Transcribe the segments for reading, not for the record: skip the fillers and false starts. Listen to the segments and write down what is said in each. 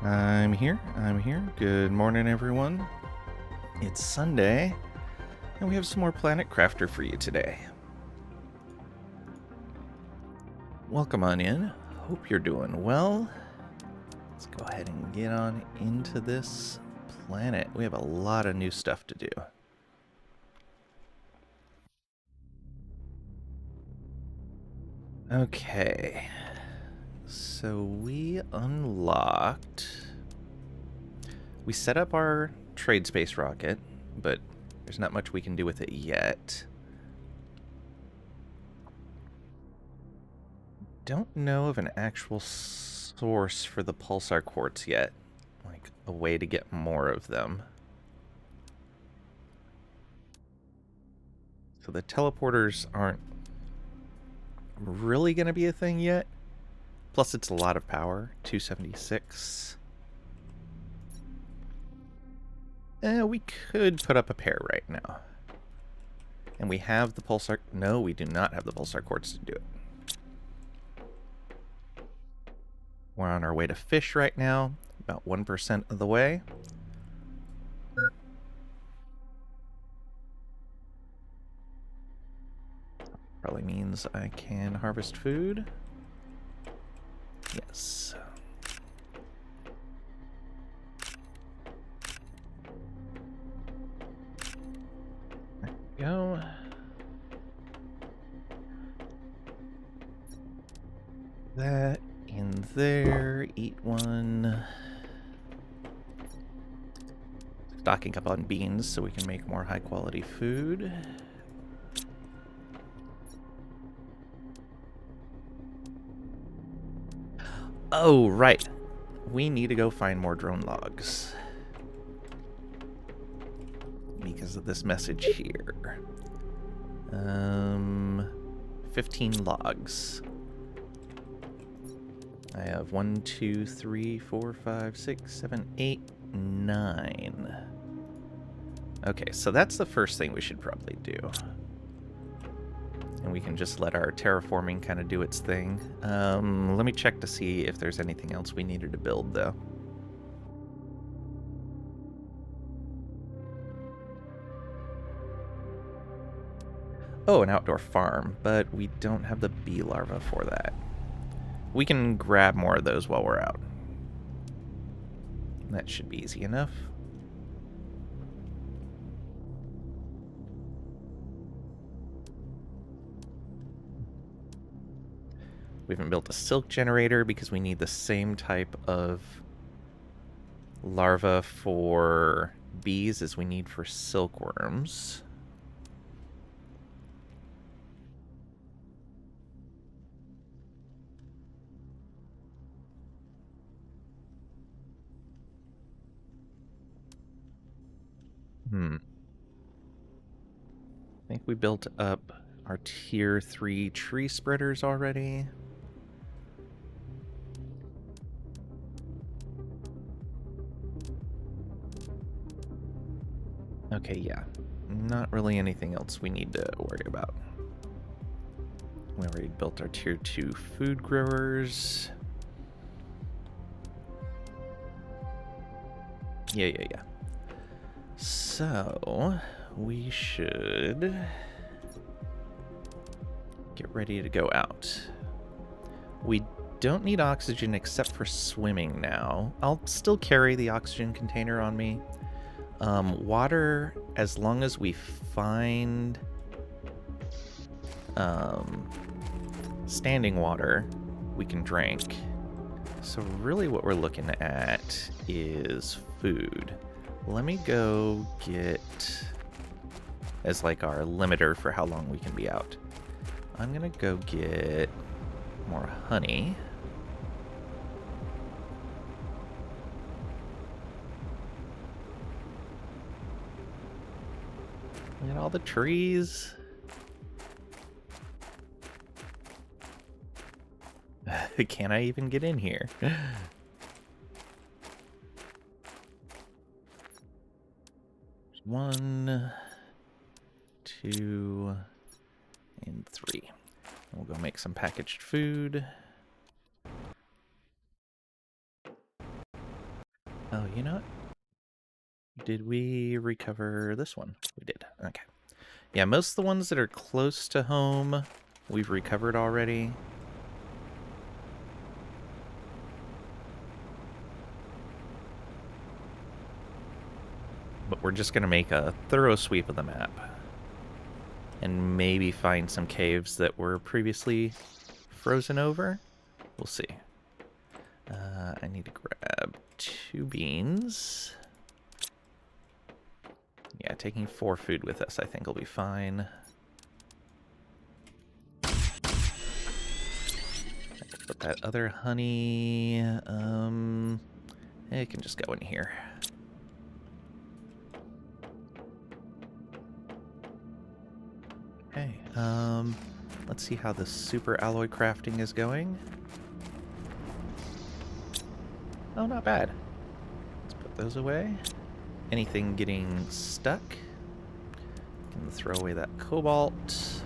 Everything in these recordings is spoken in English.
I'm here. Good morning, everyone. It's Sunday, and we have some more Planet Crafter for you today. Welcome on in. Hope you're doing well. Let's go ahead and get on into this planet. We have a lot of new stuff to do. Okay. So we set up our trade space rocket, but there's not much we can do with it yet. Don't know of an actual source for the pulsar quartz yet, like a way to get more of them. So the teleporters aren't really going to be a thing yet. Plus it's a lot of power, 276. We could put up a pair right now. And we have the pulsar... No, we do not have the pulsar quartz to do it. We're on our way to fish right now, about 1% of the way. Probably means I can harvest food. Yes. There we go. That in there. Eat one. Stocking up on beans so we can make more high quality food. Oh, right. We need to go find more drone logs. Because of this message here. 15 logs. I have 1, 2, 3, 4, 5, 6, 7, 8, 9. Okay, so that's the first thing we should probably do. And we can just let our terraforming kind of do its thing. Let me check to see if there's anything else we needed to build, though. Oh, an outdoor farm, but we don't have the bee larva for that. We can grab more of those while we're out. That should be easy enough. We haven't built a silk generator because we need the same type of larva for bees as we need for silkworms. I think we built up our tier 3 tree spreaders already. Okay, yeah. Not really anything else we need to worry about. We already built our tier 2 food growers. Yeah. So, we should get ready to go out. We don't need oxygen except for swimming now. I'll still carry the oxygen container on me. Water, as long as we find standing water, we can drink. So really what we're looking at is food. Let me go get, as like our limiter for how long we can be out, I'm gonna go get more honey. Look at all the trees. Can I even get in here? 1, 2, and 3. We'll go make some packaged food. Oh, you know what? Did we recover this one? We did. Okay. Yeah, most of the ones that are close to home, we've recovered already. But we're just going to make a thorough sweep of the map. And maybe find some caves that were previously frozen over. We'll see. I need to grab 2 beans. Yeah, taking 4 food with us I think will be fine. Put that other honey, it can just go in here. Okay, let's see how the super alloy crafting is going. Oh, not bad. Let's put those away. Anything getting stuck? Can throw away that cobalt.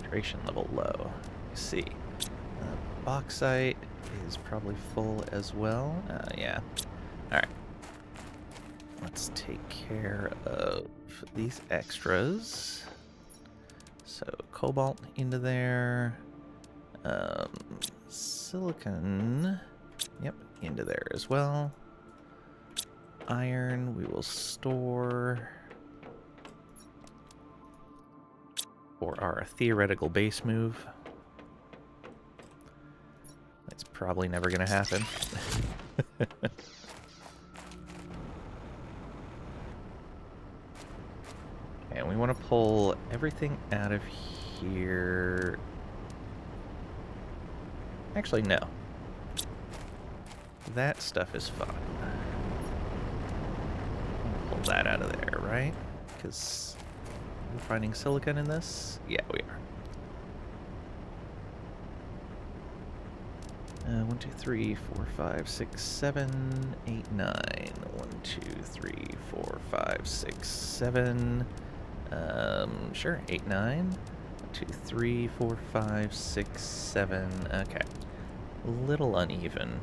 Hydration level low. You see. Bauxite is probably full as well. Yeah. Alright. Let's take care of these extras. So, cobalt into there. Silicon. Yep, into there as well. Iron we will store for our theoretical base move. It's probably never going to happen. And we want to pull everything out of here. Actually, no. That stuff is fine. Pull that out of there, right? Because we're finding silicon in this? Yeah, we are. 1, 2, 3, 4, 5, 6, 7, 8, 9. 1, 2, 3, 4, 5, 6, 7. Sure, 8, 9. 1, 2, 3, 4, 5, 6, 7. Okay. A little uneven.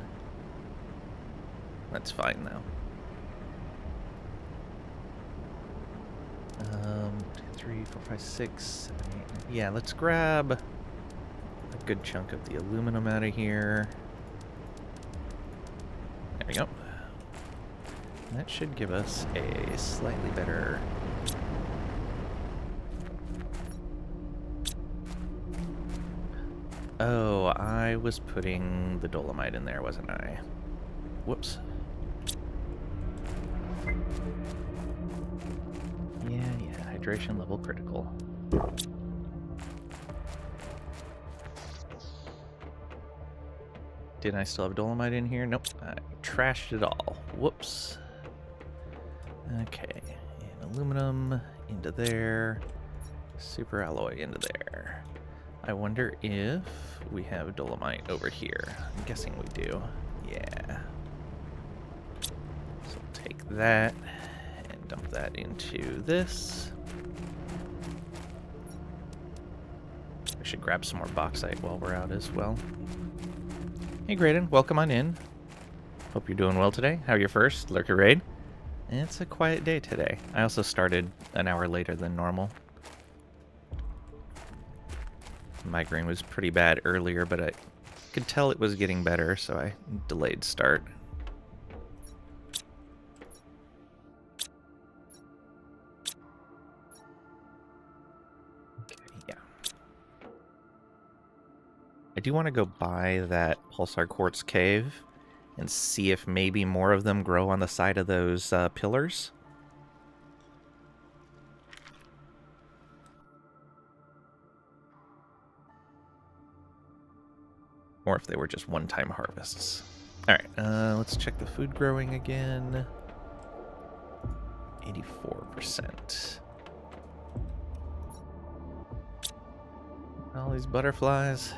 That's fine, though. 1, 2, 3, 4, 5, 6, 7, 8. Yeah, let's grab a good chunk of the aluminum out of here. There we go. That should give us a slightly better... Oh, I was putting the dolomite in there, wasn't I? Whoops. Yeah, hydration level critical. Did I still have dolomite in here? Nope, I trashed it all. Whoops. Okay, and aluminum into there. Super alloy into there. I wonder if we have dolomite over here. I'm guessing we do. Yeah. So take that and dump that into this. We should grab some more bauxite while we're out as well. Hey Graydon, welcome on in. Hope you're doing well today. How are your first Lurker raid? It's a quiet day today. I also started an hour later than normal. Migraine was pretty bad earlier, but I could tell it was getting better, so I delayed start. Okay, yeah. I do want to go by that Pulsar Quartz cave and see if maybe more of them grow on the side of those pillars. Or if they were just one-time harvests. Alright, let's check the food growing again. 84%. All these butterflies.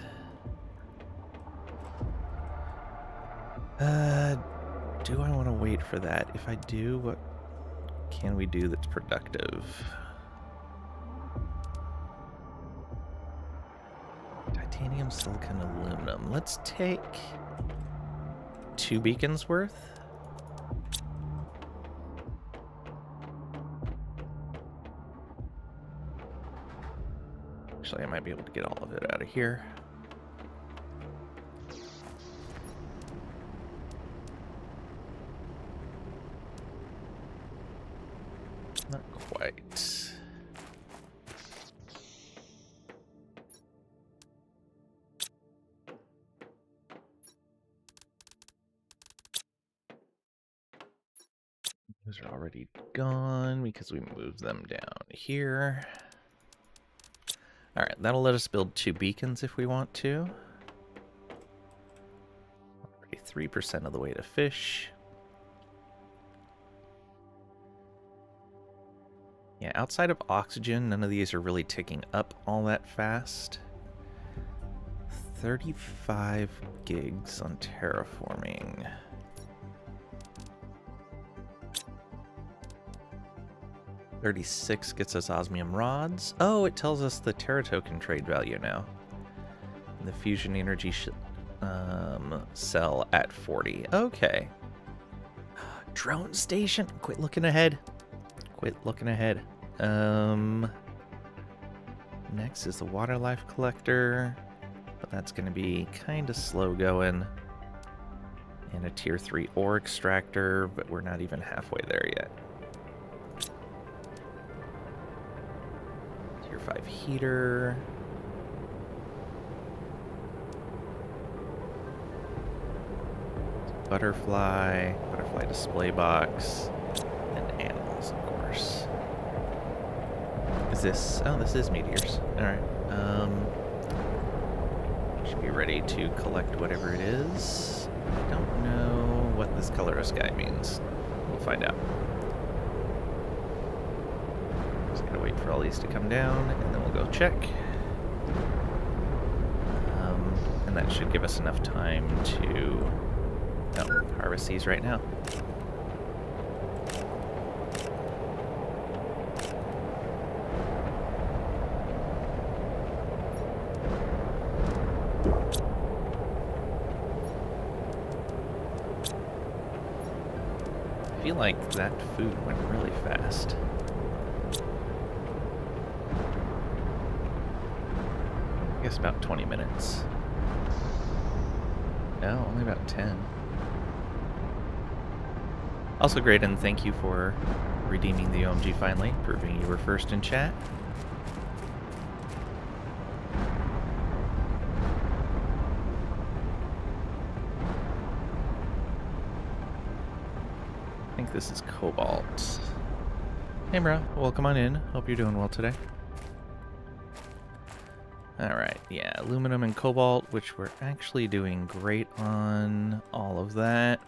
Do I want to wait for that? If I do, what can we do that's productive? Titanium, silicon, aluminum. Let's take 2 beacons worth. Actually, I might be able to get all of it out of here. Not quite. Those are already gone because we moved them down here. Alright, that'll let us build 2 beacons if we want to. Already 3% of the way to fish. Yeah, outside of oxygen, none of these are really ticking up all that fast. 35 gigs on terraforming. $36 gets us osmium rods. Oh, it tells us the teratoken trade value now. And the fusion energy cell at 40. Okay. Drone station. Quit looking ahead. Quit looking ahead. Next is the water life collector, but that's going to be kind of slow going. And a tier 3 ore extractor, but we're not even halfway there yet. Tier 5 heater. Butterfly display box, and animals, of course. Is this? Oh, this is meteors. Alright. Should be ready to collect whatever it is. I don't know what this color of sky means. We'll find out. Just gotta wait for all these to come down, and then we'll go check. And that should give us enough time to harvest these right now. I feel like that food went really fast. I guess about 20 minutes. No, only about 10. Also, Graydon, thank you for redeeming the OMG finally, proving you were first in chat. I think this is cobalt. Hey, bro, welcome on in. Hope you're doing well today. Alright, yeah, aluminum and cobalt, which we're actually doing great on all of that.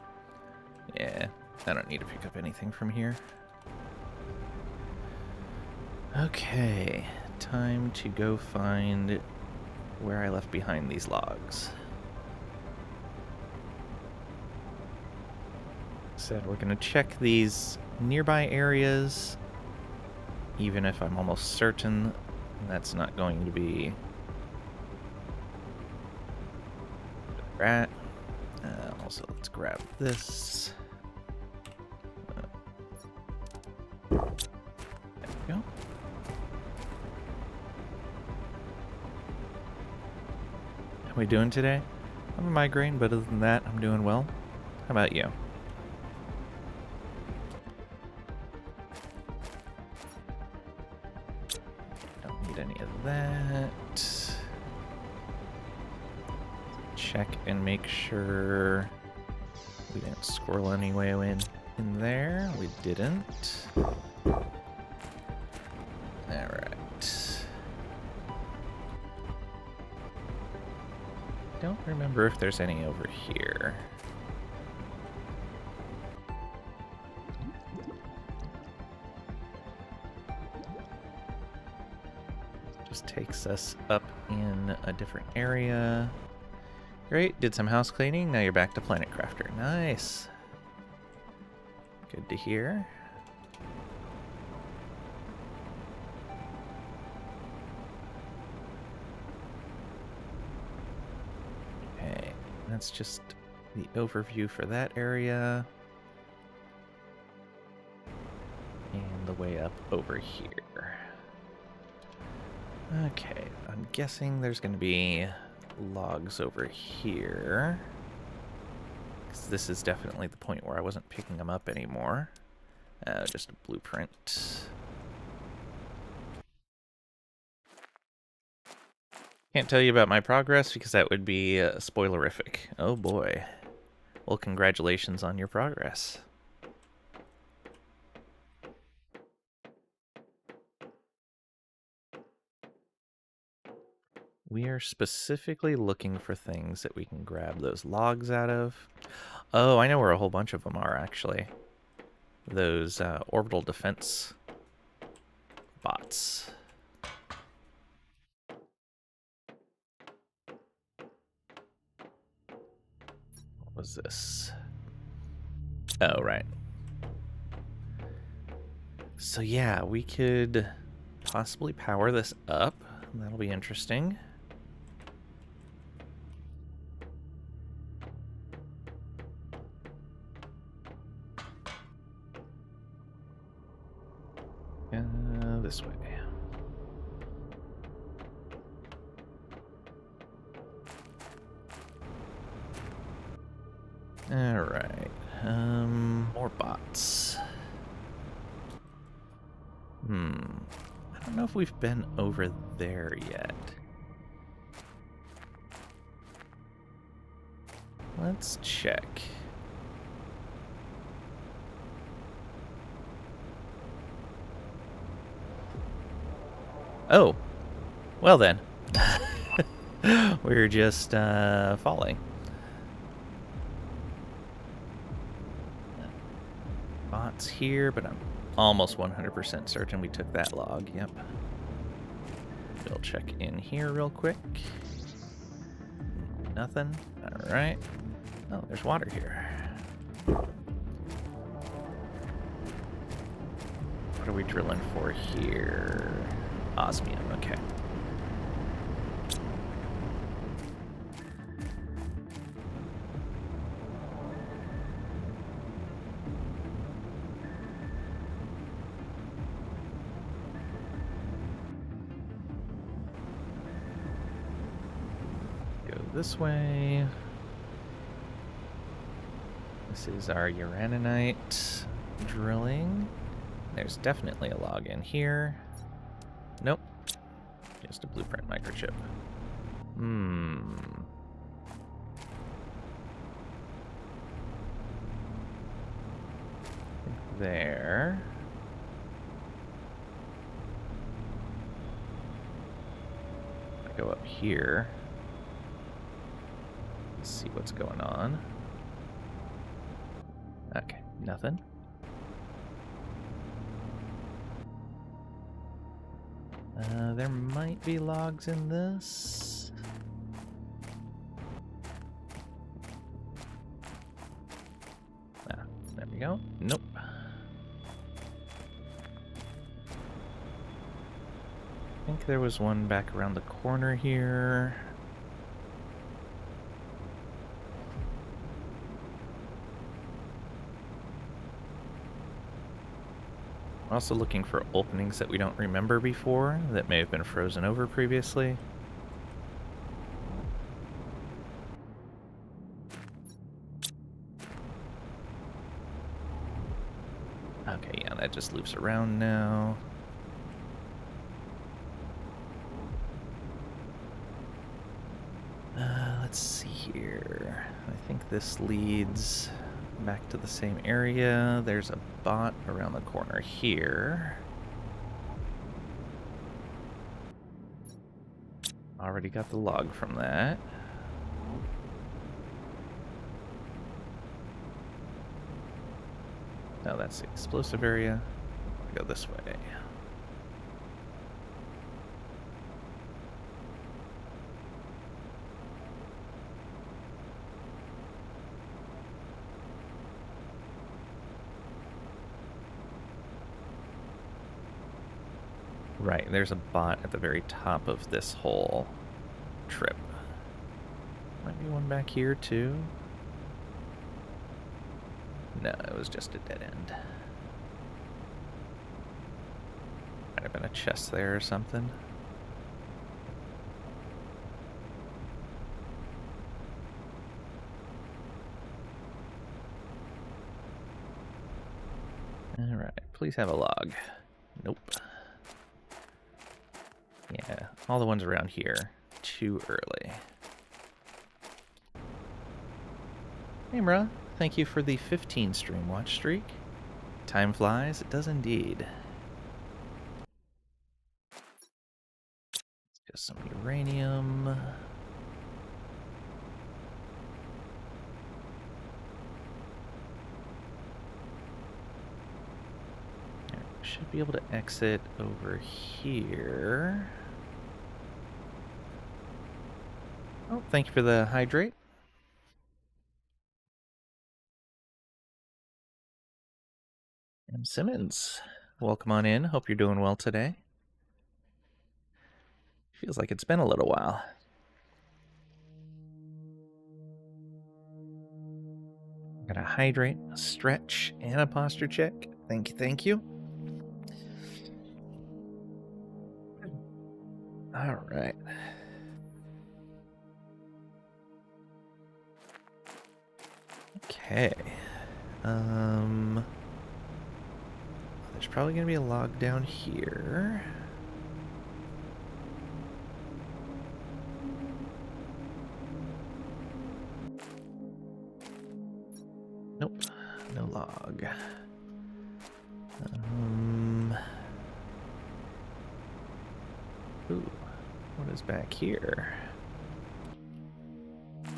Yeah. I don't need to pick up anything from here. Okay, time to go find where I left behind these logs. Said we're gonna check these nearby areas, even if I'm almost certain that's not going to be rat. Also, let's grab this. There we go. How are we doing today? I have a migraine, but other than that, I'm doing well. How about you? Don't need any of that. Check and make sure we didn't squirrel any way in there. We didn't. Alright. Don't remember if there's any over here. Just takes us up in a different area. Great, did some house cleaning, now you're back to Planet Crafter. Nice. Good to hear. that's just the overview for that area. And the way up over here. Okay, I'm guessing there's going to be logs over here. Because this is definitely the point where I wasn't picking them up anymore. Just a blueprint. Can't tell you about my progress because that would be spoilerific. Oh boy. Well, congratulations on your progress. We are specifically looking for things that we can grab those logs out of. Oh, I know where a whole bunch of them are, actually. Those orbital defense bots. What was this? Oh, right. So yeah, we could possibly power this up. That'll be interesting. This way. All right. More bots. I don't know if we've been over there yet. Let's check. Oh, well then. We're just falling. Bots here, but I'm almost 100% certain we took that log. Yep. We'll check in here real quick. Nothing. All right. Oh, there's water here. What are we drilling for here? Osmium, okay. Go this way. This is our uraninite drilling. There's definitely a log in here. Nope. Just a blueprint microchip. There. I go up here. Let's see what's going on. Okay, nothing. There might be logs in this. Ah, there we go. Nope. I think there was one back around the corner here. We're also looking for openings that we don't remember before, that may have been frozen over previously. Okay, yeah, that just loops around now. Let's see here. I think this leads back to the same area. There's a bot around the corner here. Already got the log from that. No, that's the explosive area. Go this way. Right, there's a bot at the very top of this whole trip. Might be one back here too. No, it was just a dead end. Might have been a chest there or something. Alright, please have a log. Nope. Yeah, all the ones around here. Too early. Hey, Mra. Thank you for the 15 stream watch streak. Time flies, it does indeed. Just some uranium. Should be able to exit over here. Oh, thank you for the hydrate. M. Simmons, welcome on in. Hope you're doing well today. Feels like it's been a little while. Got a hydrate, a stretch, and a posture check. Thank you, thank you. All right. Okay. There's probably gonna be a log down here. Nope, no log. Ooh, what is back here? I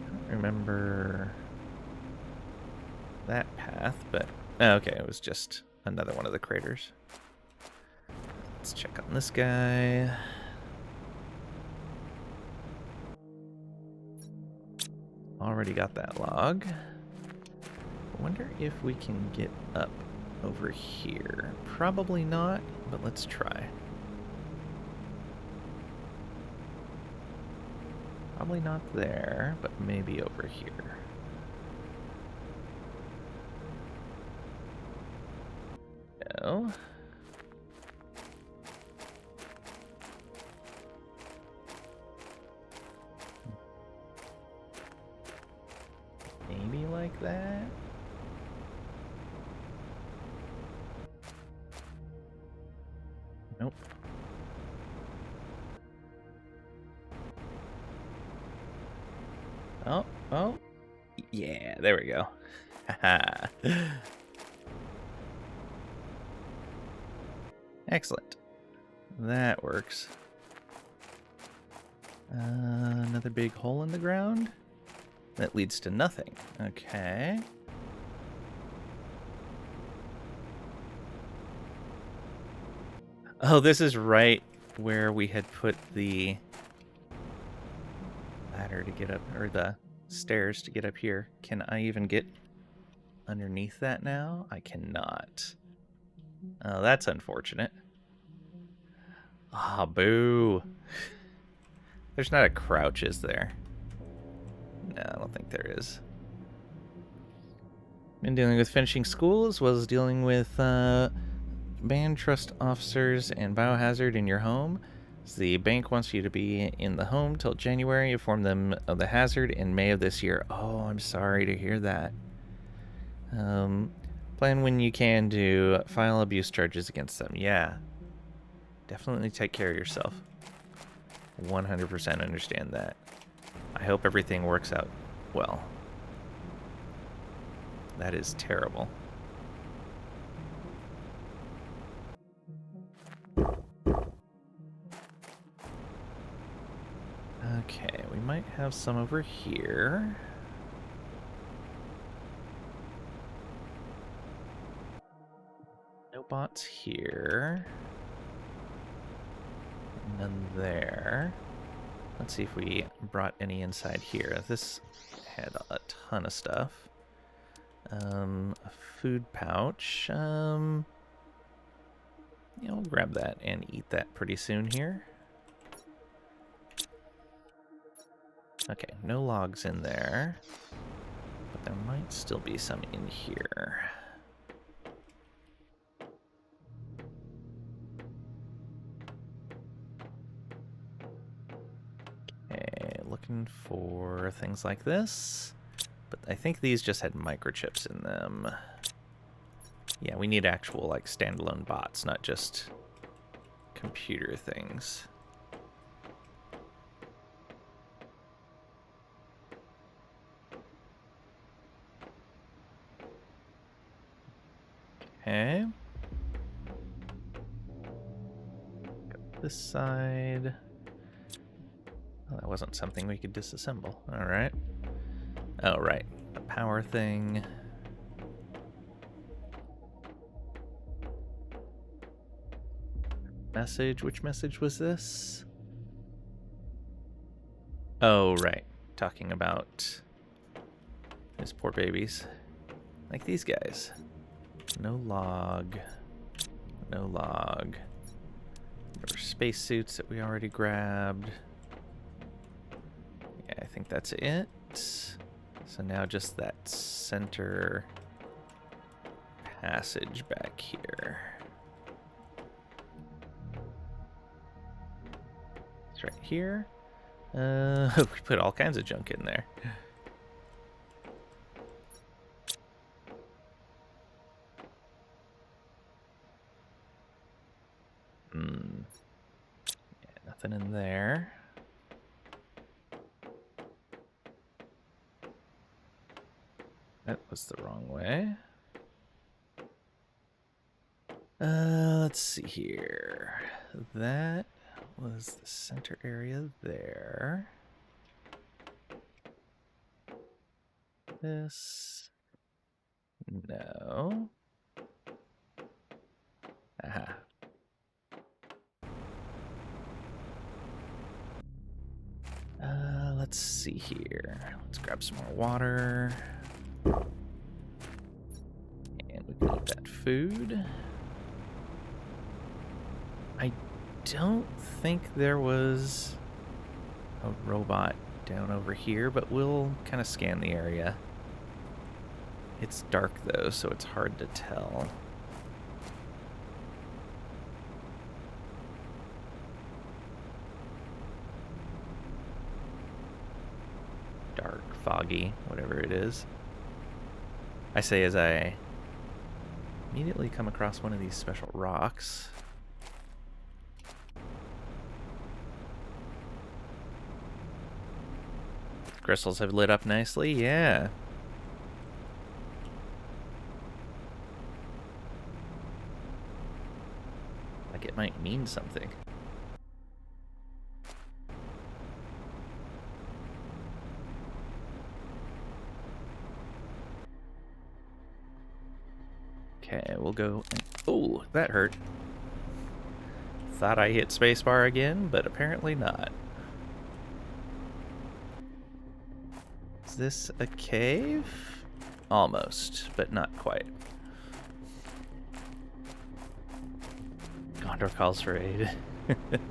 don't remember that path, but okay, it was just another one of the craters. Let's check on this guy. Already got that log. I wonder if we can get up over here. Probably not, but let's try. Probably not there, but maybe over here. No. Maybe like that? Nope. Oh. Yeah, there we go. Haha. Excellent. That works. Another big hole in the ground? That leads to nothing. Okay. Oh, this is right where we had put the ladder to get up, or the stairs to get up here. Can I even get underneath that now? I cannot. Oh, that's unfortunate. Ah, boo. There's not a crouch, is there? No, I don't think there is. Been dealing with finishing school as well as dealing with band trust officers and biohazard in your home. So the bank wants you to be in the home till January. Inform them of the hazard in May of this year. Oh, I'm sorry to hear that. Plan when you can to file abuse charges against them. Yeah. Definitely take care of yourself. 100% understand that. I hope everything works out well. That is terrible. Okay, we might have some over here. No bots here. None there. Let's see if we brought any inside here. This had a ton of stuff. A food pouch. Yeah, we'll grab that and eat that pretty soon here. Okay, no logs in there. But there might still be some in here. Okay, looking for things like this. But I think these just had microchips in them. Yeah, we need actual, like, standalone bots, not just computer things. Okay. Go this side. Oh, that wasn't something we could disassemble. All right. Oh, right. A power thing. Message. Which message was this? Oh, right. Talking about his poor babies. Like these guys. No log. No log. There were spacesuits that we already grabbed. Yeah, I think that's it. So now just that center passage back here. It's right here. We put all kinds of junk in there. Yeah, nothing in there. That was the wrong way. Let's see here. That was the center area there. This. No. Aha. Let's see here. Let's grab some more water. And we can eat that food. I don't think there was a robot down over here, but we'll kind of scan the area. It's dark though, so it's hard to tell. Dark, foggy, whatever it is. I say as I immediately come across one of these special rocks. Crystals have lit up nicely, yeah. Like it might mean something. Okay, we'll go and... Oh, that hurt. Thought I hit spacebar again, but apparently not. Is this a cave? Almost, but not quite. Gondor calls for aid. What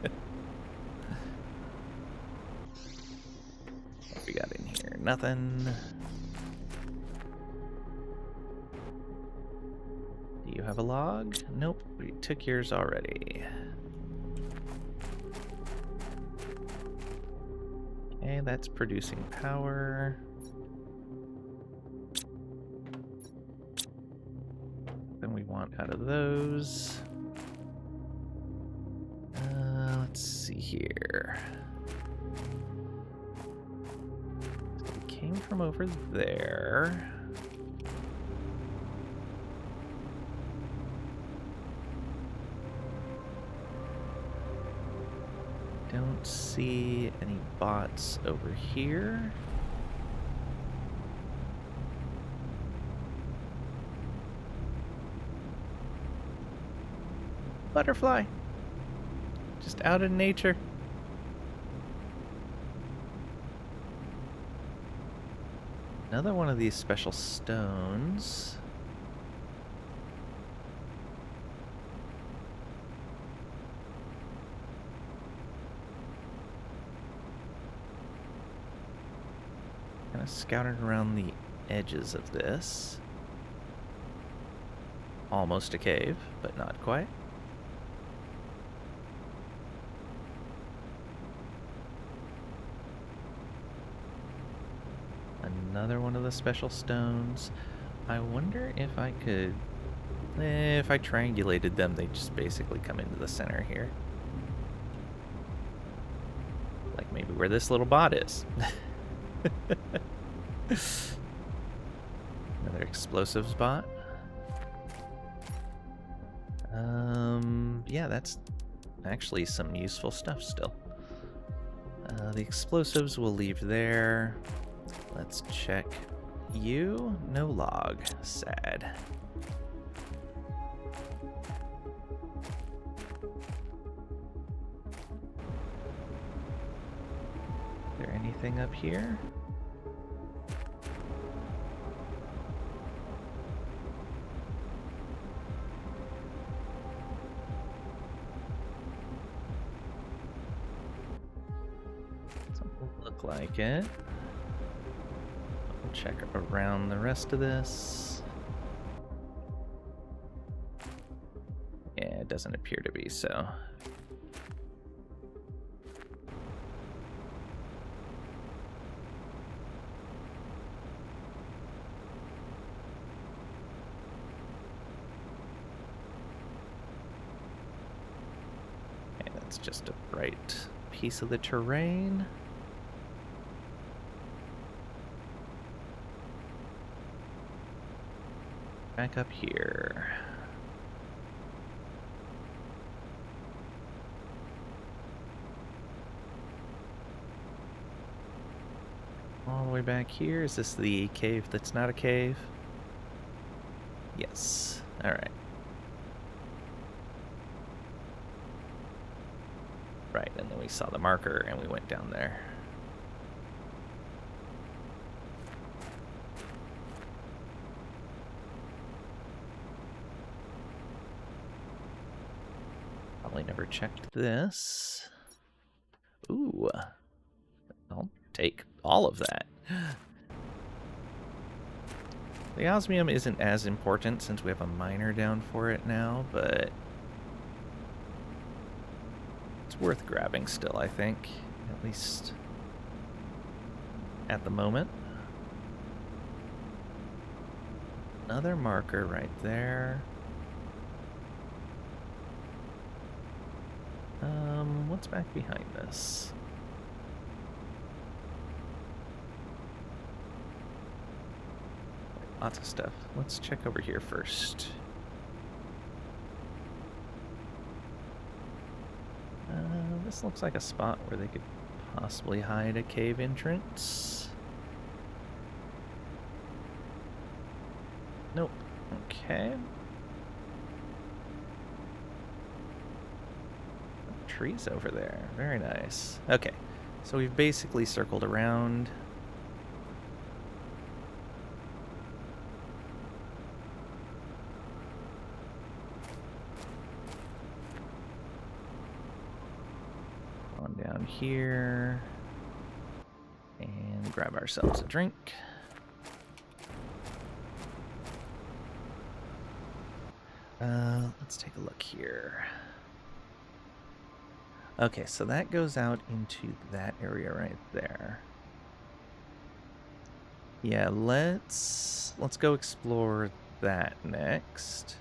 we got in here? Nothing. Do you have a log? Nope, we took yours already. Okay, that's producing power. Then we want out of those. Let's see here. So we came from over there. Don't see any bots over here. Butterfly. Just out in nature. Another one of these special stones. scouting around the edges of this. Almost a cave, but not quite. Another one of the special stones. I wonder if I could... if I triangulated them, they just basically come into the center here. Like maybe where this little bot is. Another explosives bot. Yeah, that's actually some useful stuff still. The explosives we'll leave there. Let's check you. No log. Sad. Is there anything up here? Doesn't look like it. We'll check around the rest of this. Yeah, it doesn't appear to be so. Okay, that's just a bright piece of the terrain. Back up here. All the way back here. Is this the cave that's not a cave? Yes. Alright. Right, and then we saw the marker and we went down there. Probably never checked this. Ooh. I'll take all of that. The osmium isn't as important since we have a miner down for it now, but it's worth grabbing still, I think. At least at the moment. Another marker right there. What's back behind this? Lots of stuff. Let's check over here first. This looks like a spot where they could possibly hide a cave entrance. Nope. Okay. Trees over there. Very nice. Okay. So we've basically circled around. On down here. And grab ourselves a drink. Let's take a look here. Okay, so that goes out into that area right there. Yeah, let's go explore that next.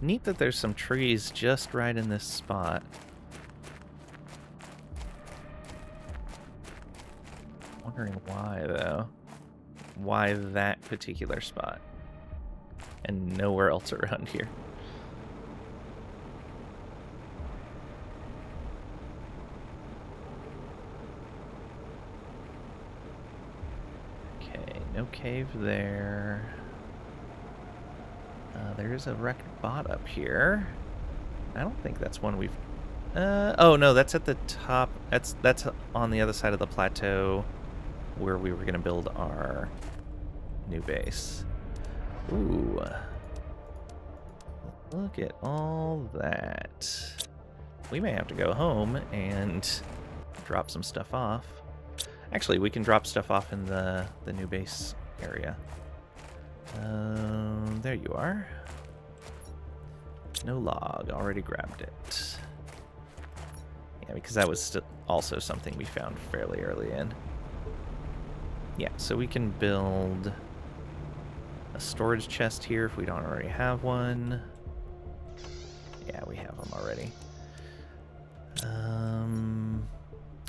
Neat that there's some trees just right in this spot. Wondering why, though. Why that particular spot? And nowhere else around here. Okay, no cave there. There's a wrecked bot up here. I don't think that's one we've Oh no, that's at the top. That's on the other side of the plateau where we were gonna build our new base. Ooh. Look at all that. We may have to go home and drop some stuff off. Actually, we can drop stuff off in the new base area. There you are. No log. Already grabbed it. Yeah, because that was also something we found fairly early in. Yeah, so we can build a storage chest here if we don't already have one. Yeah, we have them already.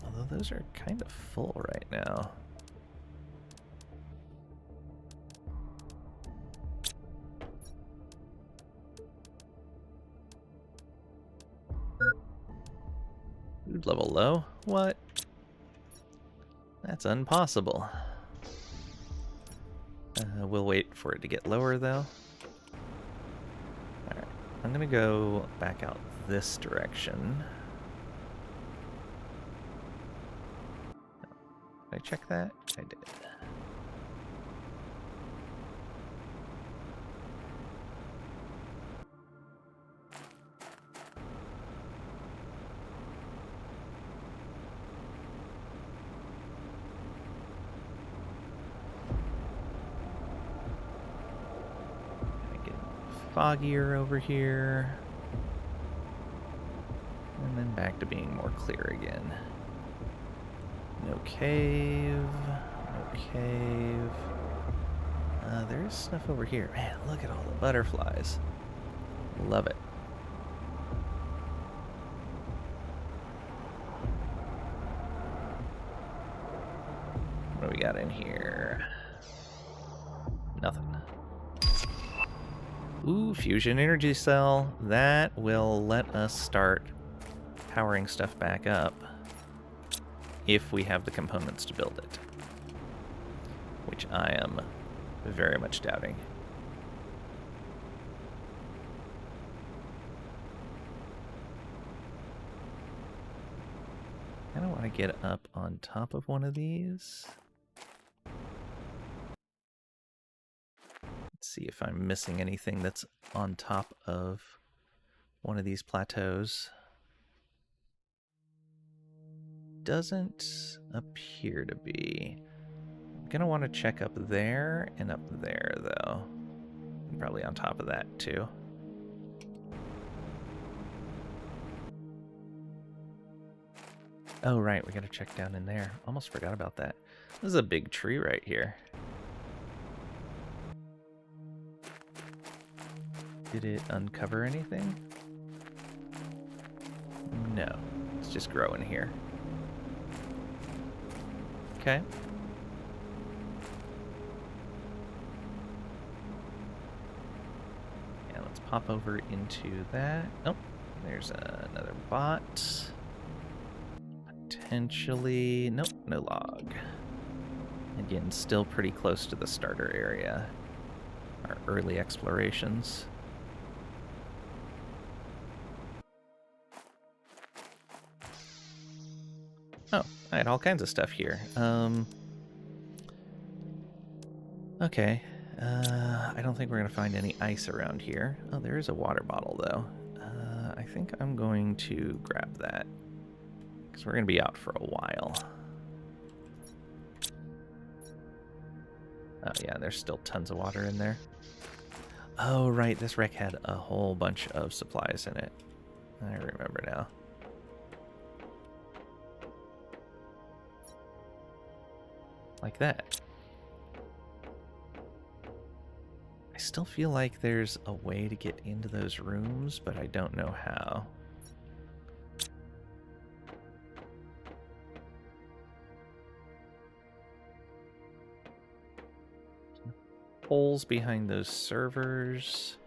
Although those are kind of full right now. Food level low? What? That's impossible. We'll wait for it to get lower, though. Alright, I'm gonna go back out this direction. Did I check that? I did. Foggier over here. And then back to being more clear again. No cave. No cave. There's stuff over here. Man, look at all the butterflies. Love it. What do we got in here? Nothing. Ooh, fusion energy cell. That will let us start powering stuff back up if we have the components to build it, which I am very much doubting. I don't want to get up on top of one of these. Let's see if I'm missing anything that's on top of one of these plateaus. Doesn't appear to be. I'm gonna want to check up there and up there, though. And probably on top of that, too. Oh, right, we gotta check down in there. Almost forgot about that. This is a big tree right here. Did it uncover anything? No, it's just growing here. Okay. Yeah, let's pop over into that. Oh, there's another bot. Potentially... Nope, no log. Again, still pretty close to the starter area. Our early explorations. Oh, I had all kinds of stuff here. Okay. I don't think we're going to find any ice around here. Oh, there is a water bottle, though. I think I'm going to grab that, because we're going to be out for a while. Oh, yeah, there's still tons of water in there. Oh, right, this wreck had a whole bunch of supplies in it. I remember now. Like that. I still feel like there's a way to get into those rooms, but I don't know how. Holes behind those servers.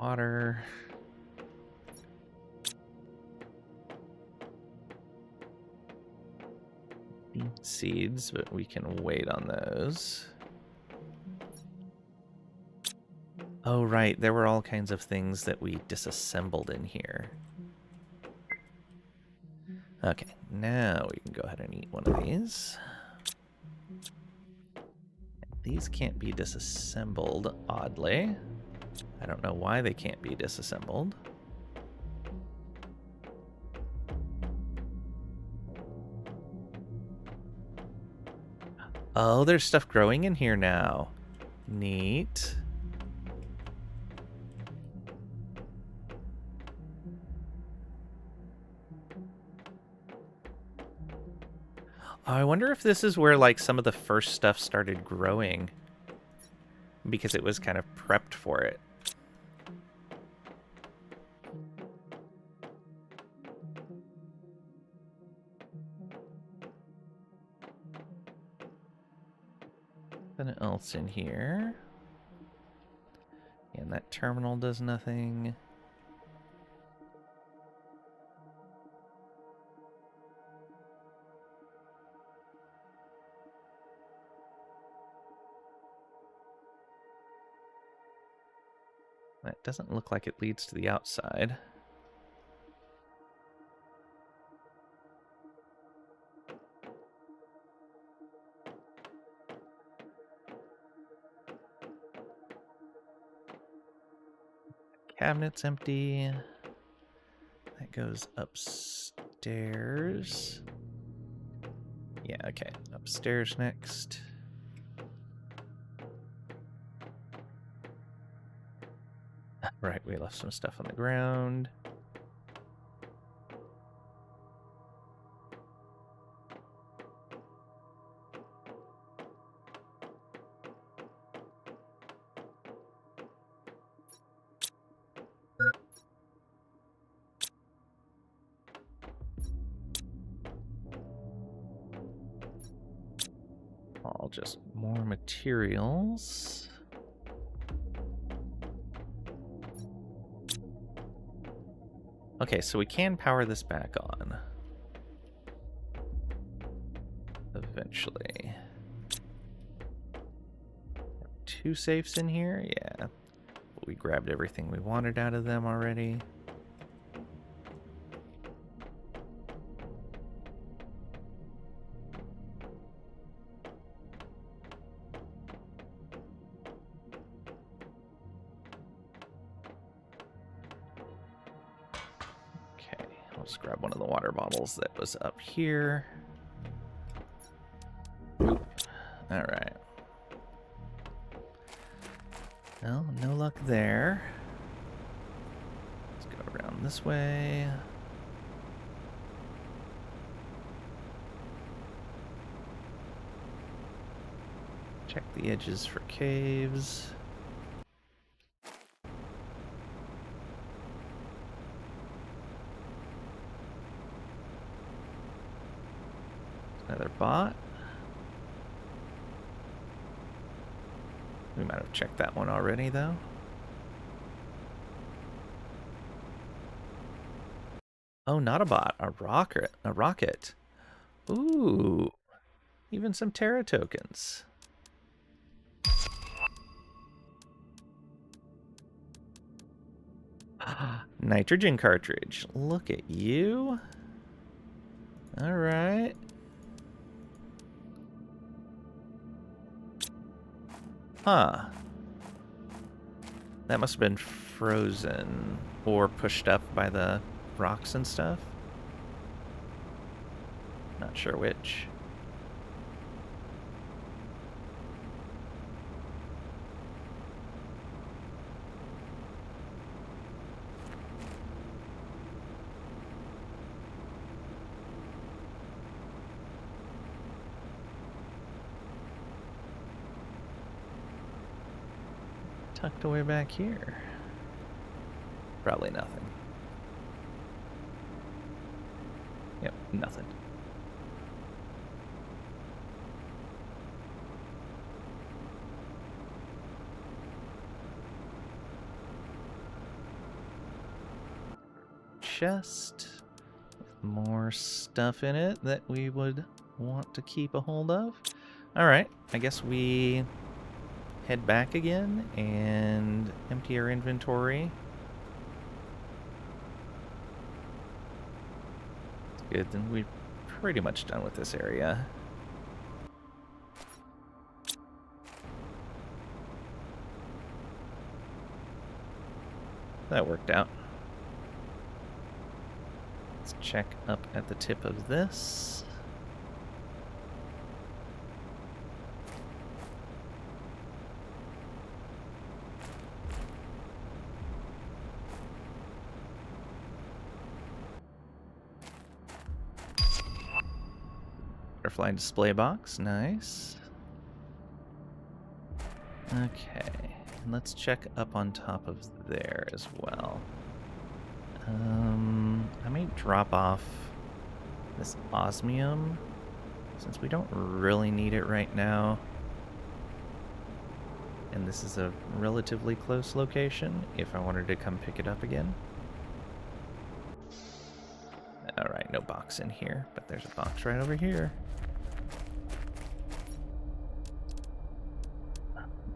Water. seeds, but we can wait on those. Oh, right. There were all kinds of things that we disassembled in here. Okay, now we can go ahead and eat one of these. These can't be disassembled, oddly. I don't know why they can't be disassembled. Oh, there's stuff growing in here now. Neat. Oh, I wonder if this is where, like, some of the first stuff started growing. Because it was kind of prepped for it. Nothing else in here. And that terminal does nothing. That doesn't look like it leads to the outside. Cabinet's empty. That goes upstairs. Yeah, okay. Upstairs next. Right, we left some stuff on the ground. All just more materials. Okay, so we can power this back on. Eventually. 2 safes in here? Yeah. We grabbed everything we wanted out of them already. I'll just grab one of the water bottles that was up here. Oop. All right. Well, no luck there. Let's go around this way. Check the edges for caves. Another bot. We might have checked that one already, though. Oh, not a bot, a rocket. A rocket. Ooh, even some Terra tokens. Nitrogen cartridge. Look at you. All right. Huh. That must have been frozen or pushed up by the rocks and stuff. Not sure which. Tucked away back here. Probably nothing. Yep, nothing. Chest with more stuff in it that we would want to keep a hold of. Alright, I guess we head back again and empty our inventory. That's good, then we're pretty much done with this area. That worked out. Let's check up at the tip of this. Butterfly display box, nice. Okay, let's check up on top of there as well. I may drop off this osmium since we don't really need it right now. And this is a relatively close location if I wanted to come pick it up again. Alright, no box in here, but there's a box right over here.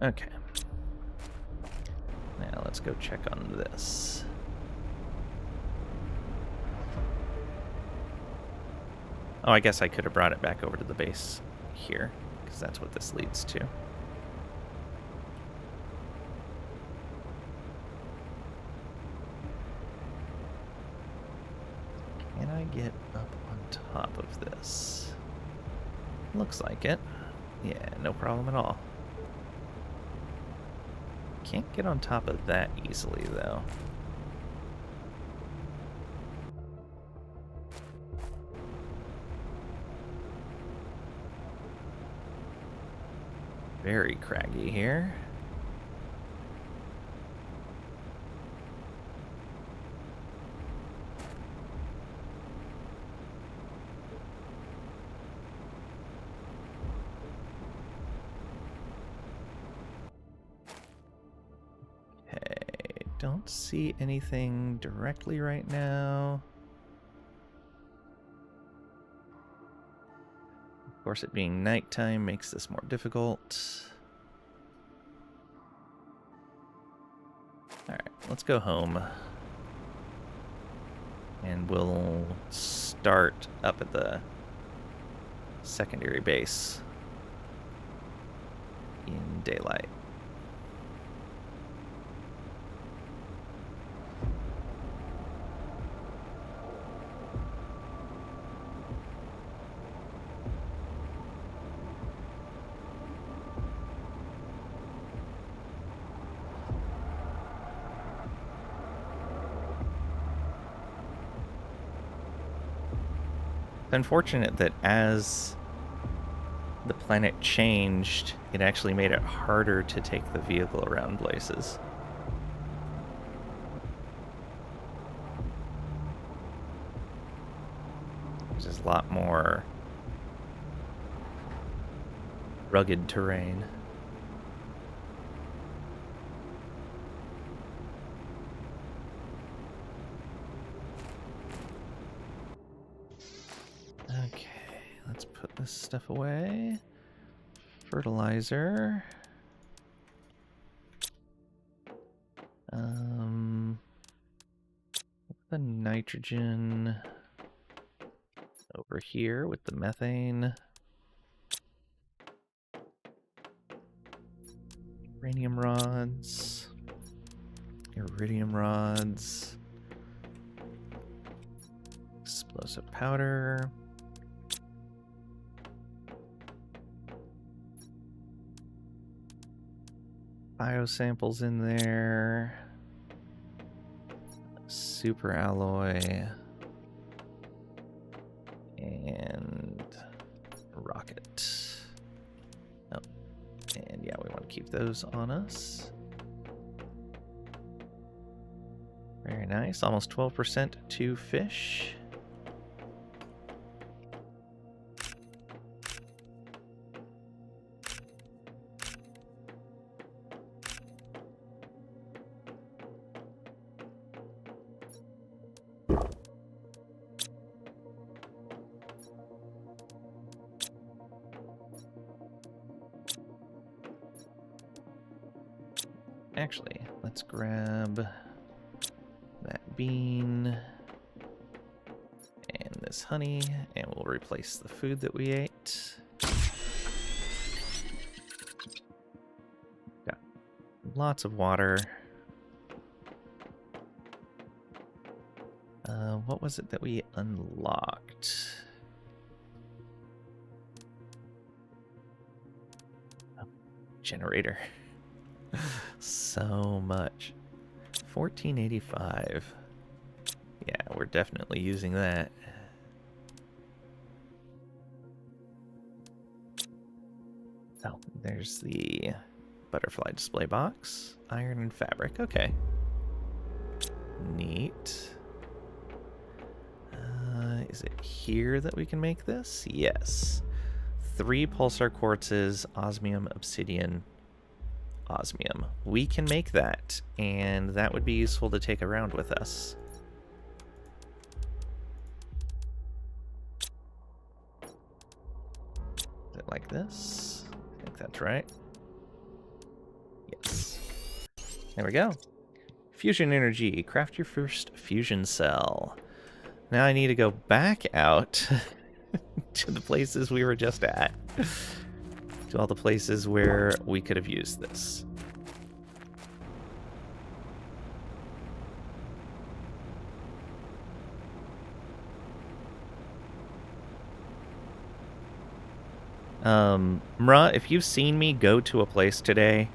Okay. Now let's go check on this. Oh, I guess I could have brought it back over to the base here, because that's what this leads to. Can I get up on top of this? Looks like it. Yeah, no problem at all. Can't get on top of that easily, though. Very craggy here. Don't see anything directly right now. Of course, it being nighttime makes this more difficult. Alright, let's go home. And we'll start up at the secondary base in daylight. It's unfortunate that as the planet changed, it actually made it harder to take the vehicle around places. There's just a lot more rugged terrain. Okay, let's put this stuff away. Fertilizer. The nitrogen over here with the methane. Uranium rods. Iridium rods. Explosive powder. Biosamples in there. Super alloy. And rocket. Oh, and yeah, we want to keep those on us. Very nice. Almost 12% to fish. Actually, let's grab that bean and this honey, and we'll replace the food that we ate. Got lots of water. What was it that we unlocked? Oh, generator. So much. 1485. Yeah, we're definitely using that. Oh, there's the butterfly display box. Iron and fabric. Okay. Neat. Is it here that we can make this? Yes. 3 pulsar quartzes, osmium, obsidian, osmium. We can make that, and that would be useful to take around with us. Is it like this? I think that's right. Yes. There we go. Fusion energy. Craft your first fusion cell. Now I need to go back out to the places we were just at. To all the places where we could have used this. Mra, if you've seen me go to a place today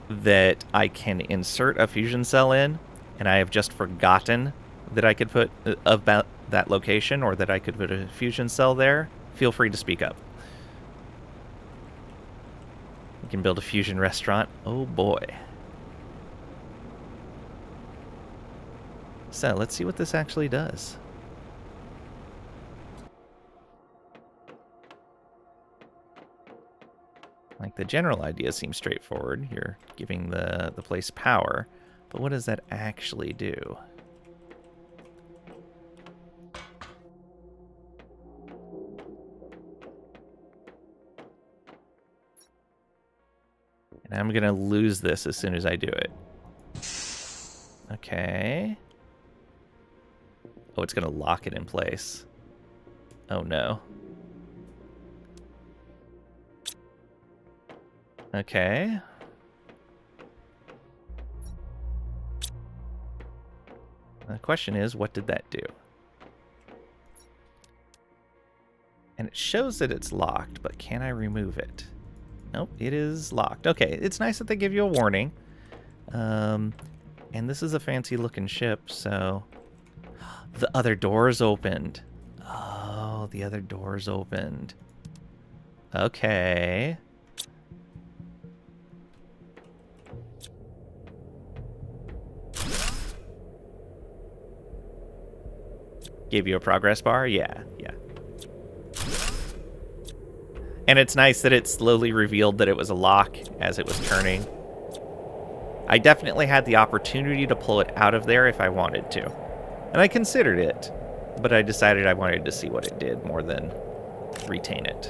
that I can insert a fusion cell in, and I have just forgotten that I could put about that location, or that I could put a fusion cell there, feel free to speak up. We can build a fusion restaurant. Oh boy. So let's see what this actually does. Like, the general idea seems straightforward. You're giving the place power, but what does that actually do? And I'm gonna lose this as soon as I do it. Okay. Oh, it's gonna lock it in place. Oh no. Okay. The question is, what did that do? And it shows that it's locked, but can I remove it? Nope, it is locked. Okay, it's nice that they give you a warning. And this is a fancy looking ship, so... The other door's opened. Oh, the other door's opened. Okay. Gave you a progress bar? Yeah, yeah. And it's nice that it slowly revealed that it was a lock as it was turning. I definitely had the opportunity to pull it out of there if I wanted to. And I considered it, but I decided I wanted to see what it did more than retain it.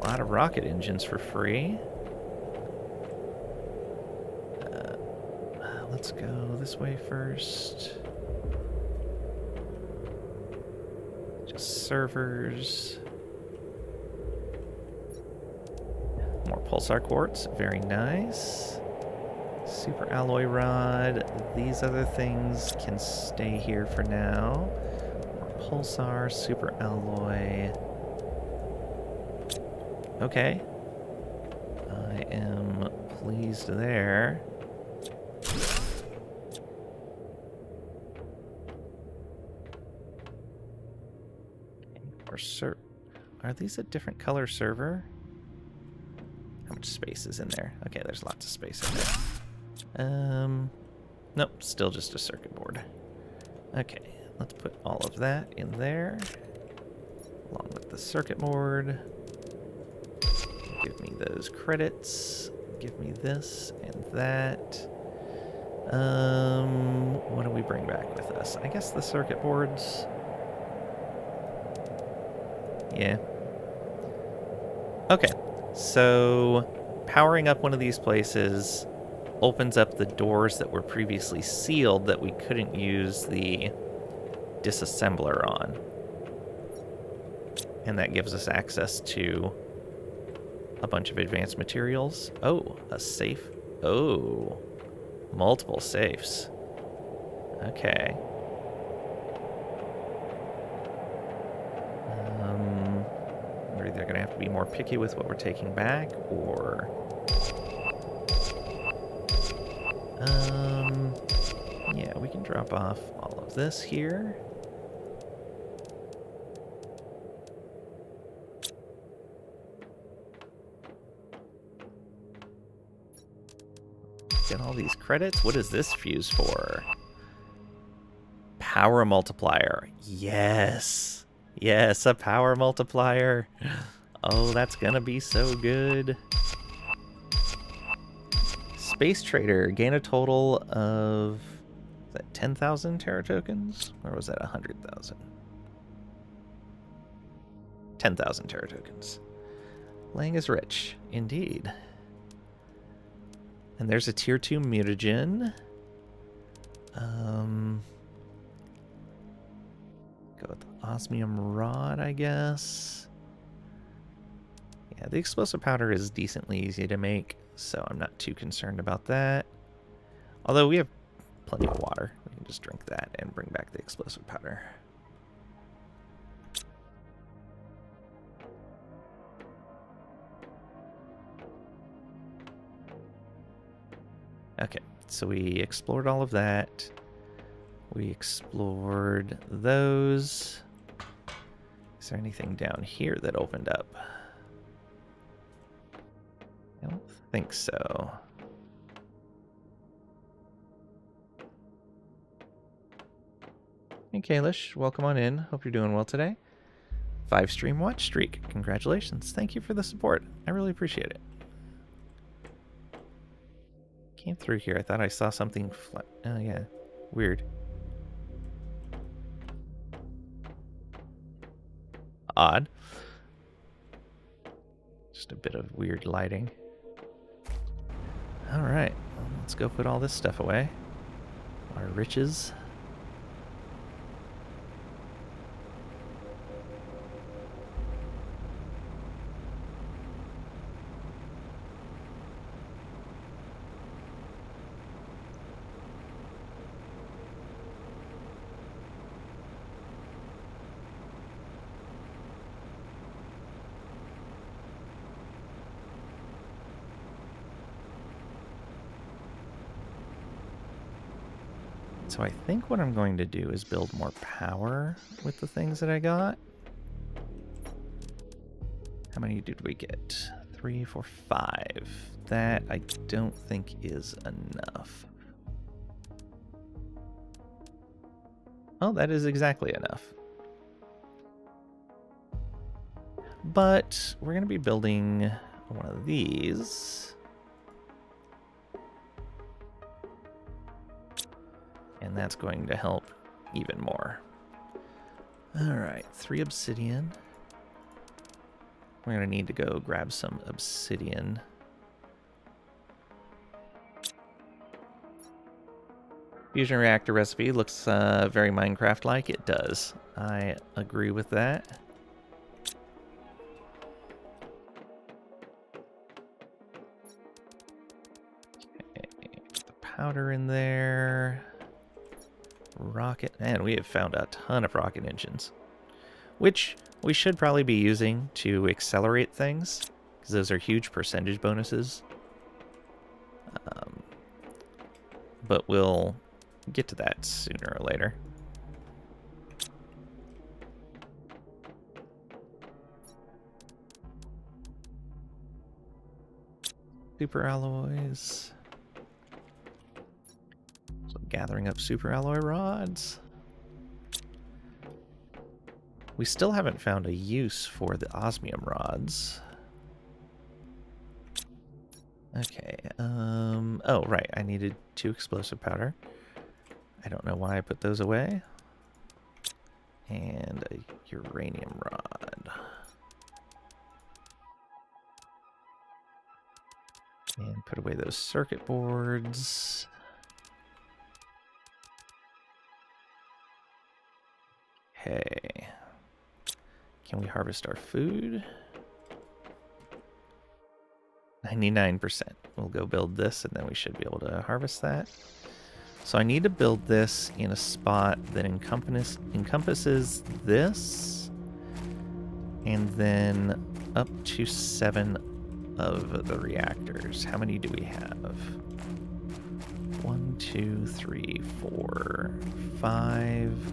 A lot of rocket engines for free. Let's go this way first. Just servers. More pulsar quartz, very nice. Super alloy rod. These other things can stay here for now. More pulsar, super alloy. Okay. I am pleased there. Are these a different color server? How much space is in there? Okay, there's lots of space in there. Nope, still just a circuit board. Okay, let's put all of that in there, along with the circuit board. Give me those credits. Give me this and that. What do we bring back with us? I guess the circuit boards. Yeah. Okay, So, powering up one of these places opens up the doors that were previously sealed that we couldn't use the disassembler on. And that gives us access to a bunch of advanced materials. Oh, a safe. Oh, multiple safes. Okay. We're either going to have to be more picky with what we're taking back, or... yeah, we can drop off all of this here. Get all these credits. What is this fuse for? Power multiplier. Yes. Yes, a power multiplier. Oh, that's gonna be so good. Space Trader. Gain a total of... is that 10,000 Terra tokens? Or was that 100,000? 10,000 Terra tokens. Lang is rich. Indeed. And there's a tier 2 mutagen. Go with the osmium rod, I guess. Yeah, the explosive powder is decently easy to make, so I'm not too concerned about that. Although we have plenty of water. We can just drink that and bring back the explosive powder. Okay, so we explored all of that. We explored those. Is there anything down here that opened up? I don't think so. Hey Kalish, welcome on in. Hope you're doing well today. 5 stream watch streak. Congratulations. Thank you for the support. I really appreciate it. Came through here. I thought I saw something. Oh yeah, weird. Odd. Just a bit of weird lighting. All right, well, let's go put all this stuff away. Our riches. So I think what I'm going to do is build more power with the things that I got. How many did we get? 3, 4, 5. That I don't think is enough. Oh, that is exactly enough. But we're going to be building one of these. And that's going to help even more. Alright, 3 obsidian. We're going to need to go grab some obsidian. Fusion reactor recipe looks very Minecraft-like. It does. I agree with that. Okay, get the powder in there. Rocket, and we have found a ton of rocket engines, which we should probably be using to accelerate things, because those are huge percentage bonuses. But we'll get to that sooner or later. Super alloys. Gathering up super alloy rods. We still haven't found a use for the osmium rods. Okay, oh, right, I needed 2 explosive powder. I don't know why I put those away. And a uranium rod. And put away those circuit boards. Okay. Can we harvest our food? 99%. We'll go build this, and then we should be able to harvest that. So I need to build this in a spot that encompasses this, and then up to 7 of the reactors. How many do we have? 1, 2, 3, 4, 5,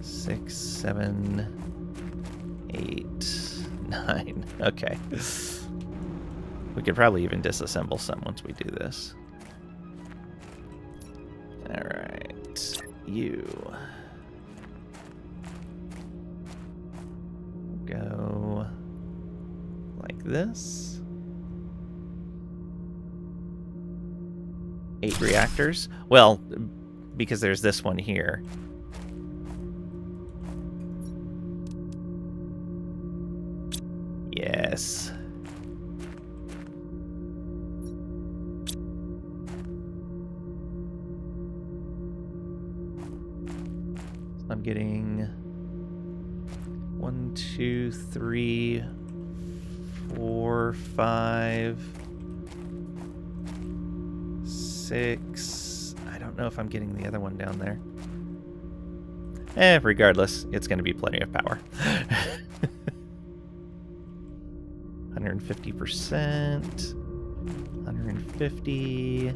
6, 7, 8, 9. Okay. We could probably even disassemble some once we do this. Alright. You. Go like this. 8 reactors. Well, because there's this one here. Yes. I'm getting 1, 2, 3, 4, 5, 6. I don't know if I'm getting the other one down there. Regardless, it's going to be plenty of power. 150%. 150.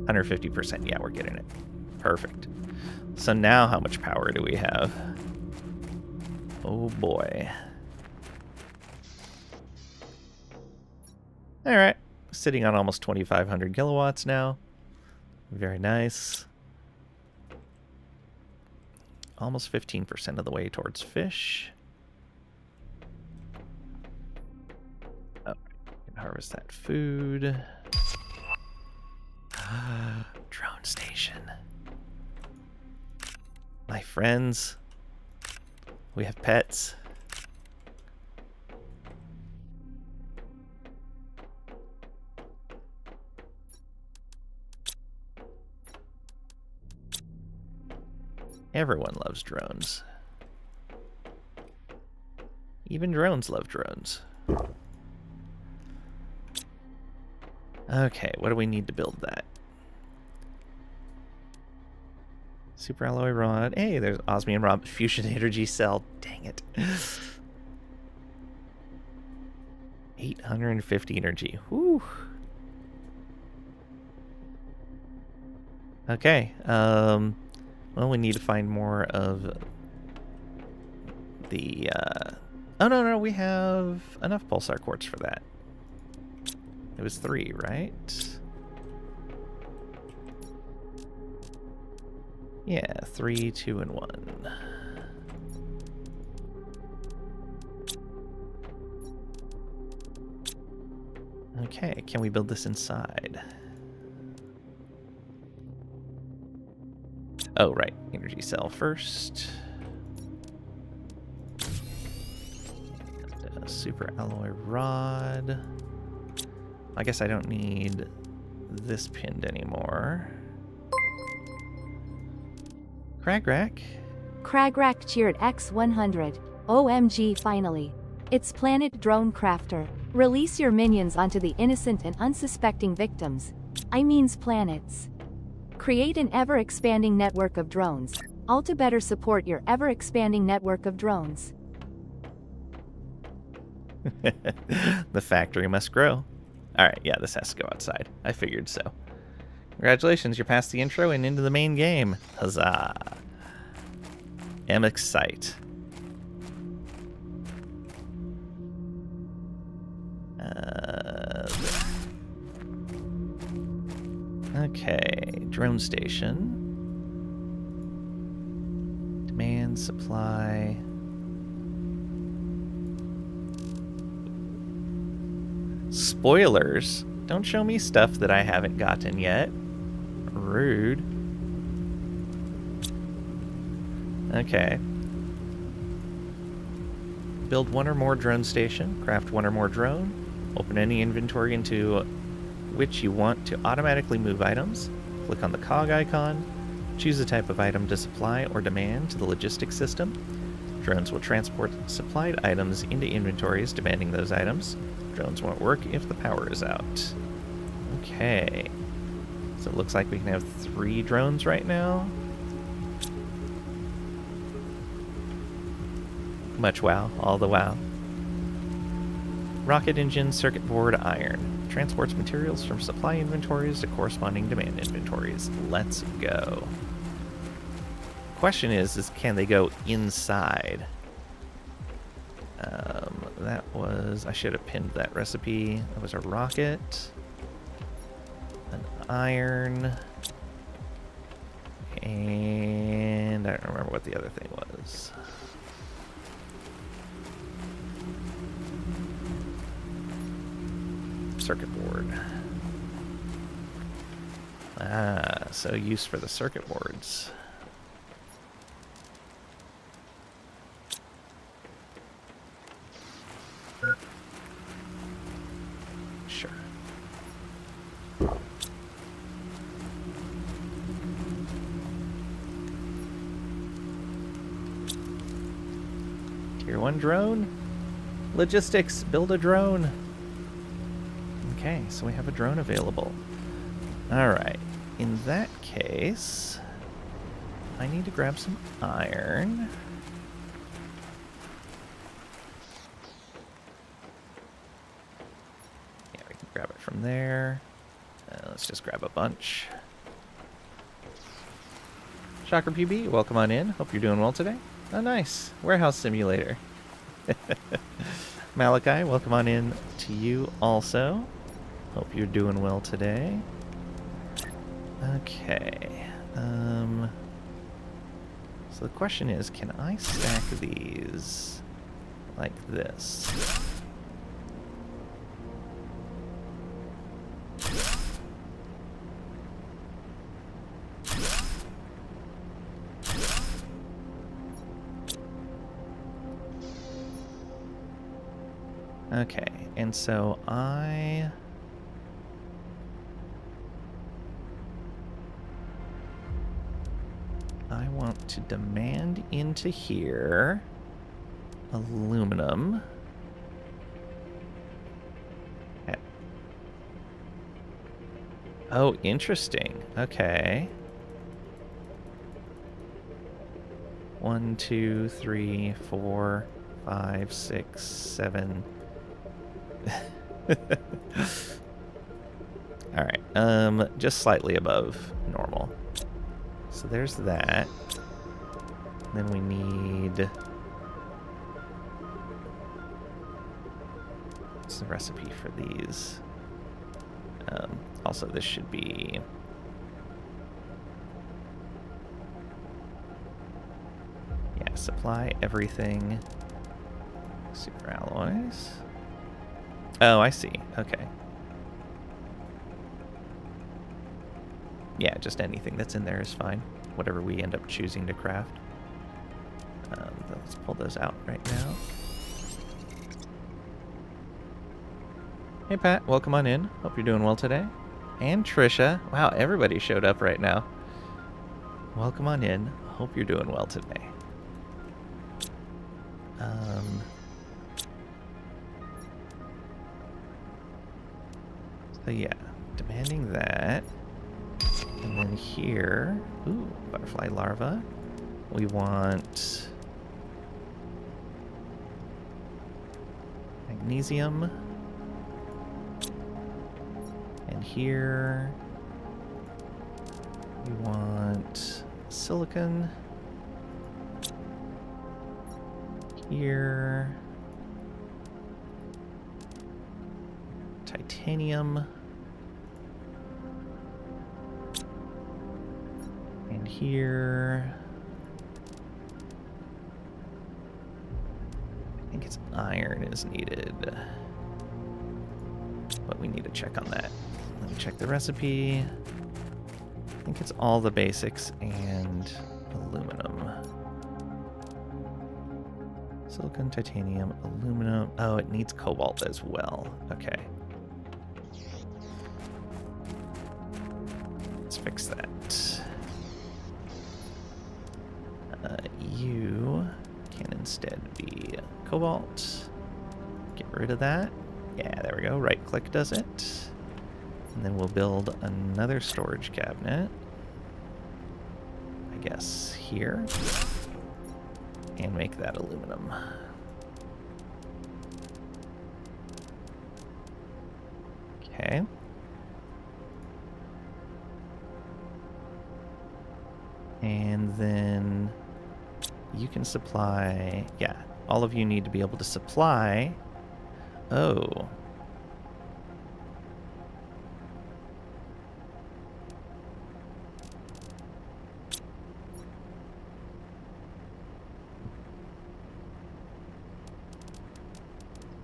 150%. Yeah, we're getting it. Perfect. So now how much power do we have? Oh boy. Alright. Sitting on almost 2,500 kilowatts now. Very nice. Almost 15% of the way towards fish. Oh, we can harvest that food. Drone station. My friends, we have pets. Everyone loves drones. Even drones love drones. Okay, what do we need to build that? Super alloy rod. Hey, there's osmium rod fusion energy cell. Dang it. 850 energy. Whew. Okay. Well, we need to find more of the oh no, we have enough pulsar quartz for that. It was 3, right? Yeah, 3, 2, and 1. Okay, can we build this inside? Oh, right. Energy cell first. Super alloy rod. I guess I don't need this pinned anymore. Cragrack. Cragrack cheered X100. OMG finally. It's Planet Drone Crafter. Release your minions onto the innocent and unsuspecting victims. I means planets. Create an ever-expanding network of drones. All to better support your ever-expanding network of drones. The factory must grow. Alright, yeah, this has to go outside. I figured so. Congratulations, you're past the intro and into the main game. Huzzah. Am excite. Okay, drone station. Demand, supply. Spoilers. Don't show me stuff that I haven't gotten yet. Rude. Okay. Build 1 or more drone station. Craft 1 or more drone. Open any inventory into which you want to automatically move items. Click on the cog icon. Choose a type of item to supply or demand to the logistics system. Drones will transport supplied items into inventories demanding those items. Drones won't work if the power is out. Okay. So it looks like we can have 3 drones right now. Much wow, all the wow. Rocket engine, circuit board, iron. Transports materials from supply inventories to corresponding demand inventories. Let's go. Question is can they go inside? That was... I should have pinned that recipe. That was a rocket. An iron. And I don't remember what the other thing was. Circuit board. Ah, so use for the circuit boards. Sure. Tier 1 drone. Logistics, build a drone. Okay, so we have a drone available. Alright, in that case, I need to grab some iron. Yeah, we can grab it from there. Let's just grab a bunch. Shocker PB, welcome on in. Hope you're doing well today. Oh, nice. Warehouse simulator. Malachi, welcome on in to you also. Hope you're doing well today. Okay. So the question is, can I stack these like this? Okay, and so I want to demand into here aluminum. Oh, interesting. Okay. 1, 2, 3, 4, 5, 6, 7. All right. Just slightly above normal. So there's that. Then we need... What's the recipe for these? Also, this should be... Yeah, supply everything. Super alloys. Oh, I see. Okay. Yeah, just anything that's in there is fine. Whatever we end up choosing to craft. Let's pull those out right now. Hey Pat, welcome on in. Hope you're doing well today. And Trisha. Wow, everybody showed up right now. Welcome on in. Hope you're doing well today. So yeah, demanding that. And then here, ooh, butterfly larva. We want magnesium. And here we want silicon. Here, titanium. And here, I think it's iron is needed, but we need to check on that. Let me check the recipe. I think it's all the basics and aluminum. So Silicon, titanium, aluminum. Oh, it needs cobalt as well. Okay. Let's fix that. You can instead be cobalt. Get rid of that. Yeah, there we go. Right click does it. And then we'll build another storage cabinet. I guess here. And make that aluminum. Okay. And then you can supply, yeah, all of you need to be able to supply. Oh.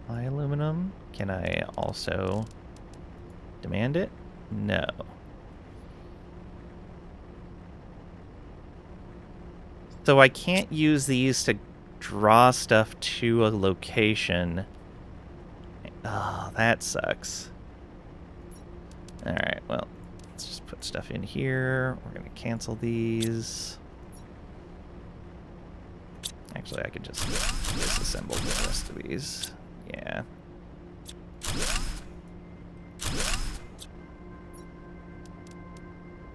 Supply aluminum. Can I also demand it? No. So I can't use these to draw stuff to a location. Oh, that sucks. Alright, well, let's just put stuff in here. We're going to cancel these. Actually, I could just disassemble the rest of these. Yeah.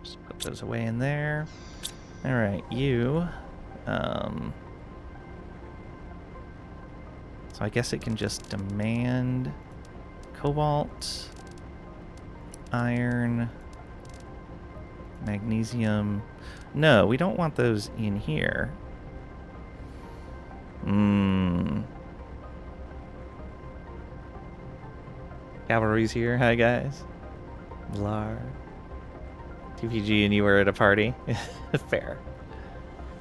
Just put those away in there. Alright, you... So I guess it can just demand cobalt, iron, magnesium. No, we don't want those in here. Cavalry's here. Hi, guys. Blar. TPG and you were at a party. Fair.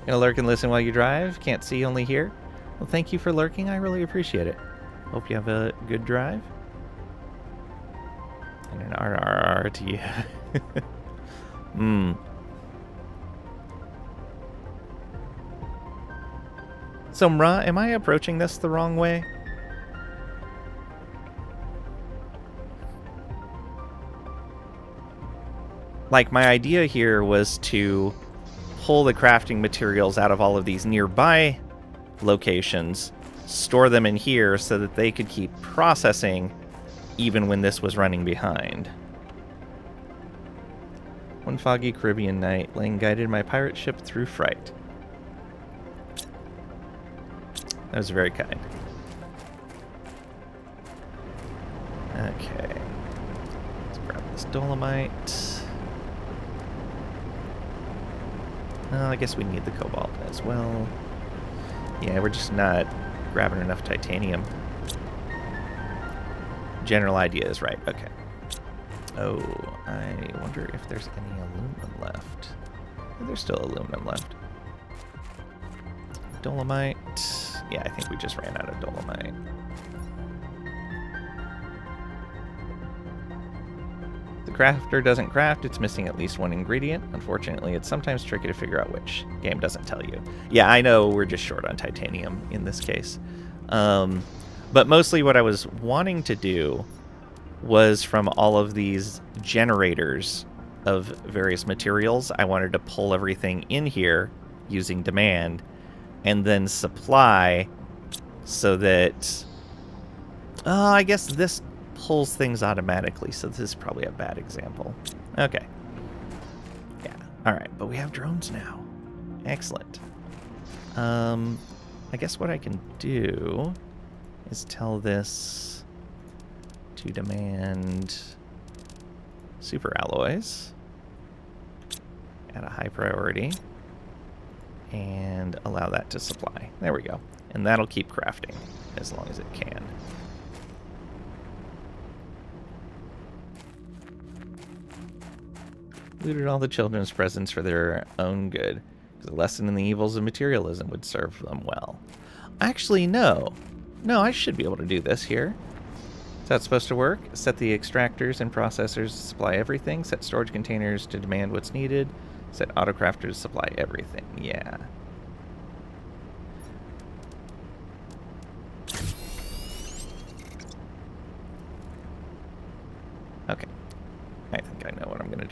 Gonna lurk and listen while you drive? Can't see, only hear? Well, thank you for lurking. I really appreciate it. Hope you have a good drive. And an RRR to you. So, Mra, am I approaching this the wrong way? Like, my idea here was to pull the crafting materials out of all of these nearby locations, store them in here so that they could keep processing even when this was running behind. One foggy Caribbean night, Lane guided my pirate ship through fright. That was very kind. Okay. Let's grab this dolomite. I guess we need the cobalt as well. Yeah, we're just not grabbing enough titanium. General idea is right. Okay. Oh, I wonder if there's any aluminum left. Oh, there's still aluminum left. Dolomite. Yeah, I think we just ran out of dolomite. The crafter doesn't craft, it's missing at least one ingredient. Unfortunately, it's sometimes tricky to figure out which. Game doesn't tell you. Yeah, I know we're just short on titanium in this case. But mostly what I was wanting to do was from all of these generators of various materials, I wanted to pull everything in here using demand and then supply so that... I guess this pulls things automatically, so this is probably a bad example. Okay. Yeah. Alright, but we have drones now. Excellent. I guess what I can do is tell this to demand super alloys at a high priority and allow that to supply. There we go. And that'll keep crafting as long as it can. Looted all the children's presents for their own good, because a lesson in the evils of materialism would serve them well. Actually, no. No, I should be able to do this here. Is that supposed to work? Set the extractors and processors to supply everything. Set storage containers to demand what's needed. Set autocrafters to supply everything. Yeah.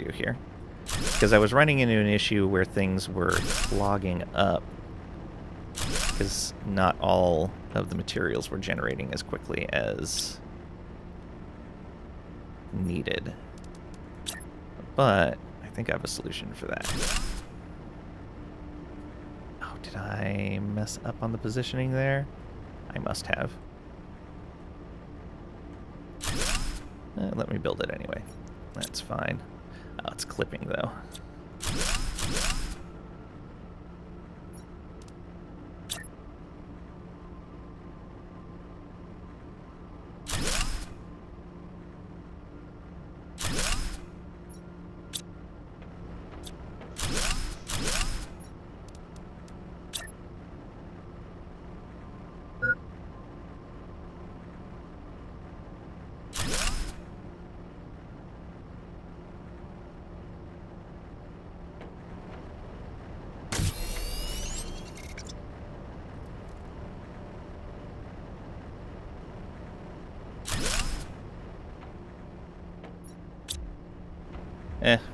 do here. Because I was running into an issue where things were clogging up. Because not all of the materials were generating as quickly as needed. But I think I have a solution for that. Oh, did I mess up on the positioning there? I must have. Let me build it anyway. That's fine. Oh, it's clipping though.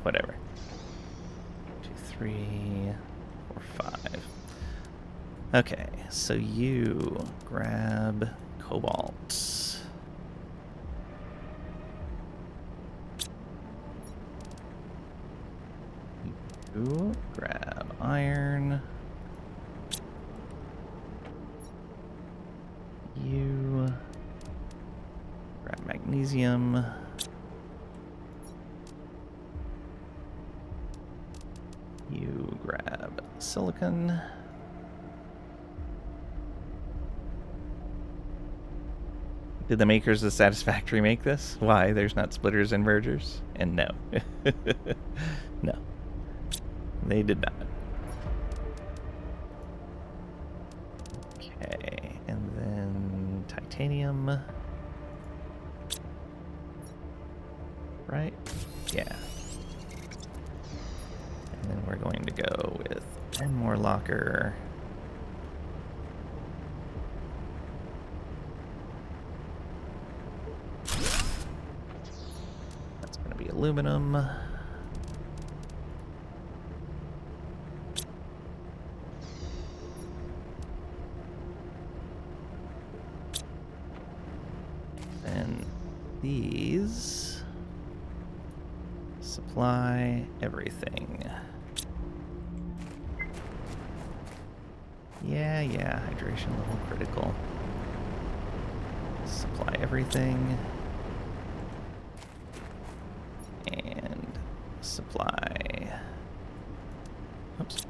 Whatever. 2, 3, 4, 5. Okay, so you grab cobalt. You grab iron. You grab magnesium. You grab silicon. Did the makers of Satisfactory make this? Why? There's not splitters and mergers? And no. No. They did not. Okay, and then titanium. Right? Yeah. And then we're going to go with one more locker. That's going to be aluminum. And these supply everything. Yeah, hydration level critical. Supply everything. And supply... Oops.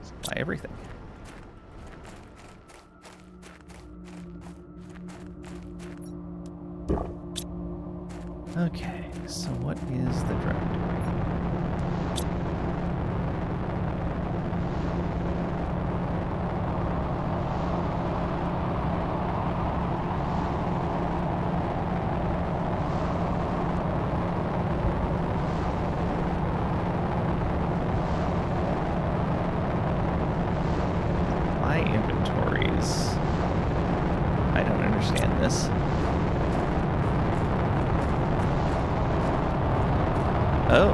Supply everything. Okay, so what is the drone doing? My inventories. I don't understand this. Oh,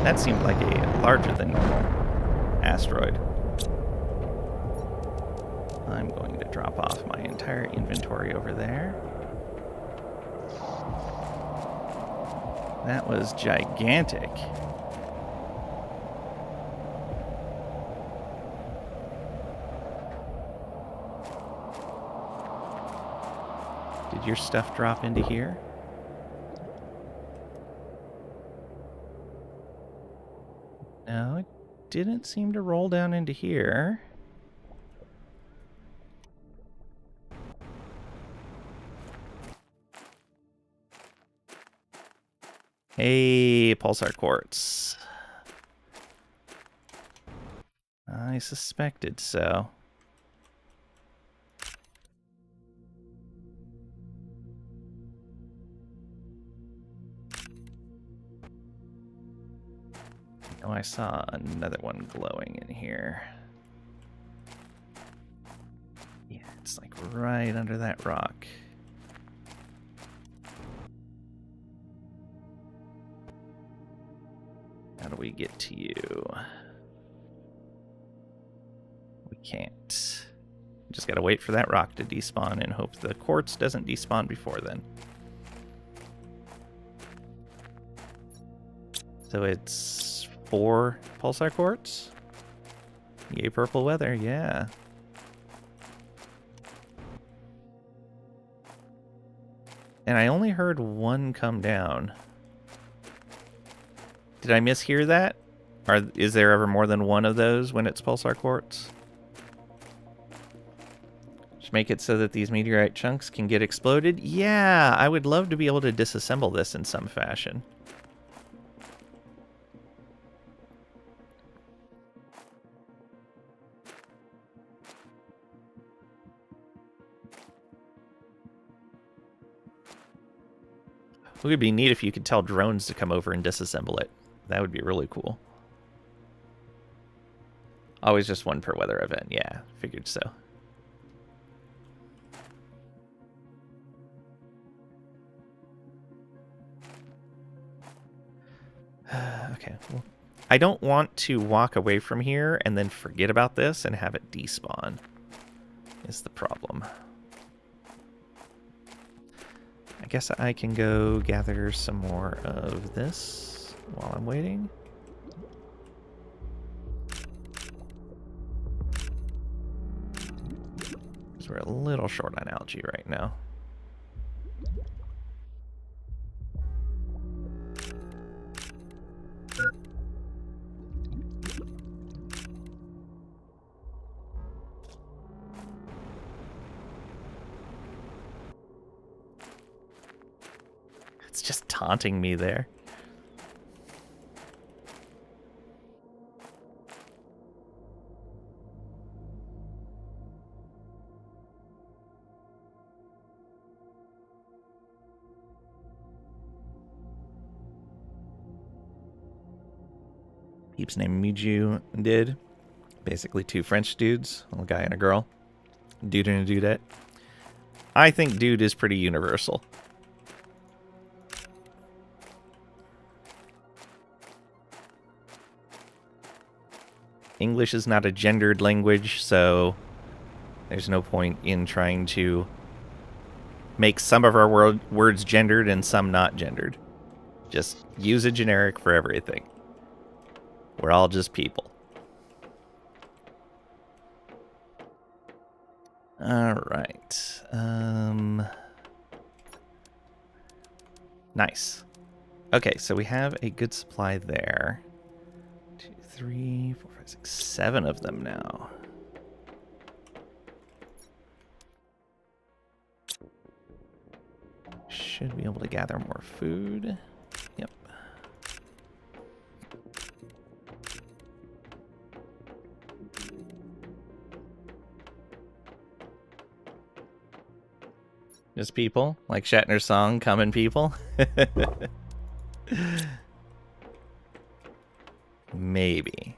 that seemed like a larger than normal asteroid. I'm going to drop off my entire inventory over there. That was gigantic. Did your stuff drop into here? No, it didn't seem to roll down into here. Hey, pulsar quartz. I suspected so. Oh, I saw another one glowing in here. Yeah, it's like right under that rock. How do we get to you? We can't. Just gotta wait for that rock to despawn and hope the quartz doesn't despawn before then. So it's 4 pulsar quartz? Yay, purple weather, yeah. And I only heard 1 come down. Did I mishear that? Or is there ever more than 1 of those when it's pulsar quartz? Just make it so that these meteorite chunks can get exploded? Yeah, I would love to be able to disassemble this in some fashion. It would be neat if you could tell drones to come over and disassemble it. That would be really cool. Always just 1 per weather event. Yeah, figured so. Okay, well, I don't want to walk away from here and then forget about this and have it despawn, is the problem. I guess I can go gather some more of this while I'm waiting. Because we're a little short on algae right now. It's just taunting me there. Peeps named Miju did. Basically 2 French dudes, a guy and a girl. Dude and a dudette. I think dude is pretty universal. English is not a gendered language, so there's no point in trying to make some of our words gendered and some not gendered. Just use a generic for everything. We're all just people. Alright. Nice. Okay, so we have a good supply there. 2, 3, 4, 5, 6, 7 of them now. Should be able to gather more food. Yep. Just people, like Shatner's song, common people. Maybe.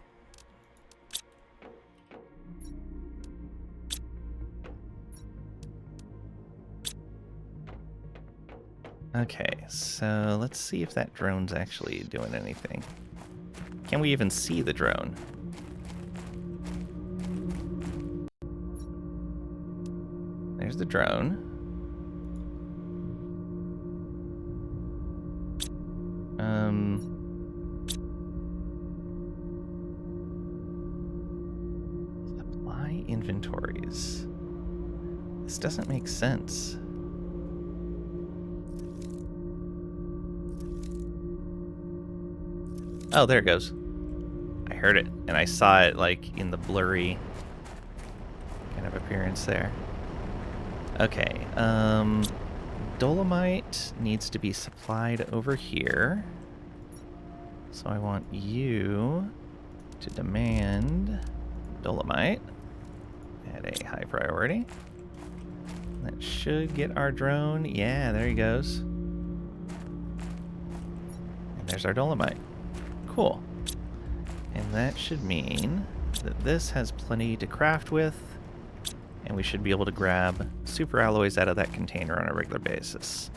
Okay, so let's see if that drone's actually doing anything. Can we even see the drone? There's the drone. Supply inventories. This doesn't make sense. Oh, there it goes. I heard it, and I saw it, like, in the blurry kind of appearance there. Okay, dolomite needs to be supplied over here. So I want you to demand dolomite at a high priority. That should get our drone. Yeah, there he goes. And there's our dolomite. Cool. And that should mean that this has plenty to craft with, and we should be able to grab super alloys out of that container on a regular basis.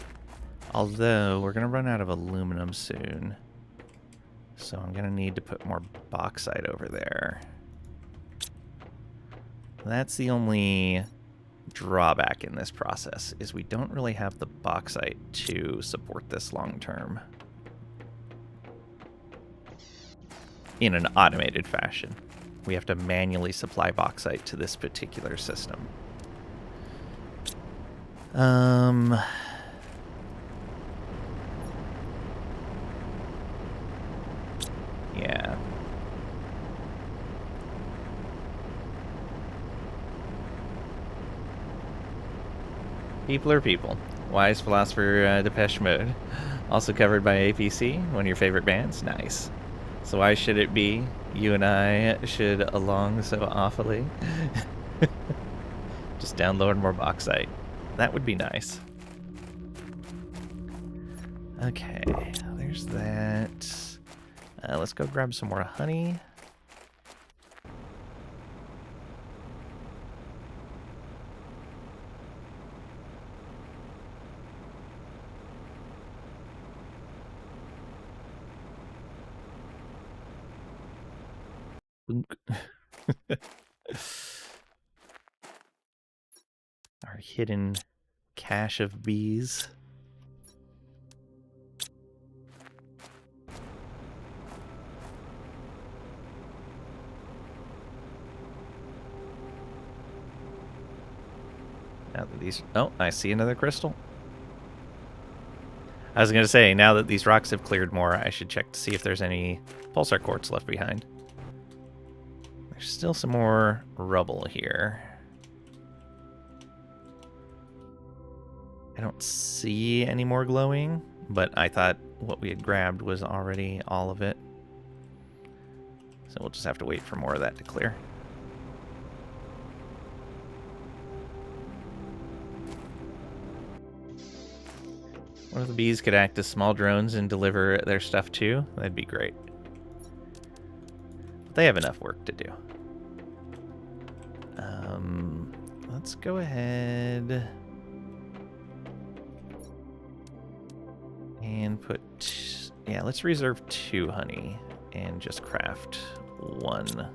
Although, we're going to run out of aluminum soon. So I'm going to need to put more bauxite over there. That's the only drawback in this process, is we don't really have the bauxite to support this long term in an automated fashion. We have to manually supply bauxite to this particular system. Yeah. People are people. Wise Philosopher Depeche Mode. Also covered by APC, one of your favorite bands. Nice. So why should it be you and I should along so awfully? Just download more bauxite. That would be nice. Okay, there's that. Let's go grab some more honey. Our hidden cache of bees. Now that these... Oh, I see another crystal. I was going to say, now that these rocks have cleared more, I should check to see if there's any pulsar quartz left behind. There's still some more rubble here. I don't see any more glowing, but I thought what we had grabbed was already all of it. So we'll just have to wait for more of that to clear. What if the bees could act as small drones and deliver their stuff too? That'd be great. But they have enough work to do. Let's go ahead and put... Yeah, let's reserve 2 honey and just craft 1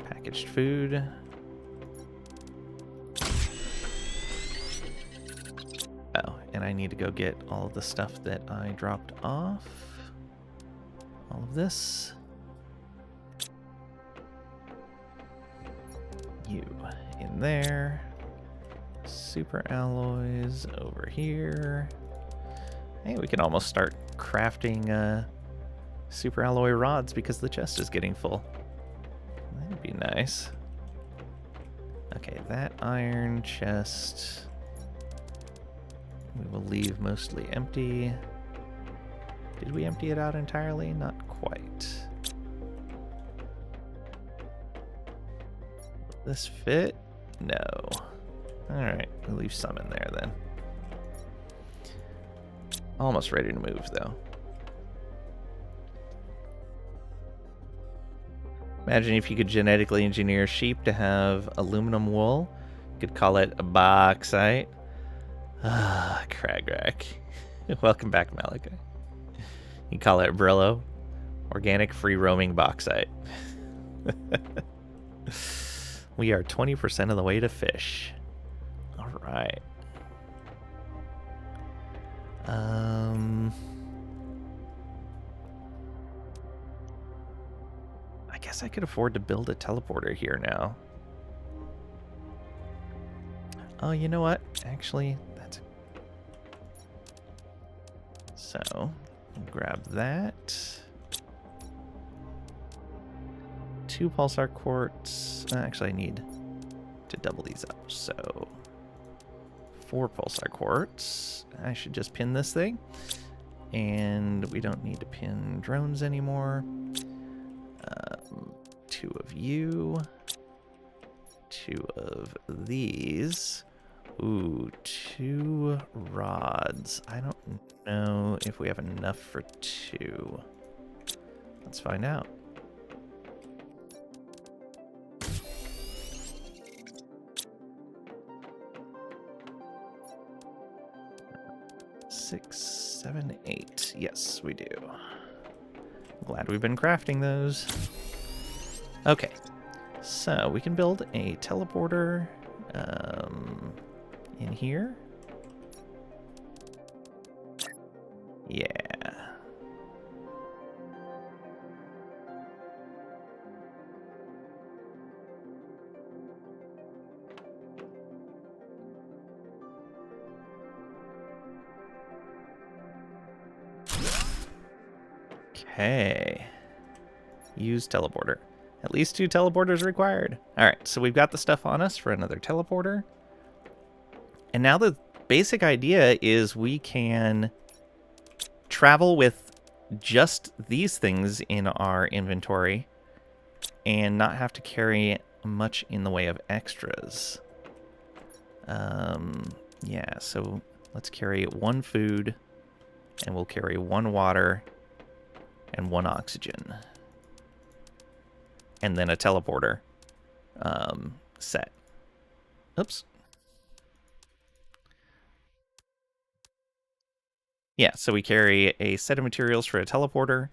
packaged food. Oh, and I need to go get all of the stuff that I dropped off. All of this. You in there. Super alloys over here. Hey, we can almost start crafting super alloy rods because the chest is getting full. That'd be nice. Okay, that iron chest we will leave mostly empty. Did we empty it out entirely? Not quite. Will this fit? No. Alright, we'll leave some in there then. Almost ready to move though. Imagine if you could genetically engineer sheep to have aluminum wool. You could call it a bauxite. Ah, Cragrack. Welcome back, Malachi. You can call it Brillo. Organic free roaming bauxite. We are 20% of the way to fish. Alright. I guess I could afford to build a teleporter here now. Oh, you know what? Actually, that's... So, grab that. 2 pulsar quartz. Actually, I need to double these up. So, 4 pulsar quartz. I should just pin this thing. And we don't need to pin drones anymore. 2 of you. 2 of these. Ooh, 2 rods. I don't know if we have enough for 2. Let's find out. Six, 7, 8. Yes, we do. Glad we've been crafting those. Okay, so we can build a teleporter in here. Yeah. Okay. Use teleporter. At least 2 teleporters required. Alright, so we've got the stuff on us for another teleporter. And now the basic idea is we can travel with just these things in our inventory and not have to carry much in the way of extras. Yeah, so let's carry 1 food, and we'll carry 1 water and 1 oxygen. And then a teleporter set. Oops. Yeah, so we carry a set of materials for a teleporter,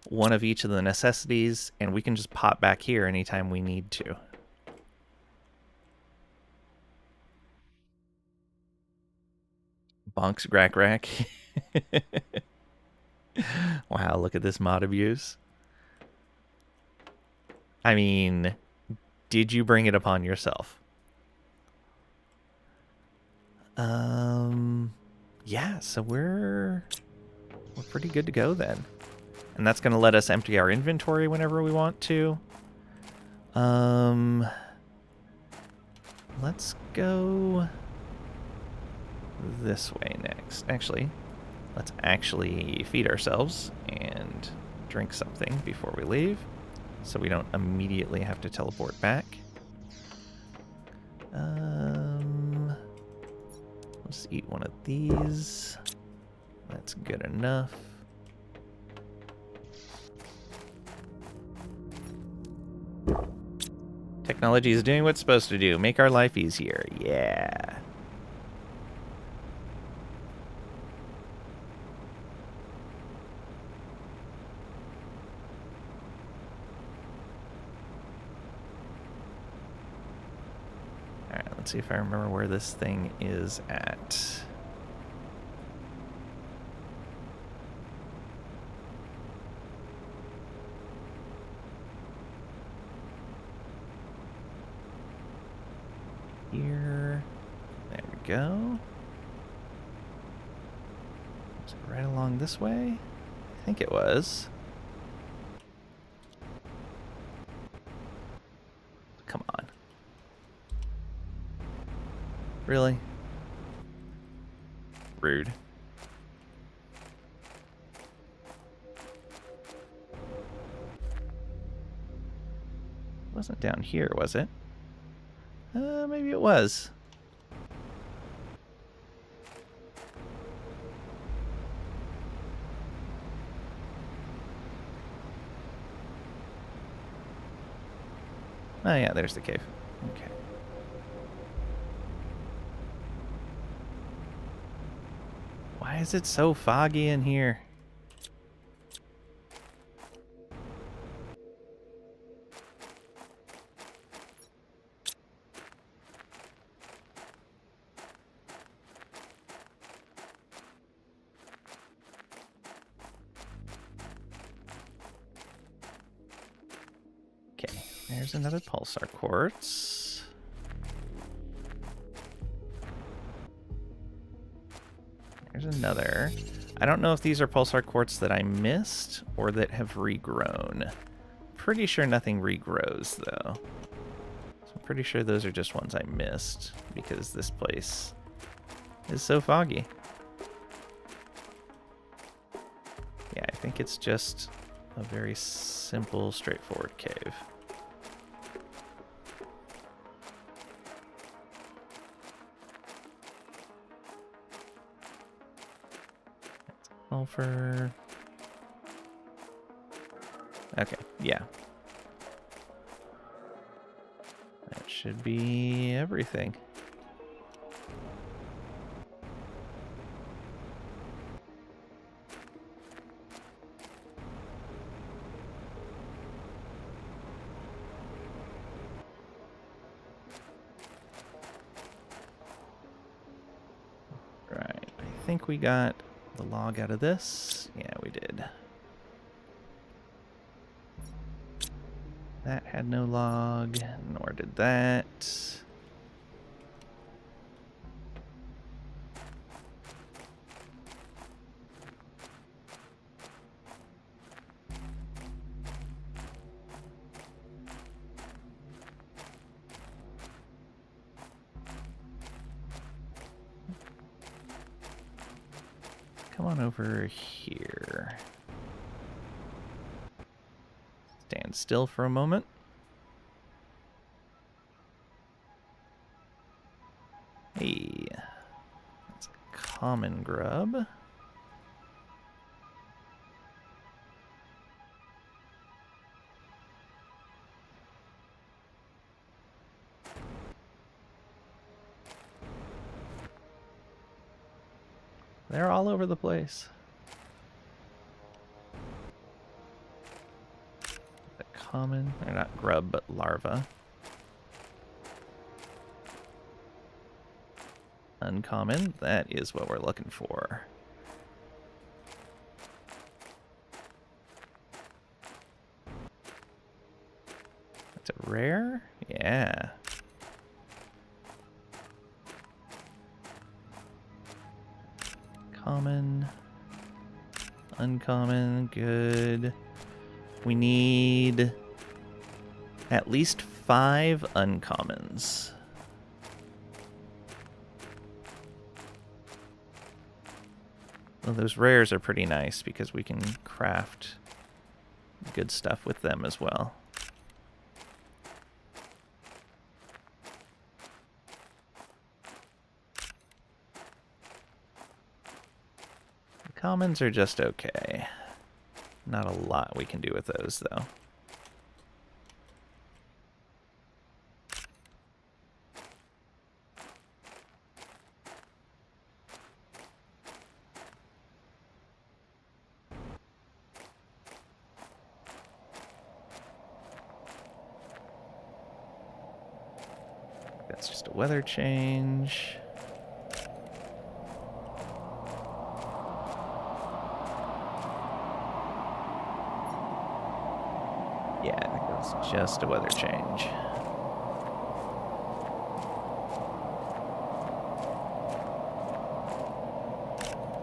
1 of each of the necessities, and we can just pop back here anytime we need to. Bonks Grack Rack. Wow, look at this mod abuse. I mean, did you bring it upon yourself? Yeah, so we're pretty good to go then. And that's going to let us empty our inventory whenever we want to. Let's go this way next. Actually, let's actually feed ourselves and drink something before we leave, so we don't immediately have to teleport back. Let's eat one of these. That's good enough. Technology is doing what it's supposed to do. Make our life easier. Yeah. Let's see if I remember where this thing is at. Here. There we go. Is it right along this way? I think it was. Come on. Really? Rude. It wasn't down here, was it? Maybe it was. Oh yeah, there's the cave. Okay. Why is it so foggy in here? Okay, there's another pulsar quartz. There's another. I don't know if these are pulsar quartz that I missed or that have regrown. Pretty sure nothing regrows though. So I'm pretty sure those are just ones I missed because this place is so foggy. Yeah, I think it's just a very simple, straightforward cave. Sulfur. Okay, yeah. That should be everything. think we got the log out of this. Yeah, we did. That had no log, nor did that. Come on over here. Stand still for a moment. Hey, that's common grub. They're all over the place. The common, they're not grub, but larva. Uncommon, that is what we're looking for. That's a rare? Yeah. Common. Uncommon, good. We need at least 5 uncommons. Well, those rares are pretty nice because we can craft good stuff with them as well. The commons are just okay. Not a lot we can do with those, though. That's just a weather change. Yeah, I think that's just a weather change.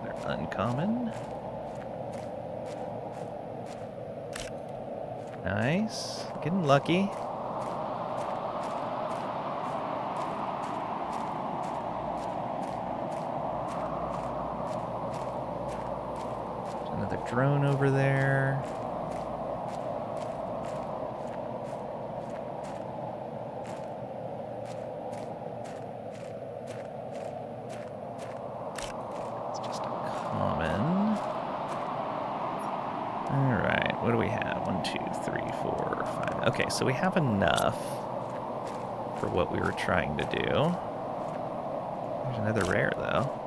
They're uncommon. Nice. Getting lucky. Another drone over there. It's just a common. Alright, what do we have? 1, 2, 3, 4, 5. Okay, so we have enough for what we were trying to do. There's another rare, though.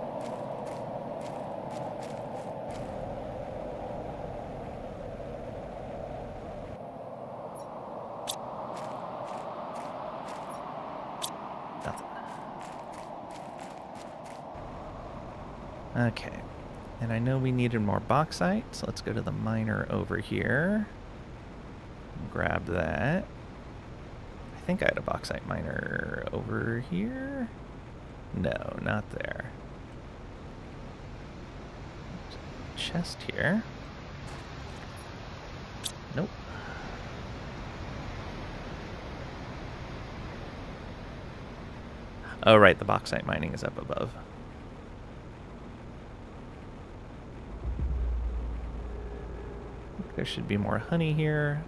Okay, and I know we needed more bauxite, so let's go to the miner over here. Grab that. I think I had a bauxite miner over here. No, not there. Chest here. Nope. Oh, right, the bauxite mining is up above. There should be more honey here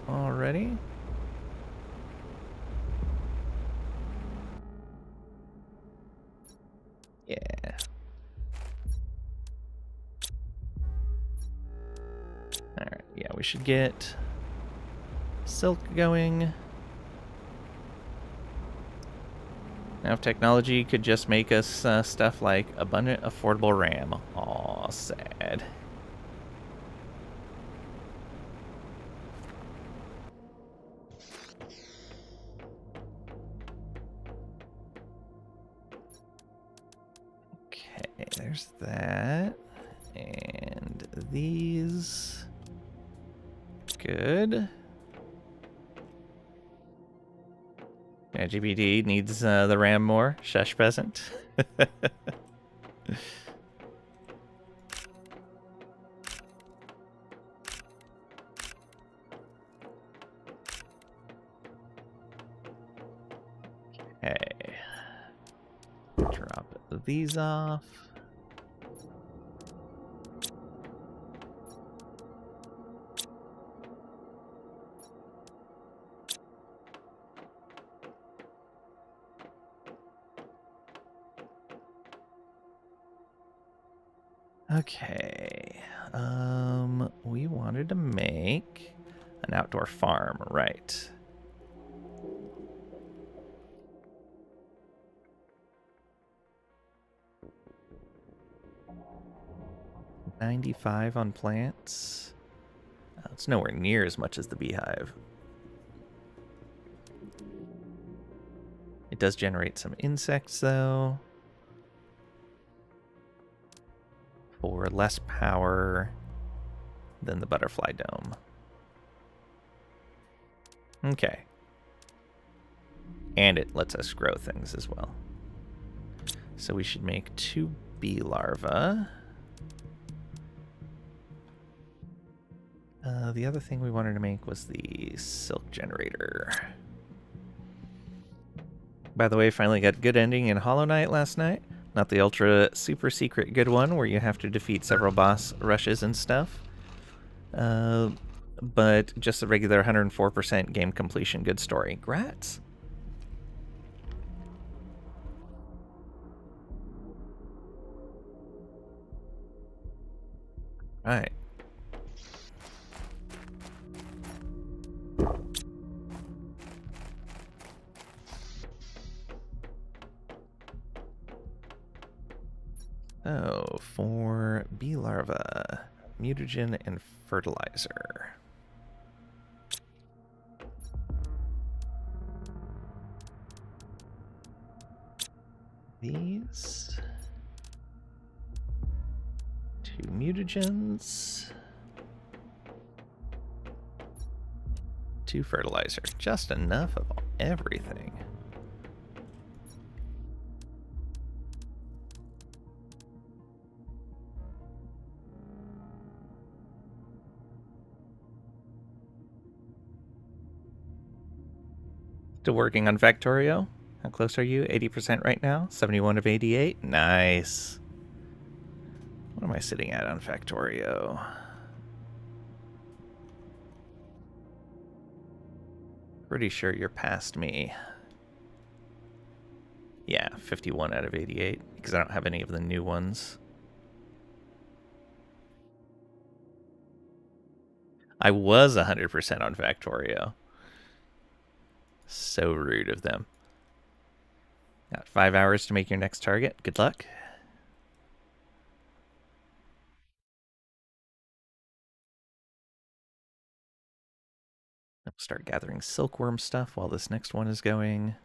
already. Yeah. Alright, yeah, we should get silk going. Now, if technology could just make us stuff like abundant, affordable RAM. Aw, sad. there's that. And these. Good. Yeah, GBD needs the RAM more. Shush peasant. Okay. Drop these off. Okay. We wanted to make an outdoor farm, right? $95 on plants. It's nowhere near as much as the beehive. It does generate some insects, though. For less power than the butterfly dome. Okay. And it lets us grow things as well. So we should make 2 bee larvae. The other thing we wanted to make was the silk generator. By the way, finally got good ending in Hollow Knight last night. Not the ultra super secret good one where you have to defeat several boss rushes and stuff. But just a regular 104% game completion good story. Grats. Right. So, for bee larva, mutagen, and fertilizer. These. 2 mutagens. 2 fertilizer. Just enough of everything. Still working on Factorio. How close are you? 80% right now? 71 of 88? Nice. What am I sitting at on Factorio? Pretty sure you're past me. Yeah, 51 out of 88, because I don't have any of the new ones. I was 100% on Factorio. So rude of them. Got 5 hours to make your next target. Good luck. I'll start gathering silkworm stuff while this next one is going.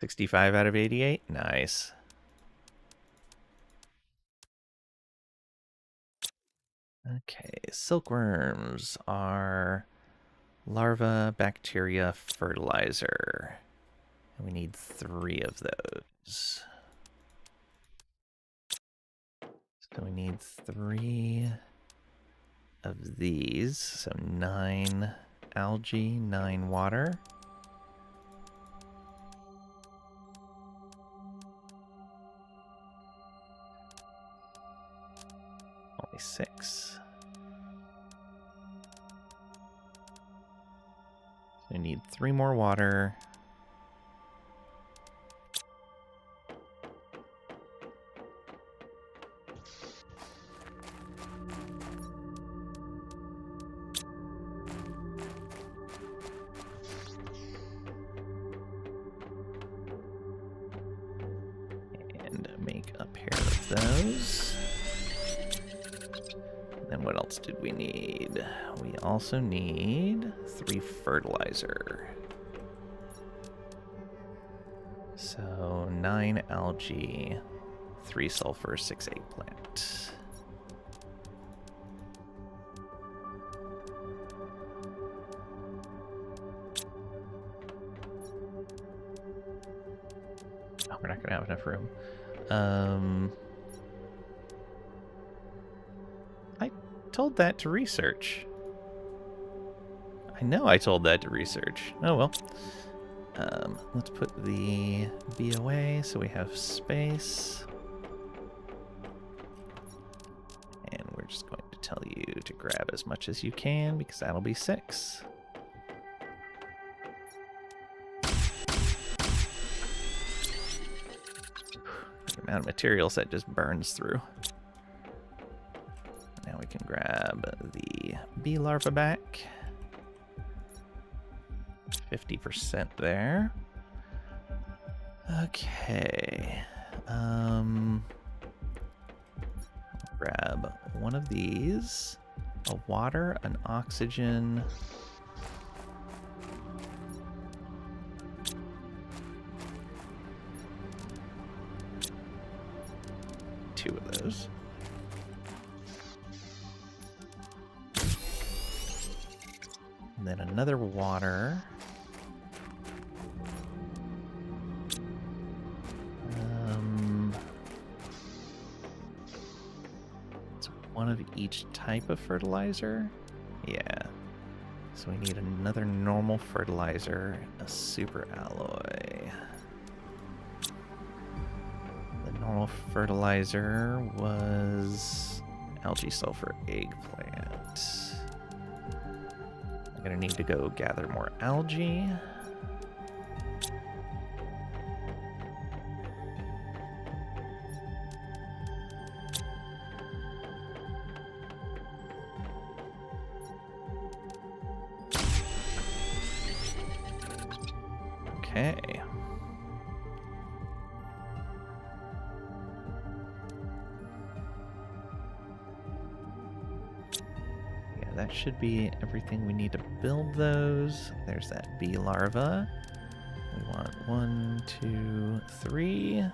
$65 out of 88. Nice. Okay, silkworms are larva, bacteria, fertilizer. And we need 3 of those. So we need 3 of these. So 9 algae, 9 water. Only 6. I need 3 more water. And make a pair of those. Then what else did we need? We also need 3 fertilizer. So 9 algae, 3 sulfur, 6 eggplant. Oh, we're not gonna have enough room. I told that to research. I know I told that to research. Oh well. Let's put the B away so we have space. And we're just going to tell you to grab as much as you can because that'll be 6. The amount of materials that just burns through. Now we can grab the bee larva back. 50% there. Okay. Grab one of these. A water, an oxygen. Two of those. And then another water. It's one of each type of fertilizer. Yeah. So we need another normal fertilizer, a super alloy. The normal fertilizer was algae sulfur eggplant. I'm gonna need to go gather more algae. Okay. Yeah, that should be everything we need to build those. There's that bee larva. We want 1, 2, 3.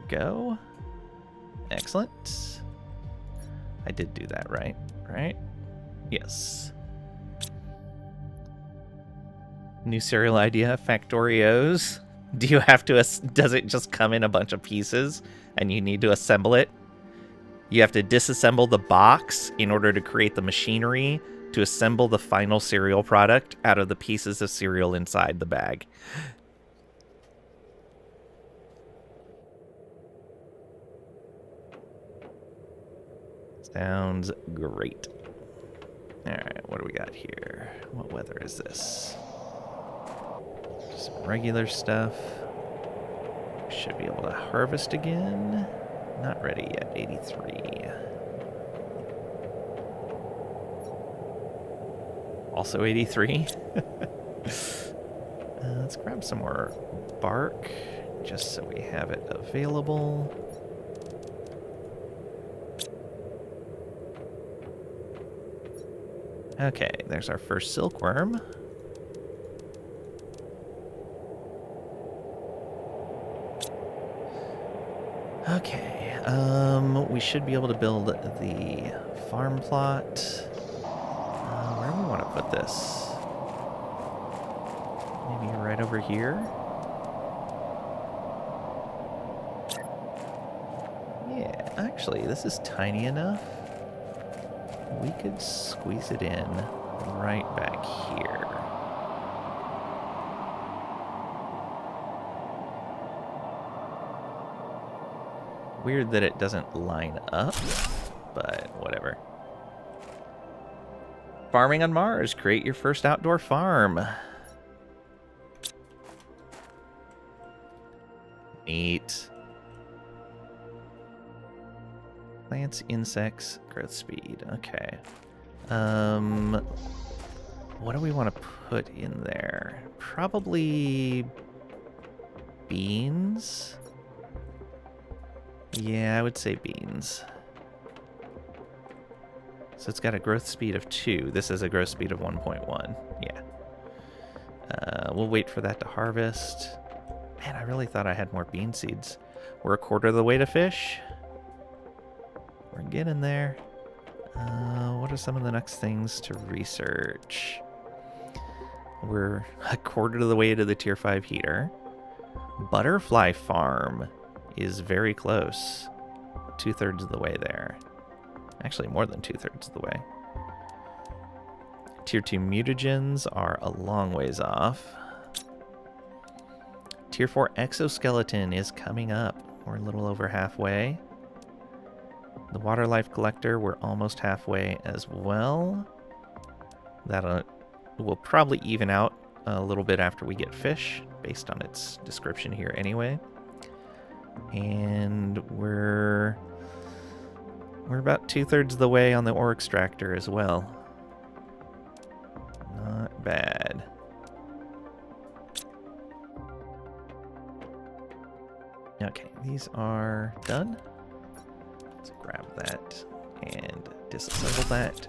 Go. Excellent. I did do that right, right? Yes. New cereal idea, Factorios. Do you have to, does it just come in a bunch of pieces and you need to assemble it? You have to disassemble the box in order to create the machinery to assemble the final cereal product out of the pieces of cereal inside the bag. Sounds great. All right, what do we got here? What weather is this? Some regular stuff. We should be able to harvest again. Not ready yet, 83. Also 83. Let's grab some more bark, just so we have it available. Okay, there's our first silkworm. Okay, we should be able to build the farm plot. Where do we want to put this? Maybe right over here? Yeah, actually, this is tiny enough. We could squeeze it in right back here. Weird that it doesn't line up, but whatever. Farming on Mars. Create your first outdoor farm. Neat. Plants, insects, growth speed. Okay. What do we want to put in there? Probably beans. Yeah, I would say beans. So it's got a growth speed of 2. This is a growth speed of 1.1. Yeah. We'll wait for that to harvest. Man, I really thought I had more bean seeds. We're a quarter of the way to fish. We're getting there. What are some of the next things to research? We're a quarter of the way to the tier 5 heater. Butterfly farm is very close. 2/3 of the way there. Actually, more than 2/3 of the way. Tier 2 mutagens are a long ways off. Tier 4 exoskeleton is coming up. We're a little over halfway. The water life collector, we're almost halfway as well. That will probably even out a little bit after we get fish, based on its description here anyway. And we're about 2/3 of the way on the ore extractor as well. Not bad. Okay, these are done. Let's grab that and disassemble that.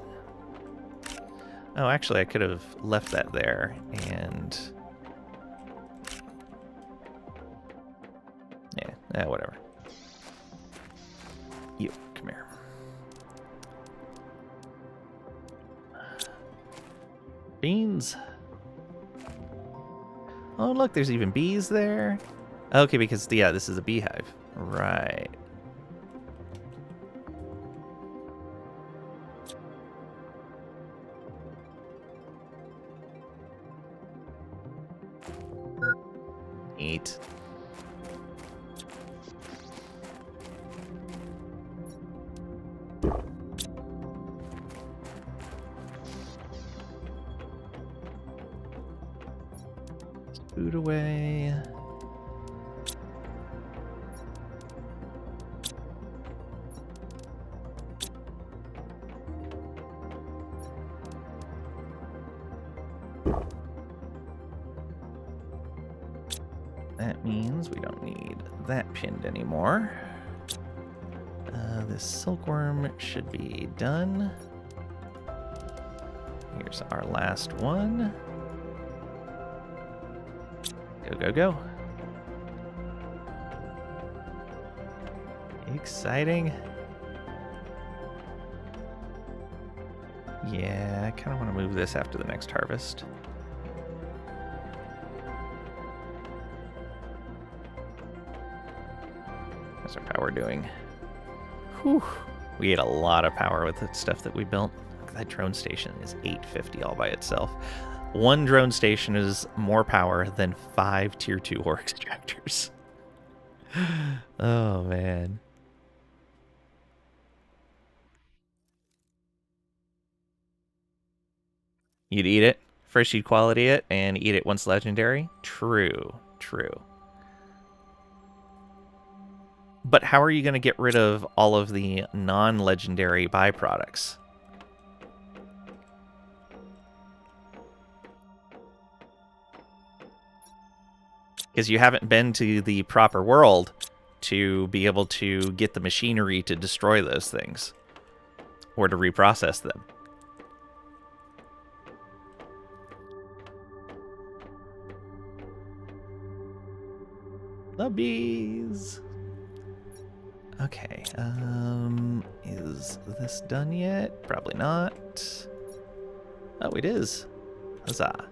Oh, actually, I could have left that there and... yeah, whatever. You, come here. Beans. Oh, look, there's even bees there. Okay, because, yeah, this is a beehive. Right. Neat. Food away. That means we don't need that pinned anymore. This silkworm should be done. Here's our last one. Go, go, go. Exciting. Yeah, I kind of want to move this after the next harvest. How's our power doing? Whew. We ate a lot of power with the stuff that we built. That drone station is 850 all by itself. One drone station is more power than 5 tier 2 ore extractors. Oh, man. You'd eat it. First you'd quality it and eat it once legendary. True, true. But how are you going to get rid of all of the non-legendary byproducts? Because you haven't been to the proper world to be able to get the machinery to destroy those things. Or to reprocess them. The bees! Okay, is this done yet? Probably not. Oh, it is. Huzzah.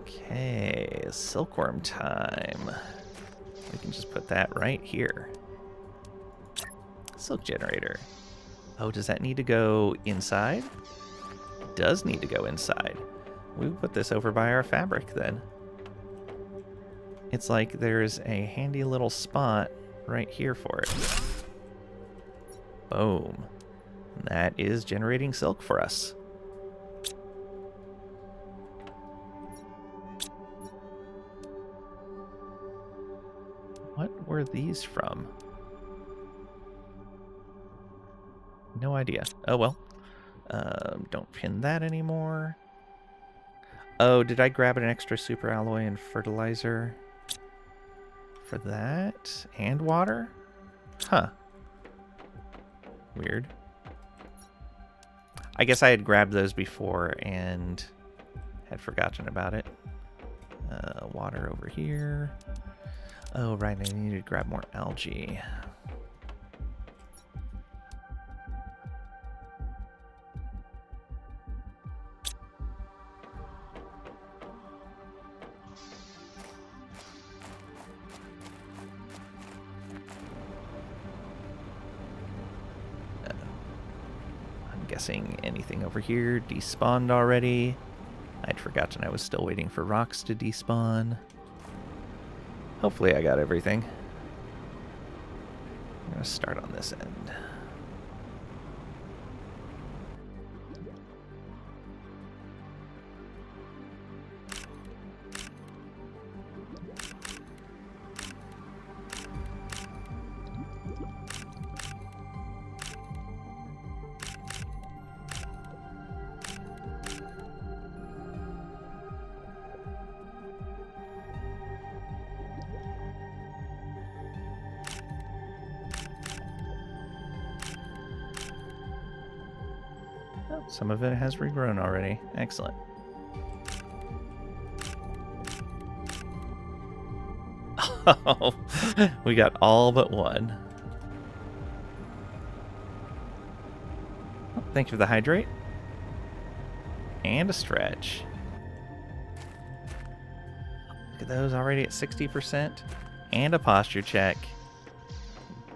Okay, silkworm time. We can just put that right here. Silk generator. Oh, does that need to go inside? It does need to go inside. We put this over by our fabric then. It's like there's a handy little spot right here for it. Boom. That is generating silk for us. What were these from? No idea. Oh well. Don't pin that anymore. Oh, did I grab an extra super alloy and fertilizer for that? And water? Huh. Weird. I guess I had grabbed those before and had forgotten about it. Water over here. Oh, right, I need to grab more algae. I'm guessing anything over here despawned already. I'd forgotten I was still waiting for rocks to despawn. Hopefully I got everything. I'm going to start on this end. Oh, some of it has regrown already. Excellent. Oh, we got all but one. Oh, thank you for the hydrate. And a stretch. Look at those already at 60%. And a posture check.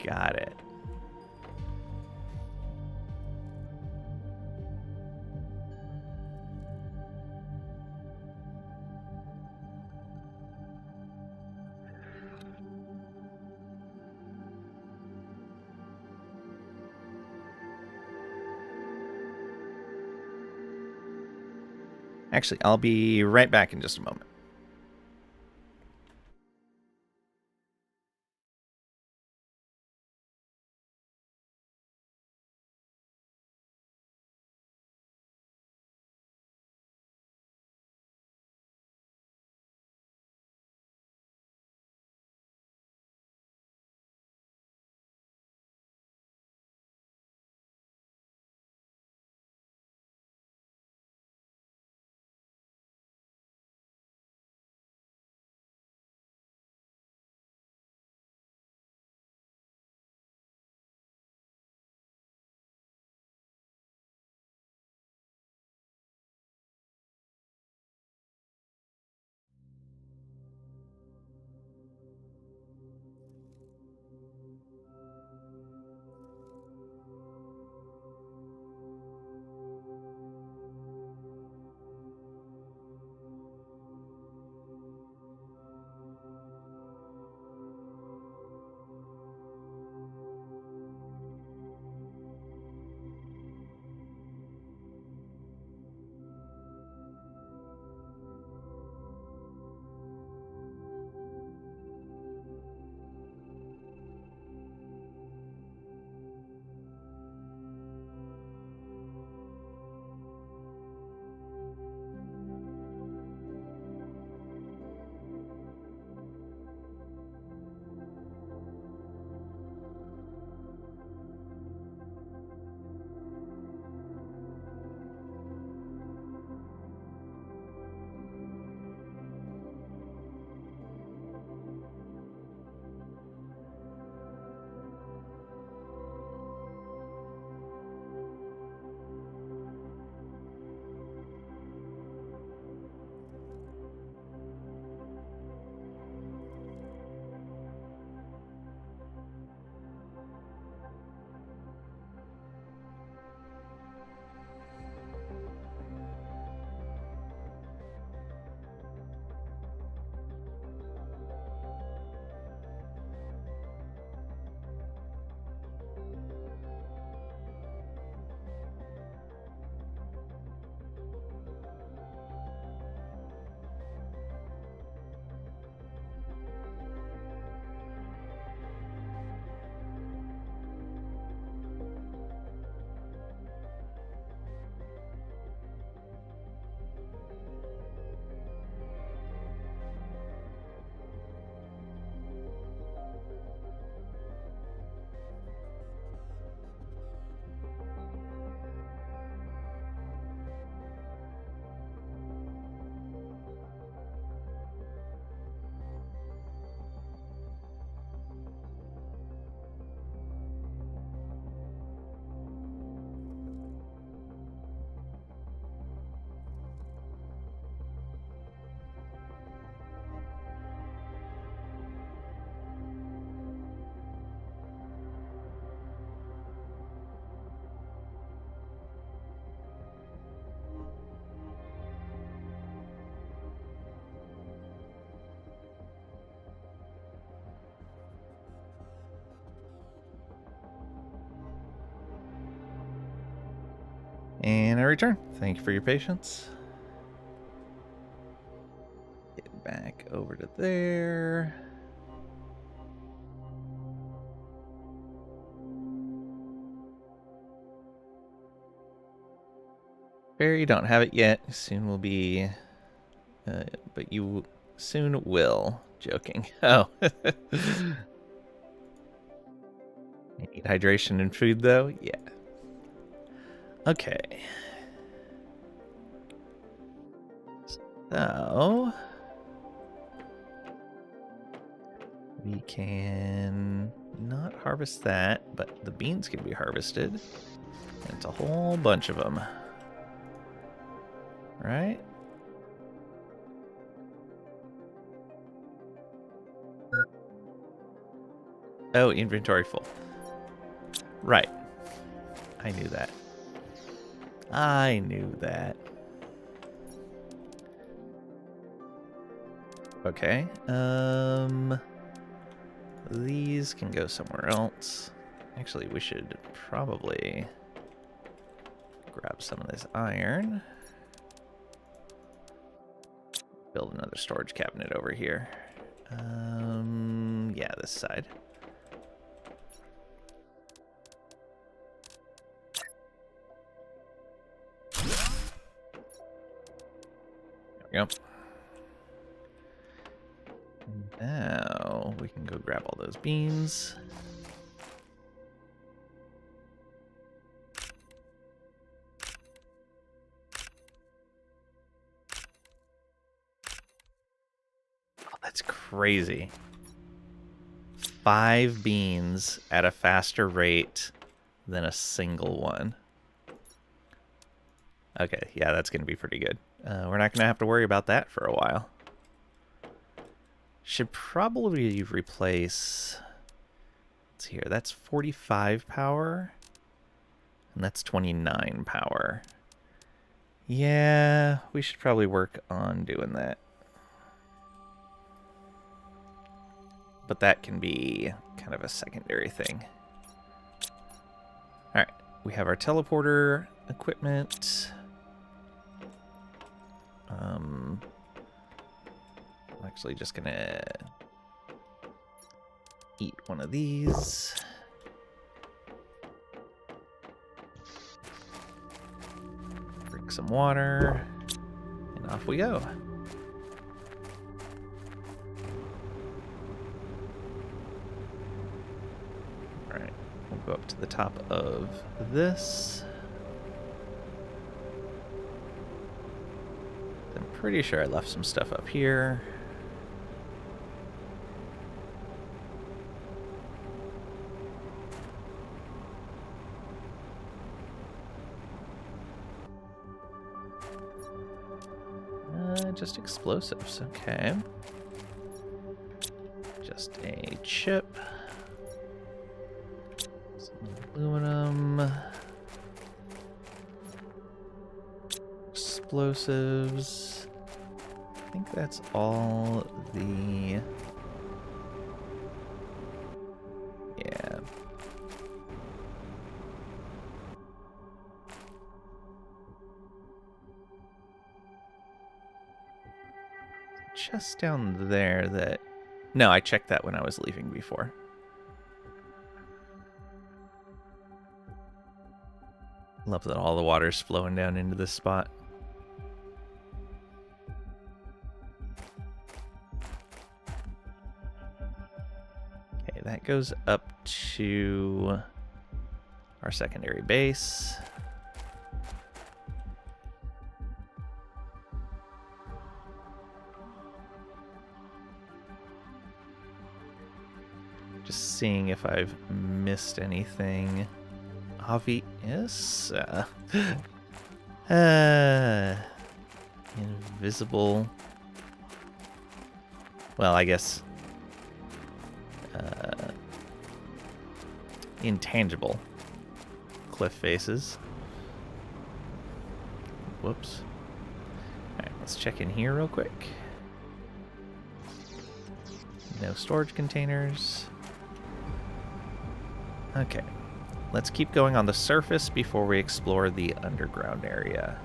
Got it. Actually, I'll be right back in just a moment. And I return. Thank you for your patience. Get back over to there. Barry, don't have it yet. Soon will be... but you soon will. Joking. Oh. Need hydration and food, though? Yeah. Okay. So... we can not harvest that, but the beans can be harvested. And it's a whole bunch of them. Right? Oh, inventory full. Right. I knew that. I knew that. Okay. These can go somewhere else. Actually, we should probably grab some of this iron. Build another storage cabinet over here. Yeah, this side. There we go. Now we can go grab all those beans. Oh, that's crazy. 5 beans at a faster rate than a single one. Okay, yeah, that's going to be pretty good. We're not going to have to worry about that for a while. Should probably replace... let's see here, that's 45 power. And that's 29 power. Yeah, we should probably work on doing that. But that can be kind of a secondary thing. Alright, we have our teleporter equipment. I'm actually just gonna eat one of these. Drink some water, and off we go. Alright, we'll go up to the top of this. I'm pretty sure I left some stuff up here. Just explosives, okay. Just a chip. Some aluminum. Explosives. I think that's all the... yeah. Just down there that... no, I checked that when I was leaving before. Love that all the water's flowing down into this spot. Okay, that goes up to our secondary base. Just seeing if I've missed anything obvious. Invisible. Well, I guess intangible cliff faces. Whoops. Alright, let's check in here real quick. No storage containers. Okay. let's keep going on the surface before we explore the underground area.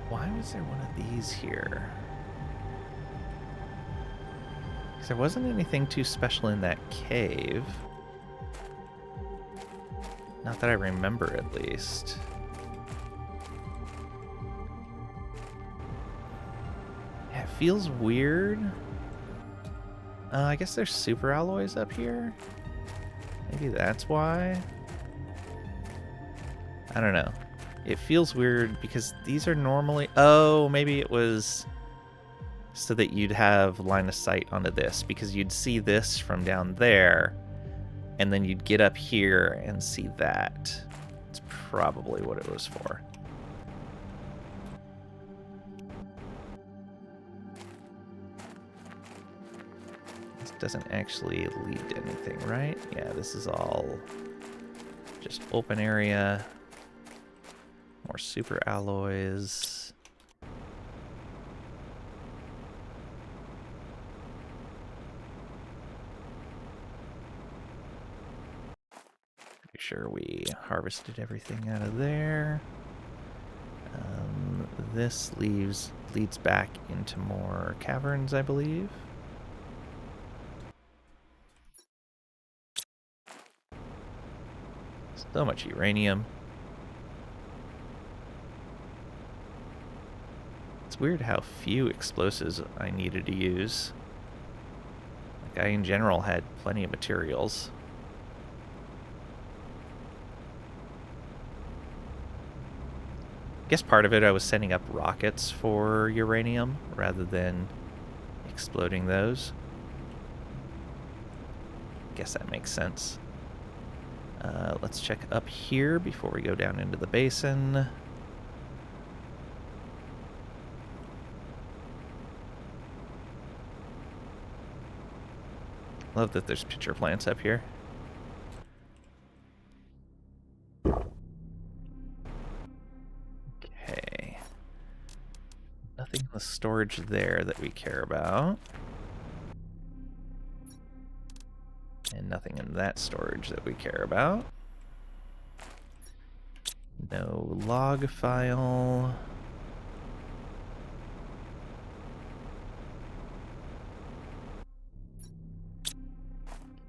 Why was there one of these here? Because there wasn't anything too special in that cave. Not that I remember, at least. Yeah, it feels weird. I guess there's super alloys up here. Maybe that's why. I don't know. It feels weird because these are normally... Oh, maybe it was so that you'd have line of sight onto this, because you'd see this from down there, and then you'd get up here and see that. It's probably what it was for. This doesn't actually lead to anything, right? Yeah, this is all just open area. More super alloys. Pretty sure we harvested everything out of there. This leads back into more caverns, I believe. So much uranium. It's weird how few explosives I needed to use. Like, I in general had plenty of materials. I guess part of it I was sending up rockets for uranium rather than exploding those. Guess that makes sense. Let's check up here before we go down into the basin. Love that there's pitcher plants up here. Okay. Nothing in the storage there that we care about. And nothing in that storage that we care about. No log file.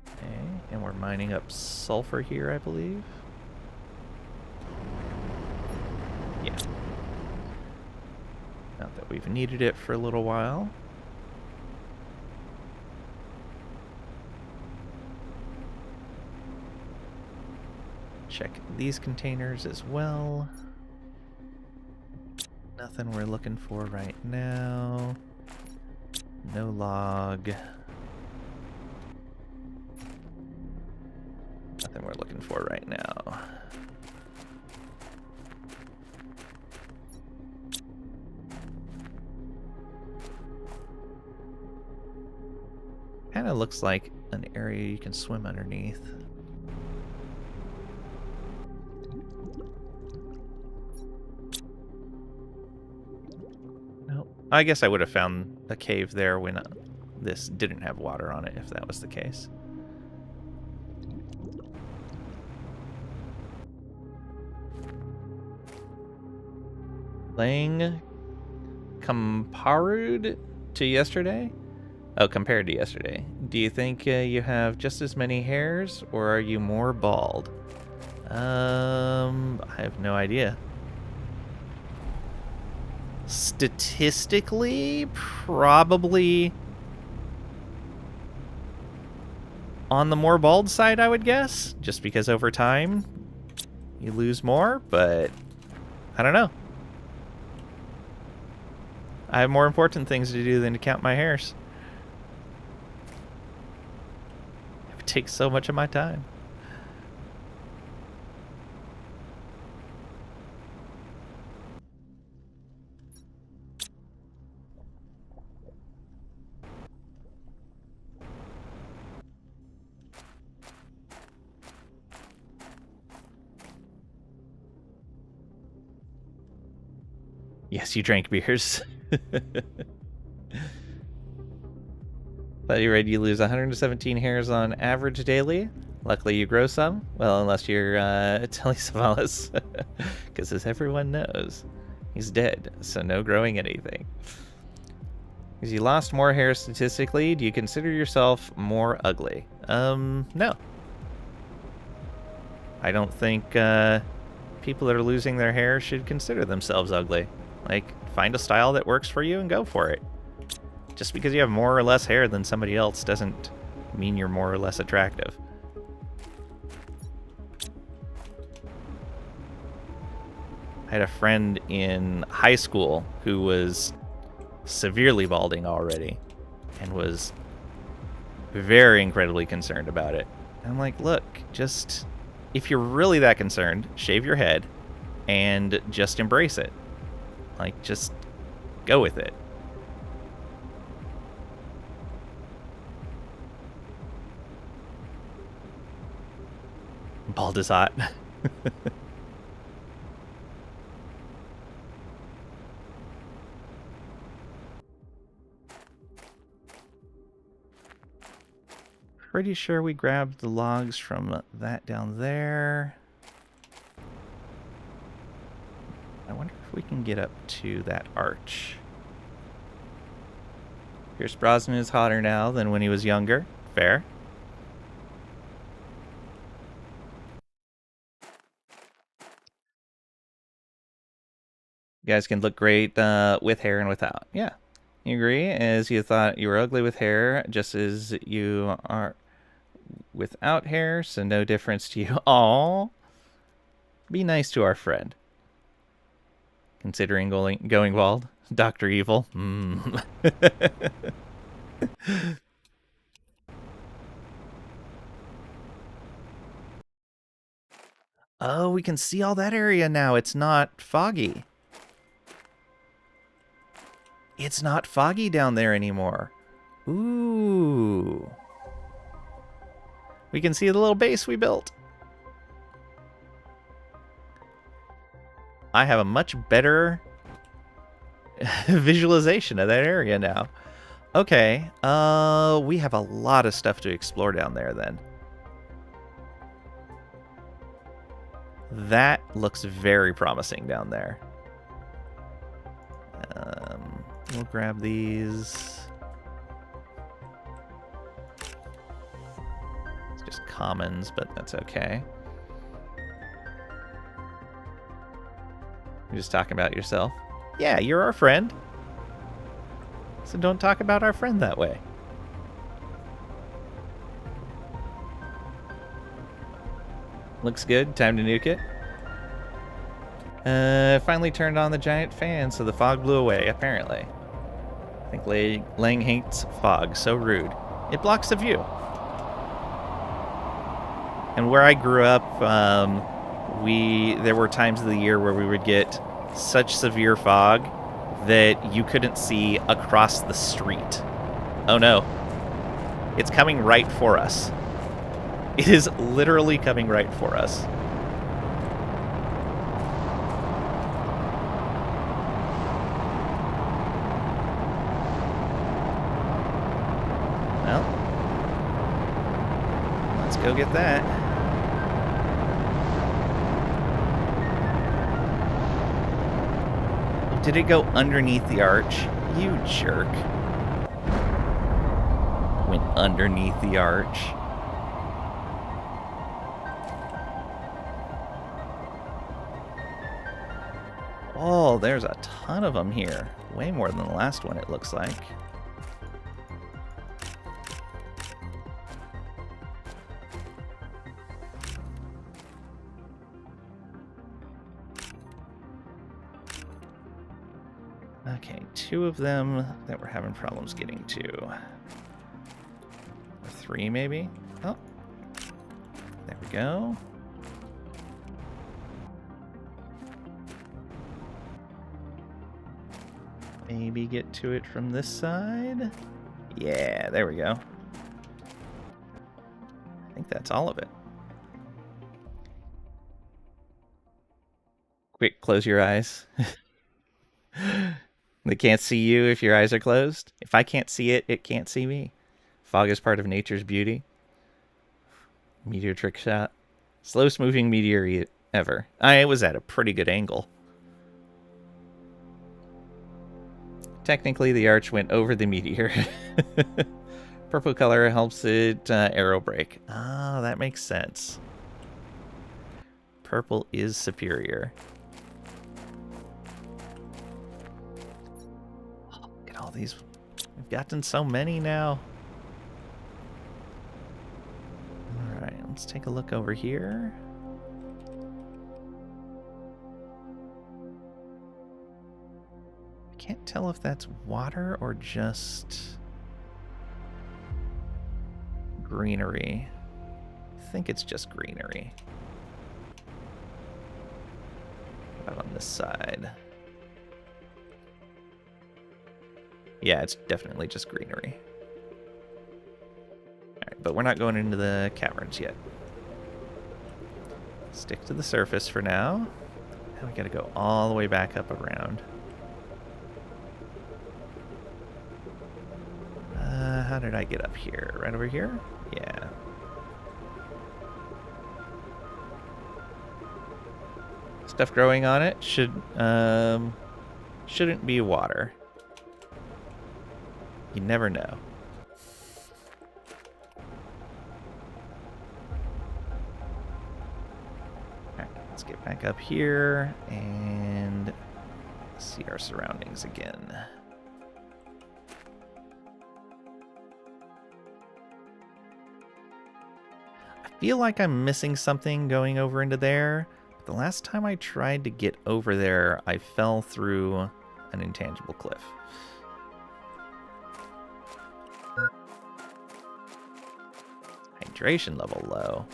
Okay, and we're mining up sulfur here, I believe. Yeah. Not that we've needed it for a little while. Check these containers as well. Nothing we're looking for right now. No log. Nothing we're looking for right now. Kind of looks like an area you can swim underneath. I guess I would have found a cave there when this didn't have water on it, if that was the case. Playing compared to yesterday? Oh, compared to yesterday. Do you think you have just as many hairs, or are you more bald? I have no idea. Statistically, probably on the more bald side, I would guess, just because over time you lose more, but I don't know. I have more important things to do than to count my hairs. It takes so much of my time. Yes, you drank beers. But you're ready, you lose 117 hairs on average daily. Luckily you grow some. Well, unless you're Telly Savalas. Because as everyone knows, he's dead, so no growing anything. Because you lost more hair statistically, do you consider yourself more ugly? No. I don't think people that are losing their hair should consider themselves ugly. Like, find a style that works for you and go for it. Just because you have more or less hair than somebody else doesn't mean you're more or less attractive. I had a friend in high school who was severely balding already and was very incredibly concerned about it. I'm like, look, just if you're really that concerned, shave your head and just embrace it. Like, just go with it. Bald is hot. Pretty sure we grabbed the logs from that down there. I wonder if we can get up to that arch. Pierce Brosnan is hotter now than when he was younger. Fair. You guys can look great with hair and without. Yeah. You agree? As you thought you were ugly with hair, just as you are without hair, so no difference to you. Aww. Be nice to our friend. Considering going bald. Dr. Evil. Oh, we can see all that area now. It's not foggy. It's not foggy down there anymore. Ooh. We can see the little base we built. I have a much better visualization of that area now. Okay, we have a lot of stuff to explore down there then. That looks very promising down there. We'll grab these. It's just commons, but that's okay. You're just talking about yourself. Yeah, you're our friend. So don't talk about our friend that way. Looks good. Time to nuke it. Finally turned on the giant fan, so the fog blew away, apparently. I think Lang hates fog. So rude. It blocks the view. And where I grew up, there were times of the year where we would get such severe fog that you couldn't see across the street. Oh no. It's coming right for us. It is literally coming right for us. Well, let's go get that. Did it go underneath the arch? You jerk. Went underneath the arch. Oh, there's a ton of them here. Way more than the last one, it looks like. Okay, 2 of them that we're having problems getting to. Or 3, maybe? Oh. There we go. Maybe get to it from this side. Yeah, there we go. I think that's all of it. Quick, close your eyes. They can't see you if your eyes are closed. If I can't see it, it can't see me. Fog is part of nature's beauty. Meteor trick shot. Slowest moving meteor ever. It was at a pretty good angle. Technically, the arch went over the meteor. Purple color helps it arrow break. Ah, that makes sense. Purple is superior. Oh, look at all these. We've gotten so many now. Alright, let's take a look over here. I can't tell if that's water or just greenery. I think it's just greenery. What about on this side? Yeah, it's definitely just greenery. Alright, but we're not going into the caverns yet. Stick to the surface for now. And we gotta go all the way back up around. How did I get up here? Right over here? Yeah. Stuff growing on it shouldn't be water. You never know. Alright, let's get back up here and see our surroundings again. I feel like I'm missing something going over into there. But the last time I tried to get over there, I fell through an intangible cliff. Hydration level low.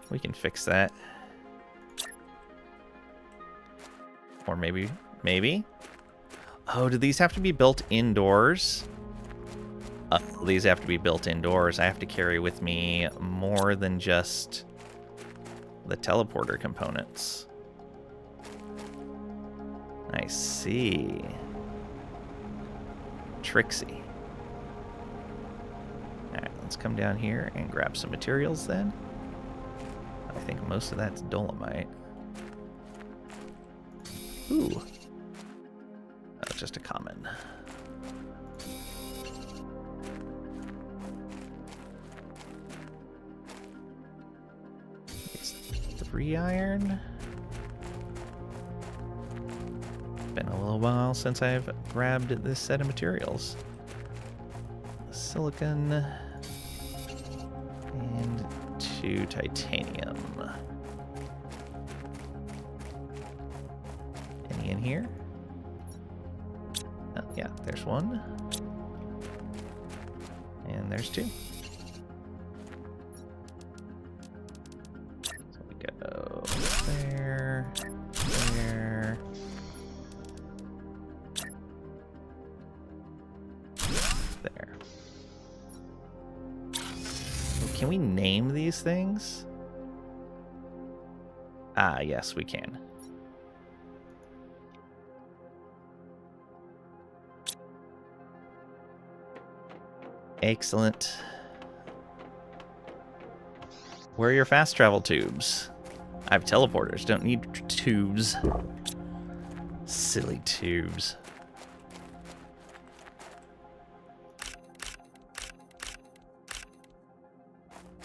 We can fix that. Or maybe. Oh, do these have to be built indoors? These have to be built indoors. I have to carry with me more than just the teleporter components. I see. Tricksy. Alright, let's come down here and grab some materials then. I think most of that's dolomite. Ooh. Oh, just a common. It's 3 iron. Been a little while since I've grabbed this set of materials. Silicon and 2 titanium. Any in here? Oh, yeah, there's 1. And there's 2. So we go there, there. There. Can we name these things? Ah, yes, we can. Excellent. Where are your fast travel tubes? I have teleporters, don't need tubes. Silly tubes.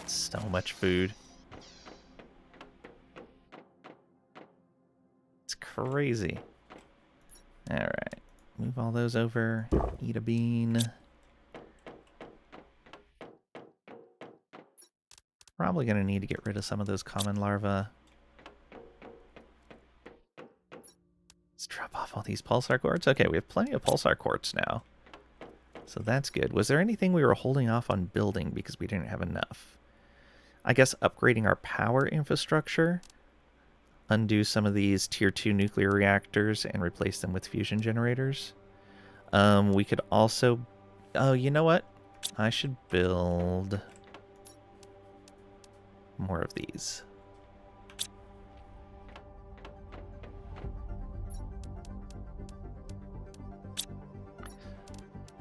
So much food. It's crazy. Alright. Move all those over. Eat a bean. Probably going to need to get rid of some of those common larvae. Let's drop off all these pulsar quartz. Okay, we have plenty of pulsar quartz now. So that's good. Was there anything we were holding off on building because we didn't have enough? I guess upgrading our power infrastructure. Undo some of these tier 2 nuclear reactors and replace them with fusion generators. We could also... Oh, you know what? I should build more of these.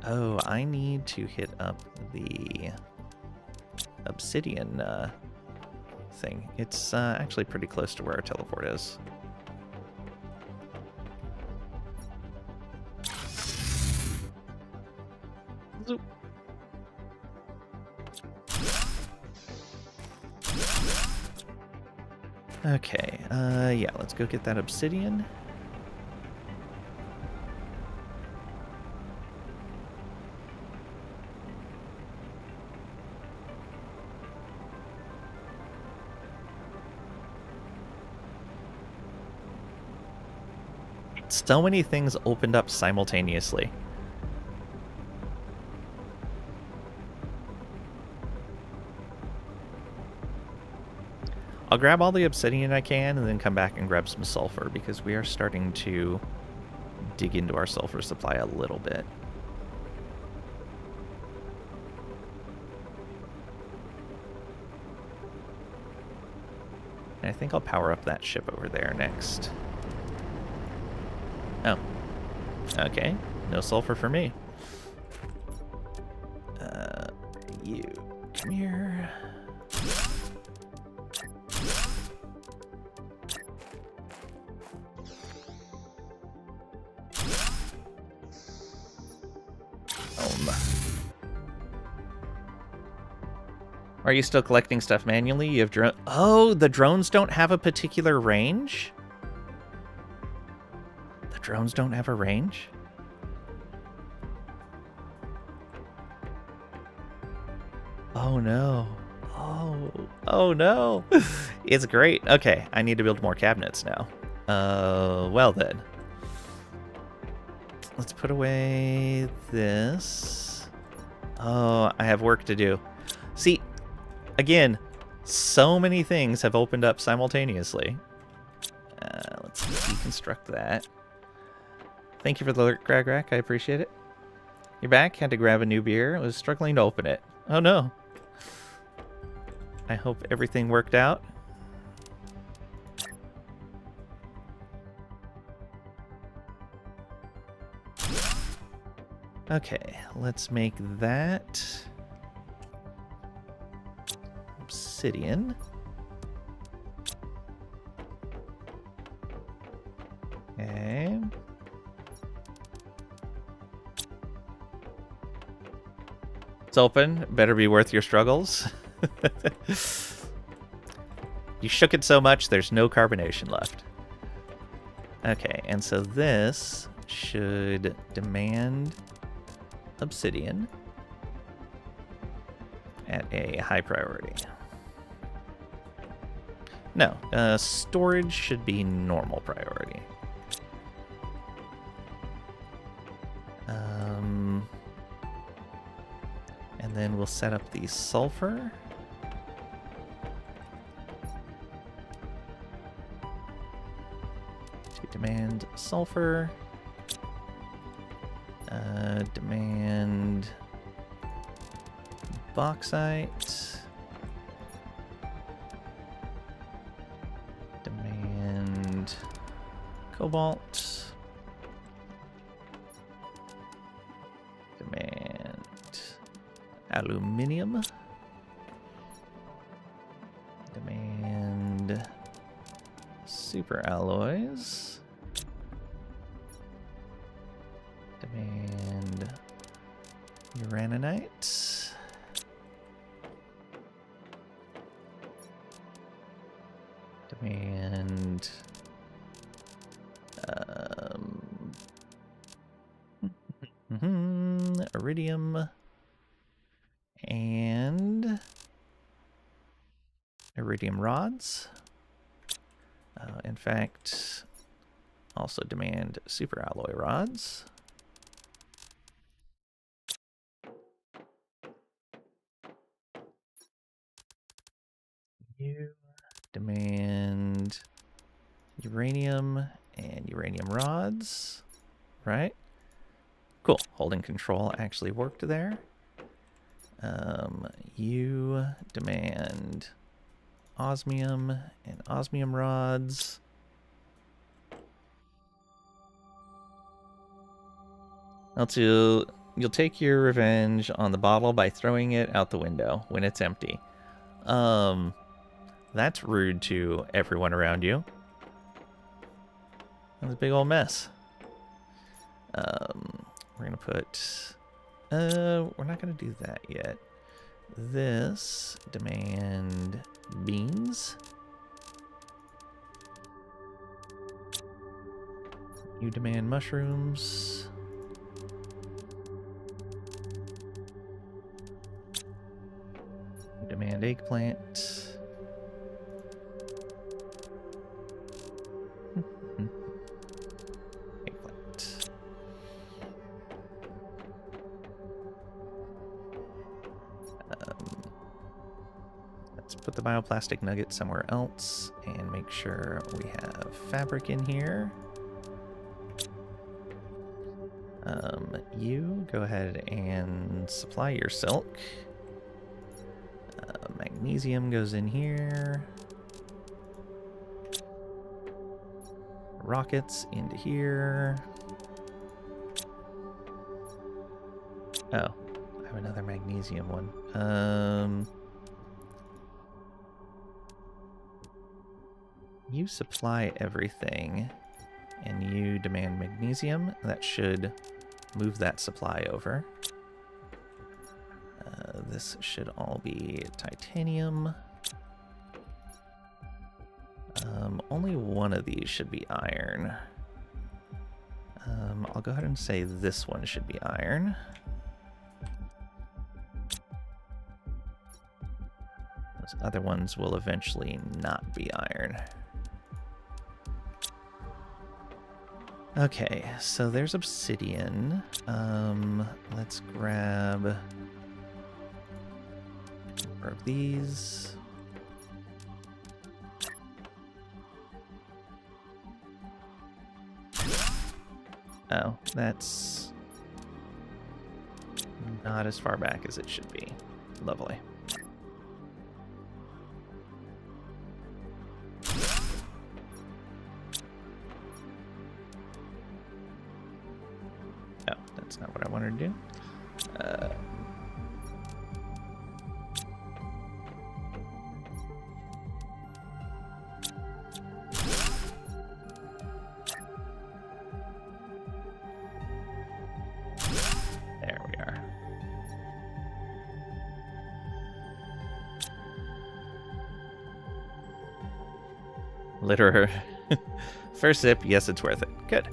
Oh, I need to hit up the obsidian thing. It's actually pretty close to where our teleport is. Zoop. Okay, yeah, let's go get that obsidian. So many things opened up simultaneously. I'll grab all the obsidian I can and then come back and grab some sulfur because we are starting to dig into our sulfur supply a little bit. And I think I'll power up that ship over there next. Oh. Okay. No sulfur for me. You. Come here. Are you still collecting stuff manually? You have drone. Oh, the drones don't have a particular range? The drones don't have a range? Oh no. Oh no. It's great. Okay, I need to build more cabinets now. Well then. Let's put away this. Oh, I have work to do. See, again, so many things have opened up simultaneously. Let's deconstruct that. Thank you for the alert, Gragrak. I appreciate it. You're back. Had to grab a new beer. I was struggling to open it. Oh no. I hope everything worked out. Okay, let's make that obsidian. Okay. It's open. Better be worth your struggles. You shook it so much, there's no carbonation left. Okay, and so this should demand obsidian at a high priority. No, storage should be normal priority. And then we'll set up the sulfur. To demand sulfur. Demand bauxite. Demand cobalt. Demand aluminium. Demand super alloys. Demand uraninite. Demand iridium and iridium rods. In fact, also demand super alloy rods. You demand uranium and uranium rods, right? Cool. Holding control actually worked there. You demand osmium and osmium rods. Let's do You'll take your revenge on the bottle by throwing it out the window when it's empty. That's rude to everyone around you. That's a big old mess. We're gonna put... we're not gonna do that yet. This, demand beans. You demand mushrooms. You demand eggplant. Eggplant. Let's put the bioplastic nugget somewhere else and make sure we have fabric in here. You go ahead and supply your silk. Magnesium goes in here. Rockets into here. Oh, I have another magnesium one. You supply everything, and you demand magnesium. That should move that supply over. This should all be titanium. Only one of these should be iron. I'll go ahead and say this one should be iron. Those other ones will eventually not be iron. Okay, so there's obsidian. Let's grab more of these. Oh, that's not as far back as it should be. Lovely. Oh, that's not what I wanted to do. There we are. Literally. First sip, yes, it's worth it. Good.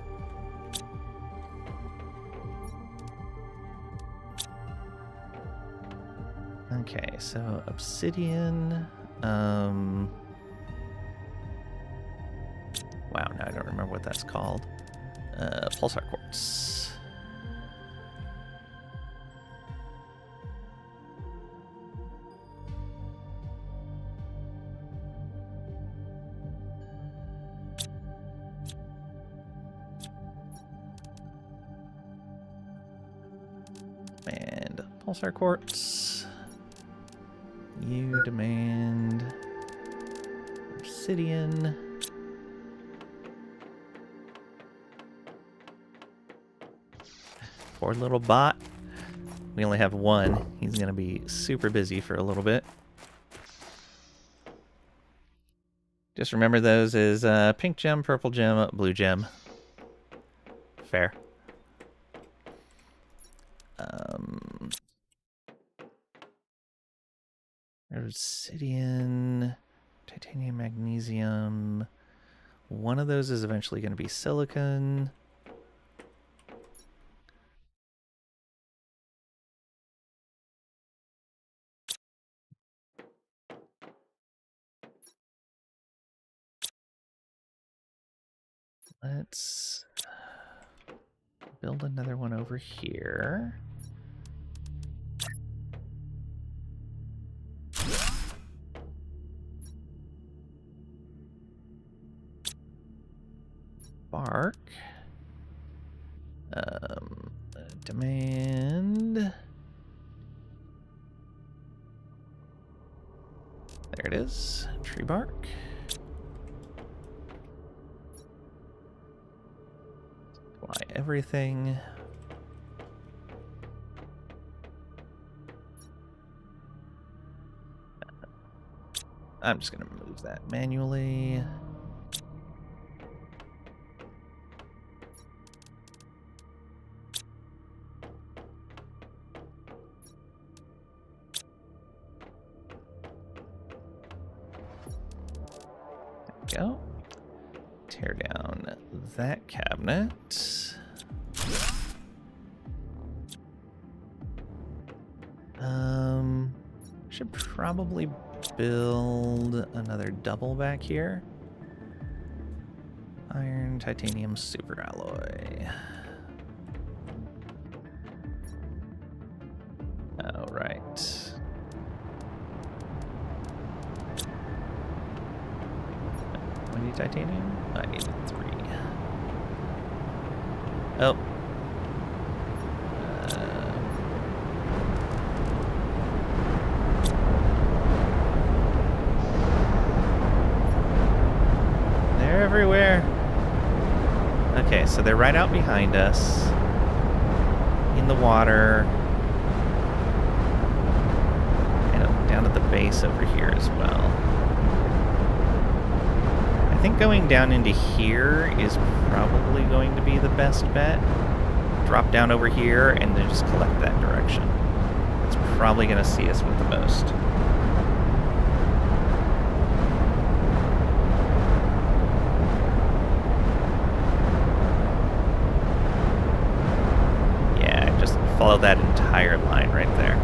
Okay, so obsidian. Wow, now I don't remember what that's called. Pulsar quartz. And pulsar quartz. You demand obsidian. Poor little bot. We only have one. He's gonna be super busy for a little bit. Just remember those as pink gem, purple gem, blue gem. Fair. Obsidian, titanium, magnesium. One of those is eventually going to be silicon. Let's build another one over here. Bark. Demand. There it is. Tree bark. Supply everything. I'm just going to move that manually. There we go. Tear down that cabinet. Should probably build another double back here. Iron, titanium, super alloy. All right. I need titanium? I need 3. Oh. They're everywhere. Okay, so they're right out behind us. In the water. And down at the base over here as well. I think going down into here is probably going to be the best bet. Drop down over here and then just collect that direction. It's probably going to see us with the most. Yeah, just follow that entire line right there.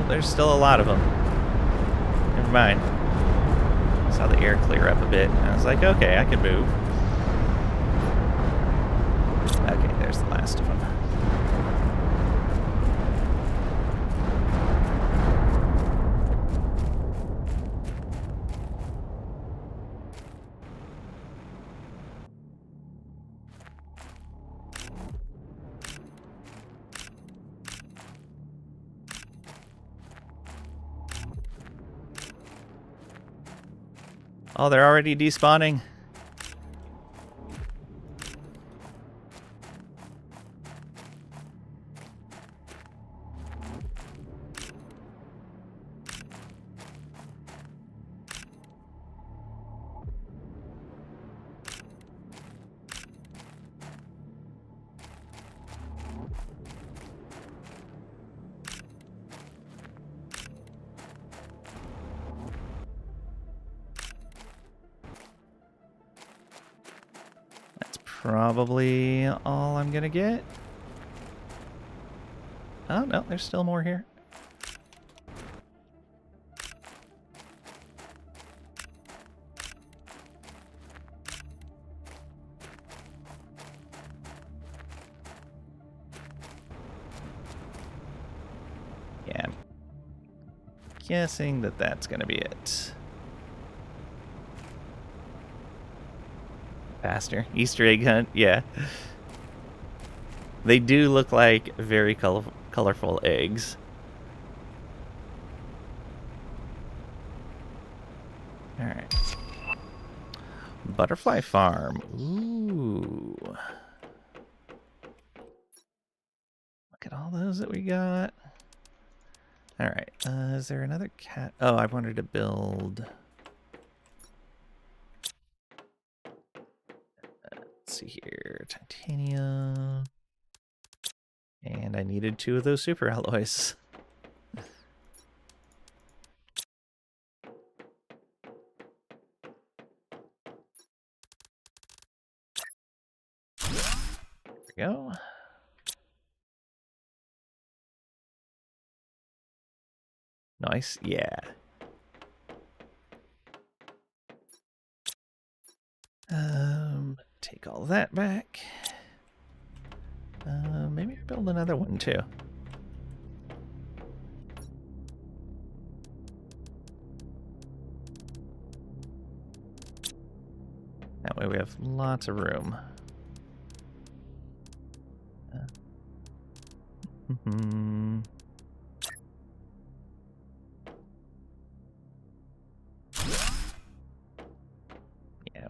There's still a lot of them. Never mind. Saw the air clear up a bit, and I was like, okay, I can move. Okay, there's the last of them. Oh, they're already despawning. Probably all I'm gonna get. Oh, no, there's still more here. Yeah, I'm guessing that that's gonna be it. Faster. Easter egg hunt, yeah. They do look like very colorful eggs. Alright. Butterfly farm. Ooh. Look at all those that we got. Alright. Is there another cat? Oh, I wanted to build... Let's see here. Titanium. And I needed 2 of those super alloys. There we go. Nice. Yeah. Take all that back. Maybe build another one too. That way we have lots of room.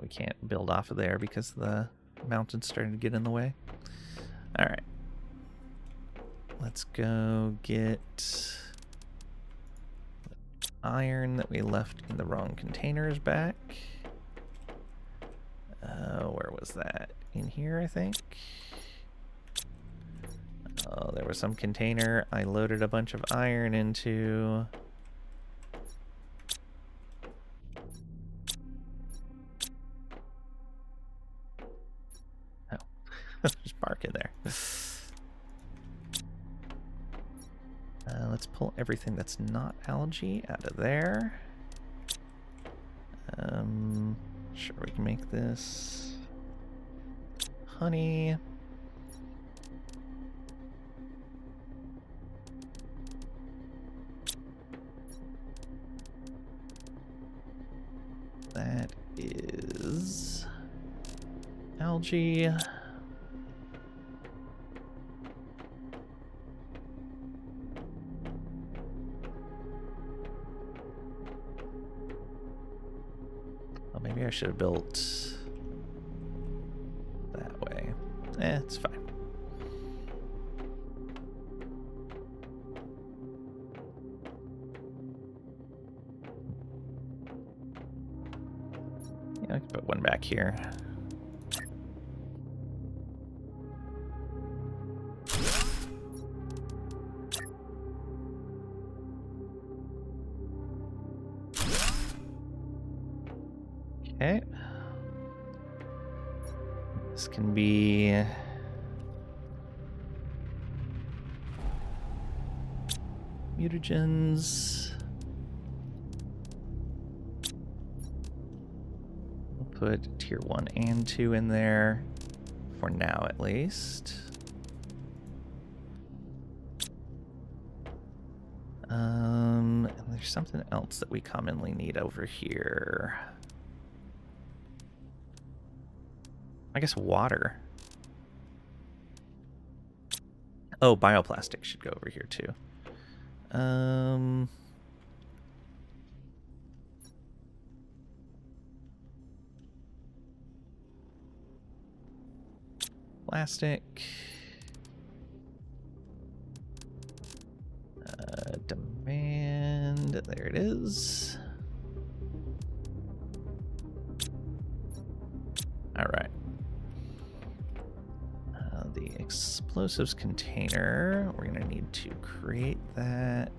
we can't build off of there because the mountain's starting to get in the way. All right. Let's go get iron that we left in the wrong containers back. Where was that? In here, I think. Oh, there was some container I loaded a bunch of iron into. Oh, there's bark in there. Let's pull everything that's not algae out of there. Sure, we can make this honey. That is algae. Oh, maybe I should have built that way. It's fine. Yeah, I can put one back here. Okay. This can be mutagens. We'll put tier 1 and 2 in there for now at least. And there's something else that we commonly need over here. I guess water. Oh, bioplastic should go over here too. Plastic. Demand. There it is. All right. The explosives container, we're gonna need to create that.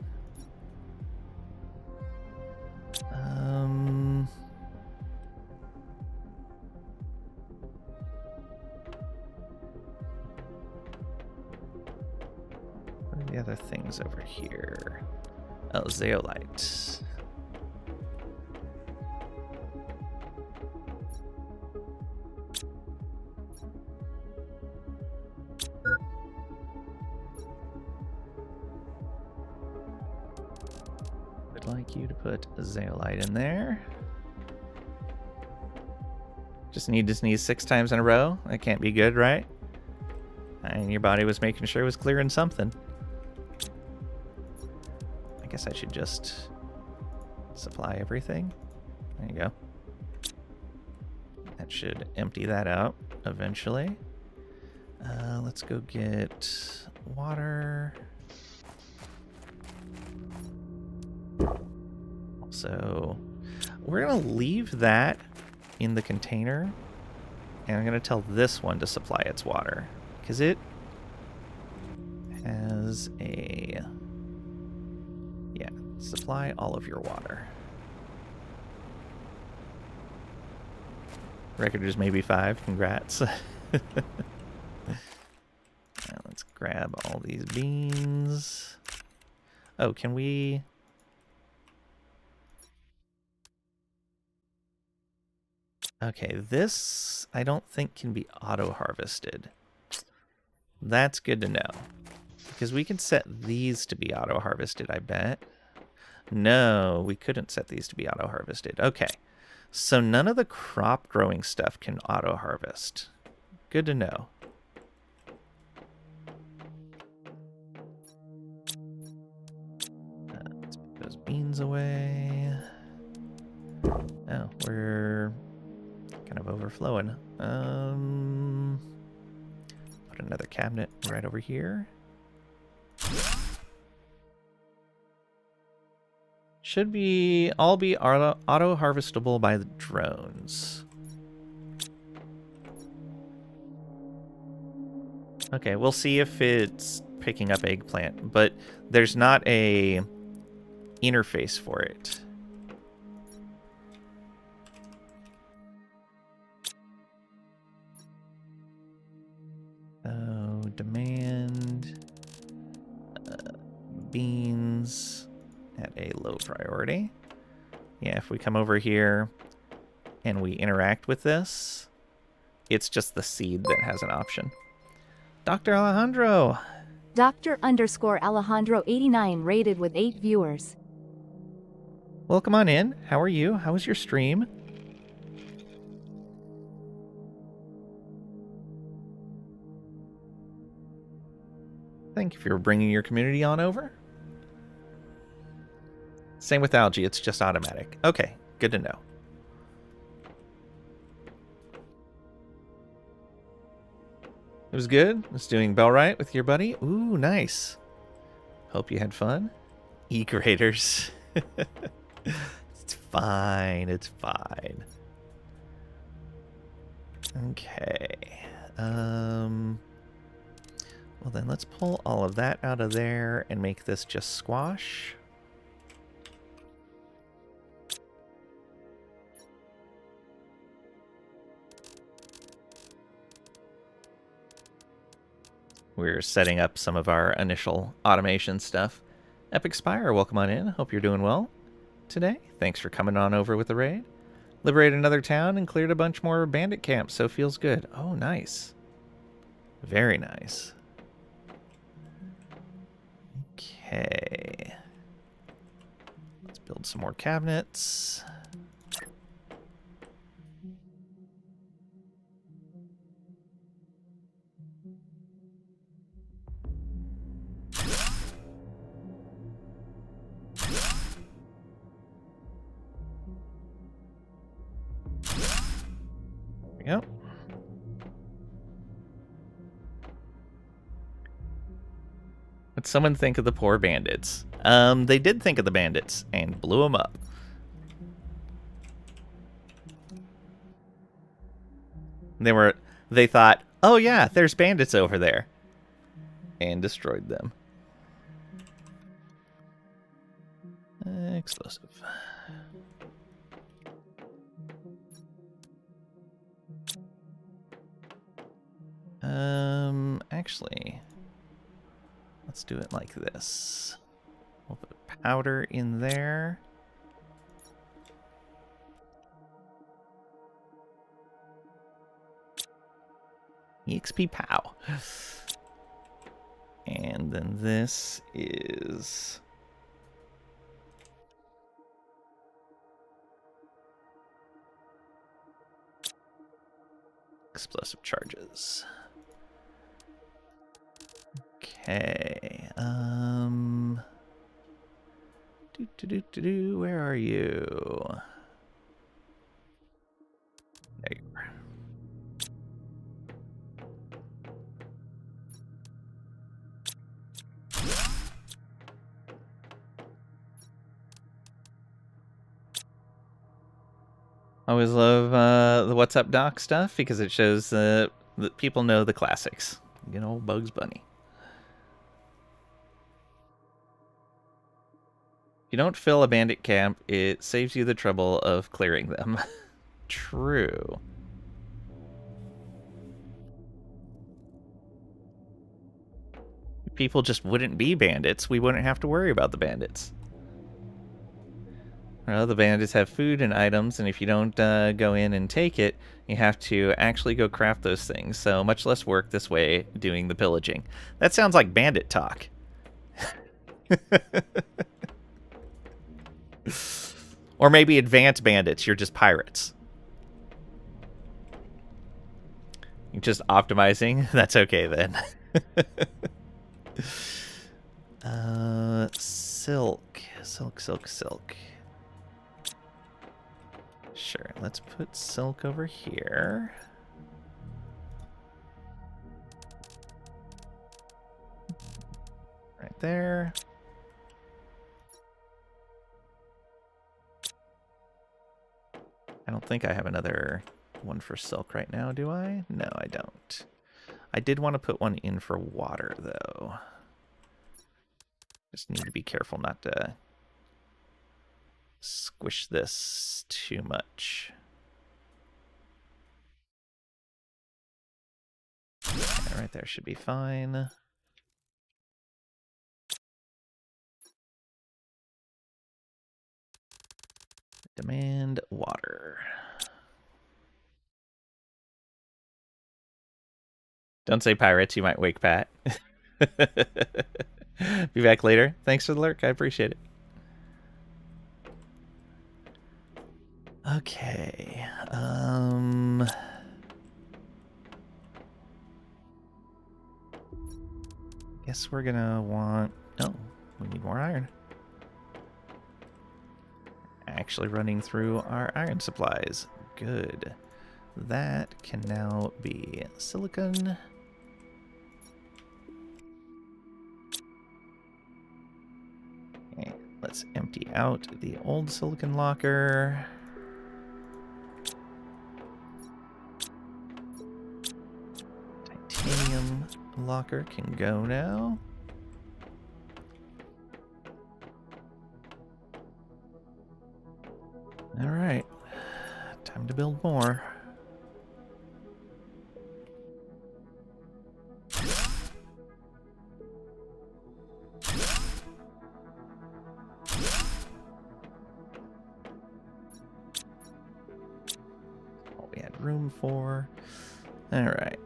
What are the other things over here? Oh, zeolite. Would like you to put a zeolite in there. Just need to sneeze 6 times in a row. That can't be good, right? And your body was making sure it was clearing something. I guess I should just supply everything. There you go. That should empty that out eventually. Let's go get water. So we're going to leave that in the container, and I'm going to tell this one to supply its water, because it has a... Yeah, supply all of your water. Record is maybe 5. Congrats. Let's grab all these beans. Oh, can we... Okay, this I don't think can be auto-harvested. That's good to know. Because we can set these to be auto-harvested, I bet. No, we couldn't set these to be auto-harvested. Okay, so none of the crop growing stuff can auto-harvest. Good to know. Let's put those beans away. Oh, we're kind of overflowing. Put another cabinet right over here. Should be all be auto harvestable by the drones. Okay, we'll see if it's picking up eggplant, but there's not a interface for it. So demand beans at a low priority. Yeah, if we come over here and we interact with this, it's just the seed that has an option. Dr. Alejandro! Dr_Alejandro89 rated with 8 viewers. Welcome on in. How are you? How was your stream? Thank you for bringing your community on over. Same with algae, it's just automatic. Okay, good to know. It was good. I was doing Bellwright with your buddy. Ooh, nice. Hope you had fun. E-graders. It's fine. It's fine. Okay. Well then, let's pull all of that out of there and make this just squash. We're setting up some of our initial automation stuff. Epic Spire, welcome on in. Hope you're doing well today. Thanks for coming on over with the raid. Liberated another town and cleared a bunch more bandit camps, so feels good. Oh, nice. Very nice. Okay. Let's build some more cabinets. Yep. What'd someone think of the poor bandits? They did think of the bandits and blew them up. They thought, oh yeah, there's bandits over there, and destroyed them. Explosive. Actually, let's do it like this. We'll put powder in there. EXP POW. And then this is... explosive charges. Okay. Where are you? There you are. I always love the What's Up Doc stuff because it shows that people know the classics. You know, Bugs Bunny. If you don't fill a bandit camp, it saves you the trouble of clearing them. True. If people just wouldn't be bandits, we wouldn't have to worry about the bandits. Well, the bandits have food and items, and if you don't go in and take it, you have to actually go craft those things. So much less work this way doing the pillaging. That sounds like bandit talk. Or maybe advanced bandits, you're just pirates. You're just optimizing? That's okay then. Silk. Sure, let's put silk over here. Right there. I don't think I have another one for silk right now, do I? No, I don't. I did want to put one in for water, though. Just need to be careful not to squish this too much. Yeah, right there should be fine. Demand water. Don't say pirates, you might wake Pat. Be back later. Thanks for the lurk, I appreciate it. Okay. Guess we're gonna want... Oh, we need more iron. Actually running through our iron supplies. Good. That can now be silicon. Okay, let's empty out the old silicon locker. Titanium locker can go now. All right, time to build more. All we had room for. All right,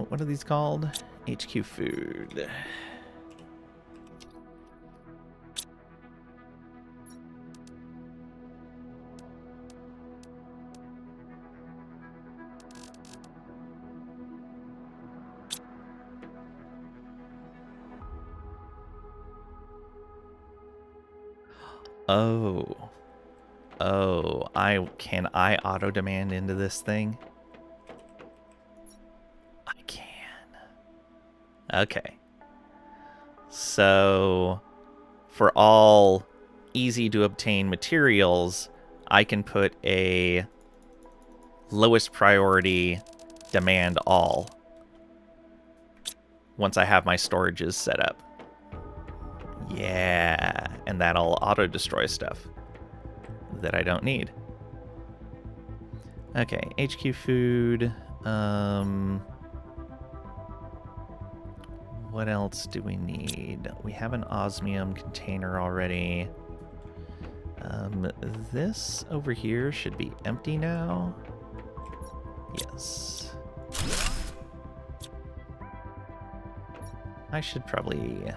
what are these called? HQ food. Oh. Oh, can I auto demand into this thing? I can. Okay. So for all easy to obtain materials, I can put a lowest priority demand all once I have my storages set up. Yeah, and that'll auto destroy stuff that I don't need. Okay, HQ food. What else do we need? We have an osmium container already. This over here should be empty now. Yes. I should probably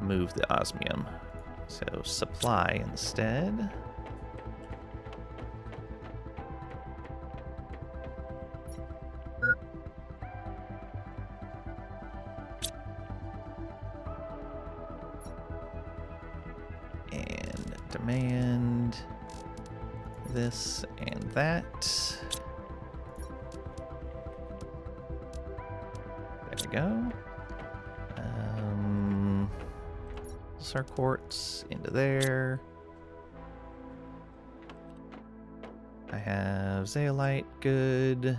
move the osmium. So supply instead. And demand this and that. There we go. Our quartz into there. I have zeolite, good.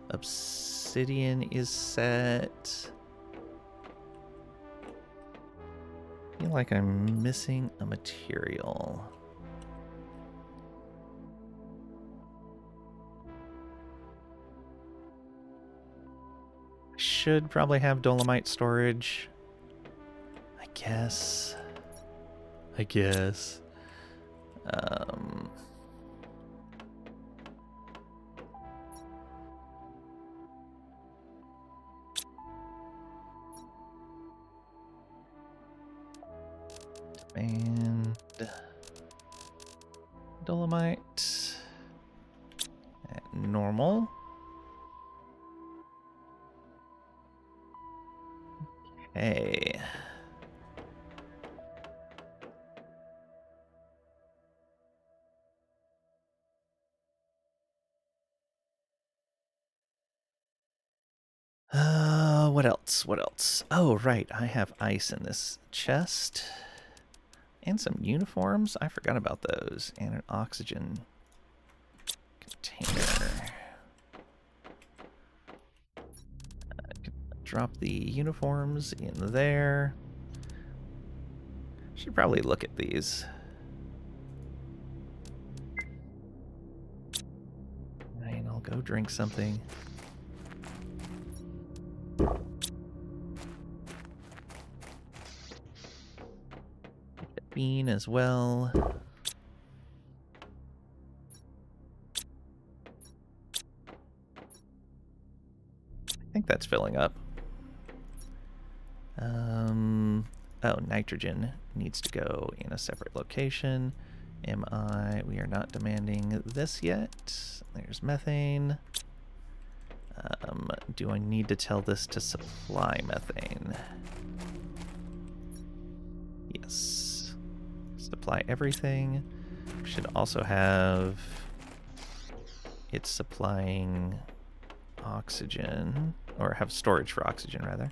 Obsidian is set. I feel like I'm missing a material. I should probably have dolomite storage. I guess. And dolomite at normal. Okay. What else? What else? Oh, right. I have ice in this chest. And some uniforms. I forgot about those. And an oxygen container. Drop the uniforms in there. Should probably look at these. And I'll go drink something. Bean as well. I think that's filling up. Oh, nitrogen needs to go in a separate location. We are not demanding this yet. There's methane. Do I need to tell this to supply methane? Yes. Supply everything. Should also have it supplying oxygen, or have storage for oxygen rather.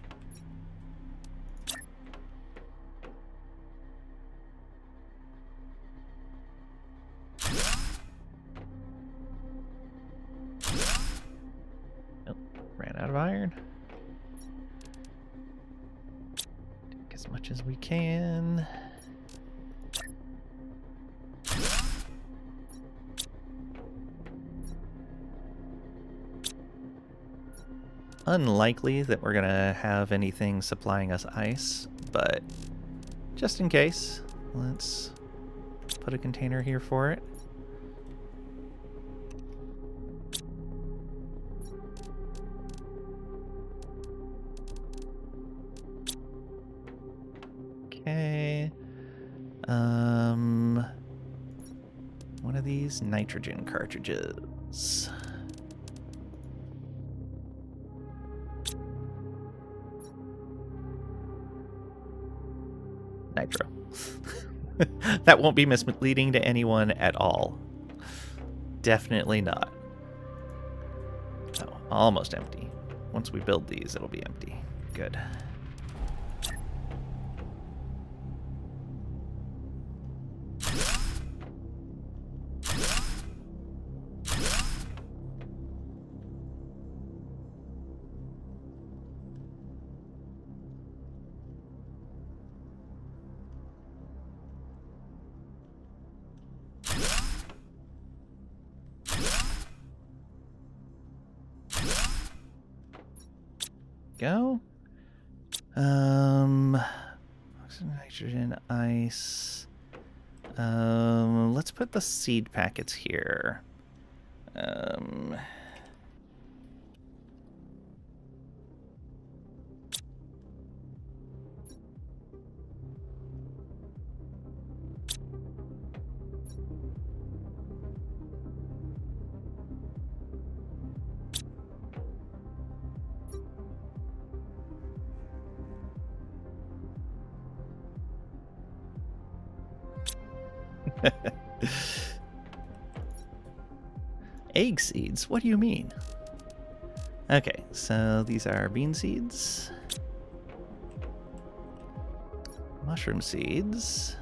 Nope, ran out of iron. Take as much as we can. Unlikely that we're gonna have anything supplying us ice, but just in case, let's put a container here for it. Okay. One of these nitrogen cartridges. Nitro. That won't be misleading to anyone at all. Definitely not. Oh, almost empty. Once we build these, it'll be empty. Good. Go. Oxygen, nitrogen, ice. Let's put the seed packets here. Egg seeds? What do you mean? Okay, so these are bean seeds. Mushroom seeds.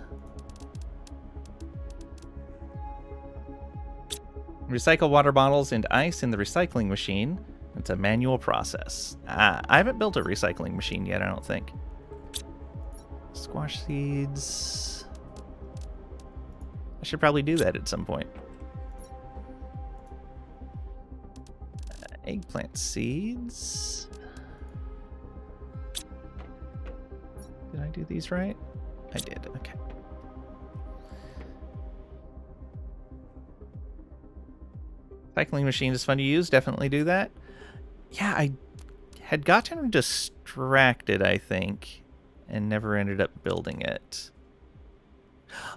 Recycle water bottles and ice in the recycling machine. It's a manual process. I haven't built a recycling machine yet, I don't think. Squash seeds. I should probably do that at some point. Eggplant seeds. Did I do these right? I did, okay. Recycling machine is fun to use, definitely do that. Yeah, I had gotten distracted, I think, and never ended up building it.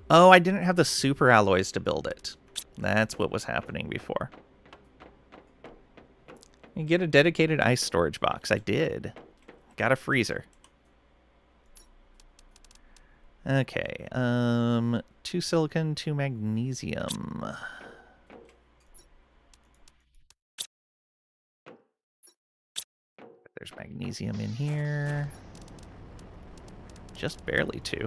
Oh, I didn't have the super alloys to build it. That's what was happening before. You get a dedicated ice storage box. I did. Got a freezer. Okay, 2 silicon, 2 magnesium. there's magnesium in here. Just barely 2.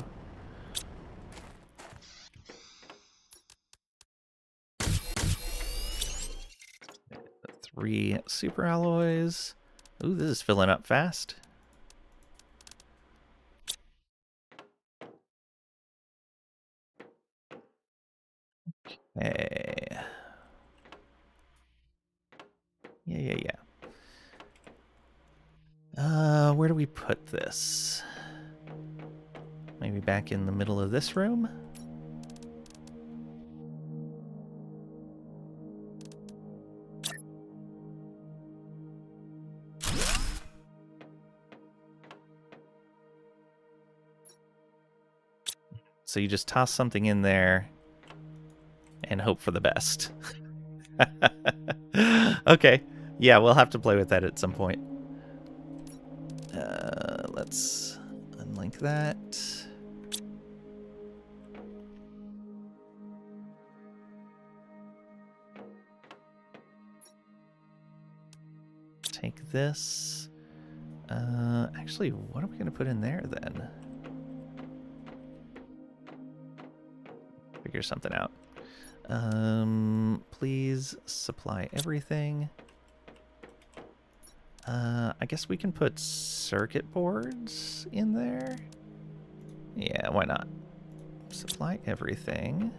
Three super alloys. Ooh, this is filling up fast. Hey. Yeah. Where do we put this? Maybe back in the middle of this room? So you just toss something in there and hope for the best. Okay. Yeah, we'll have to play with that at some point. Let's unlink that. Take this. Actually, what are we going to put in there then? Figure something out. Please supply everything. I guess we can put circuit boards in there. Yeah, why not? Supply everything.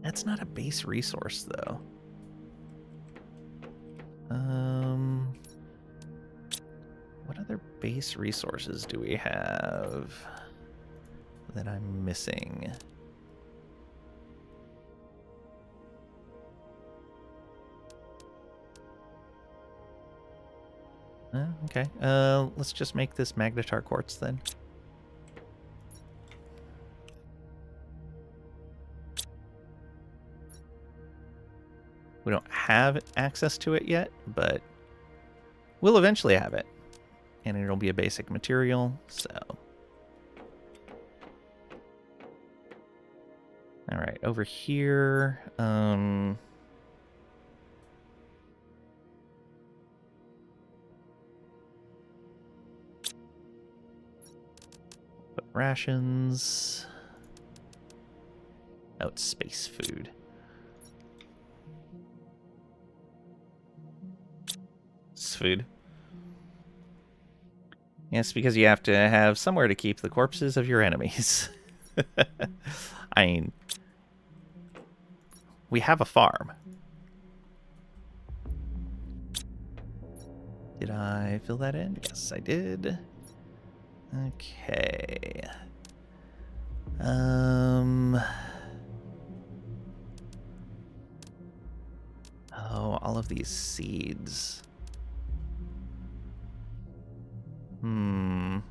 That's not a base resource, though. What other base resources do we have that I'm missing? Okay. Let's just make this magnetar quartz then. We don't have access to it yet, but we'll eventually have it. And it'll be a basic material, so. All right, over here, put rations. Oh, it's space food. It's food. Yes, because you have to have somewhere to keep the corpses of your enemies. I mean, we have a farm. Did I fill that in? Yes, I did. Okay. Oh, all of these seeds. How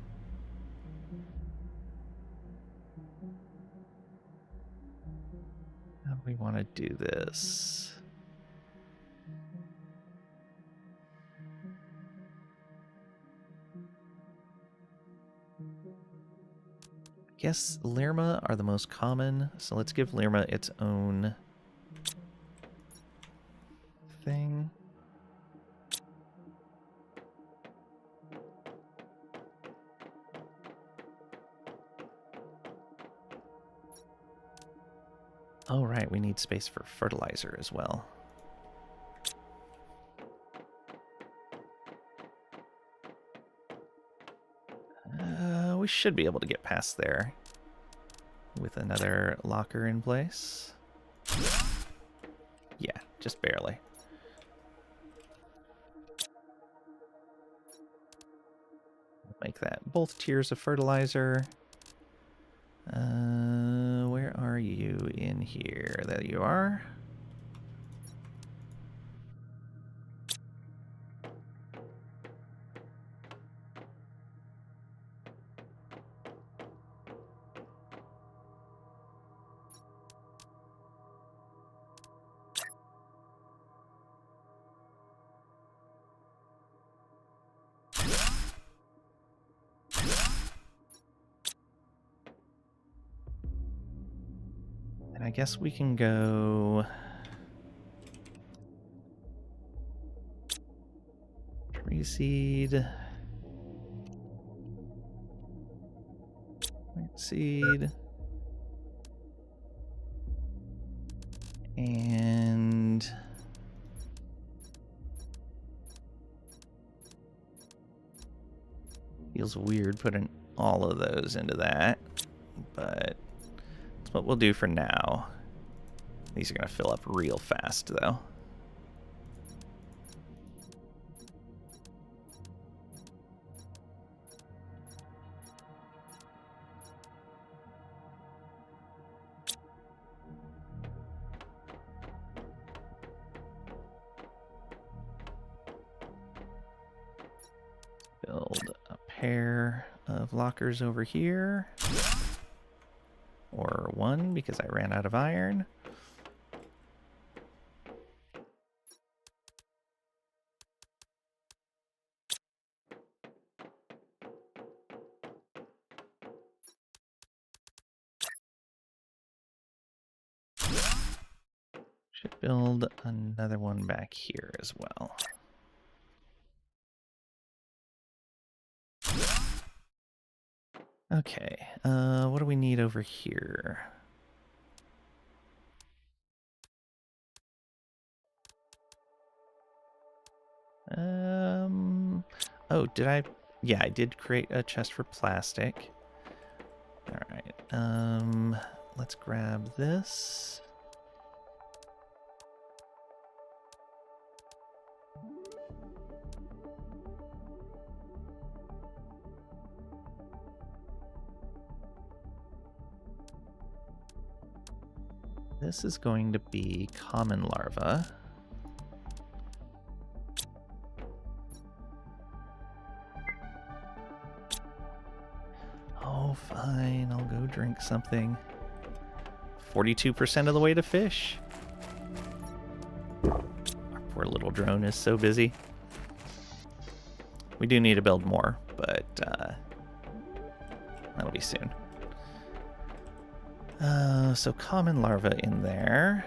do we want to do this? I guess Lirma are the most common, so let's give Lirma its own thing. Oh, right, we need space for fertilizer as well. We should be able to get past there with another locker in place. Yeah, just barely. Make that both tiers of fertilizer. Where are you in here? There you are. And I guess we can go Poppy seed. Plant seed. And feels weird putting all of those into that, but that's what we'll do for now. These are going to fill up real fast, though. Build a pair of lockers over here. Or one, because I ran out of iron. Should build another one back here as well. Okay, what do we need over here? Oh, did I? Yeah, I did create a chest for plastic. All right, let's grab this. This is going to be common larva. Oh, fine. I'll go drink something. 42% of the way to fish. Our poor little drone is so busy. We do need to build more, but that'll be soon. So common larva in there.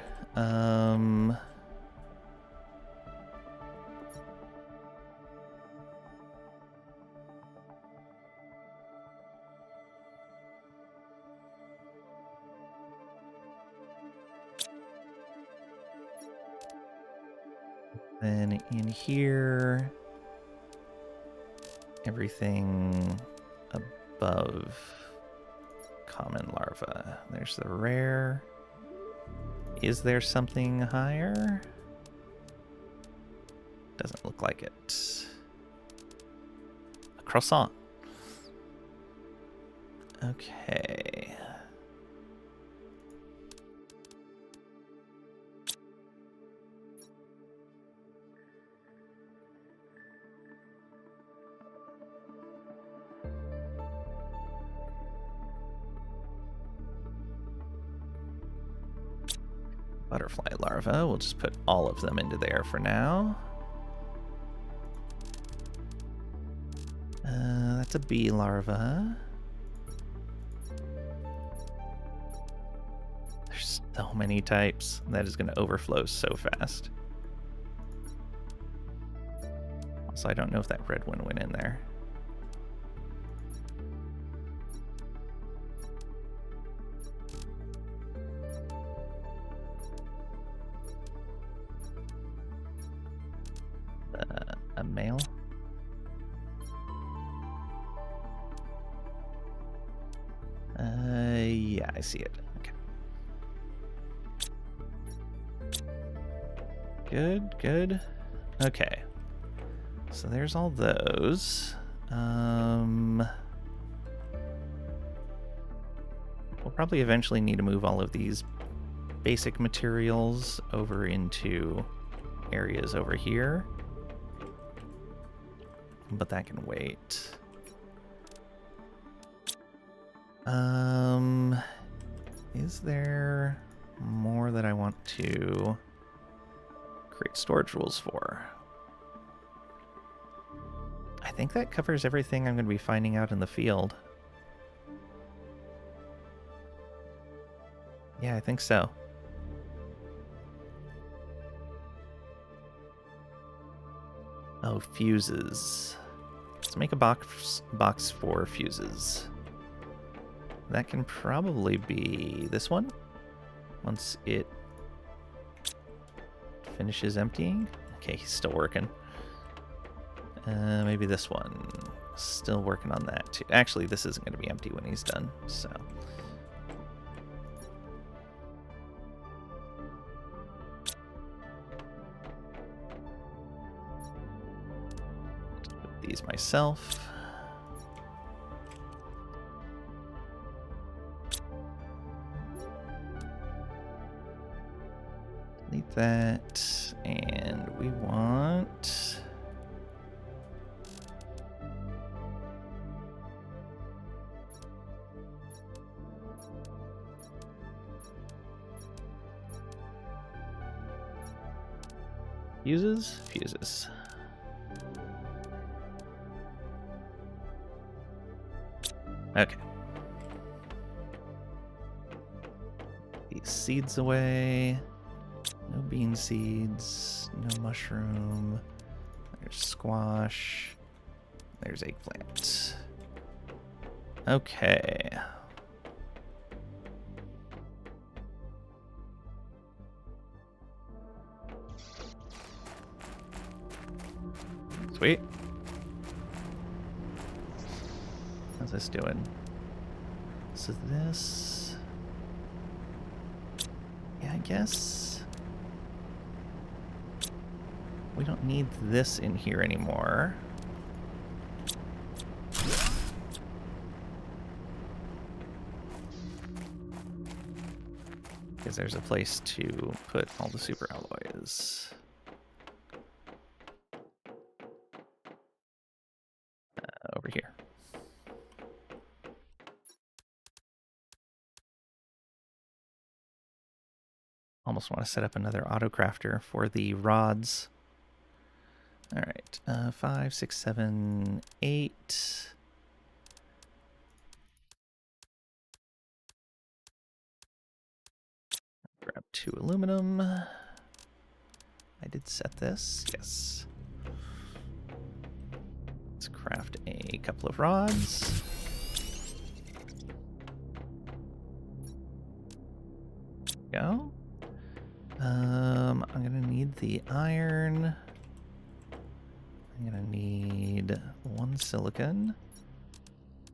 Then in here, everything above common larva. There's the rare. Is there something higher? Doesn't look like it. A croissant. Okay. Butterfly larva. We'll just put all of them into there for now. That's a bee larva. There's so many types. That is going to overflow so fast. Also, I don't know if that red one went in there. A male? Yeah, I see it. Okay. Good, good. Okay. So there's all those. We'll probably eventually need to move all of these basic materials over into areas over here. But that can wait. Is there more that I want to create storage rules for? I think that covers everything I'm going to be finding out in the field. Yeah, I think so. Oh, fuses. Let's make a box for fuses. That can probably be this one. Once it finishes emptying. Okay, he's still working. Maybe this one. Still working on that too. Actually, this isn't going to be empty when he's done, so. Put these myself. Delete that, and we want. Fuses. Okay. These seeds away. No bean seeds. No mushroom. There's squash. There's eggplant. Okay. Sweet. How's this doing? So this... Yeah, I guess... We don't need this in here anymore. Because there's a place to put all the super alloys. Over here. Almost want to set up another auto crafter for the rods. All right, 5, 6, 7, 8. Grab 2 aluminum. I did set this, yes. Let's craft a couple of rods. Go. I'm gonna need the iron. I'm gonna need 1 silicon,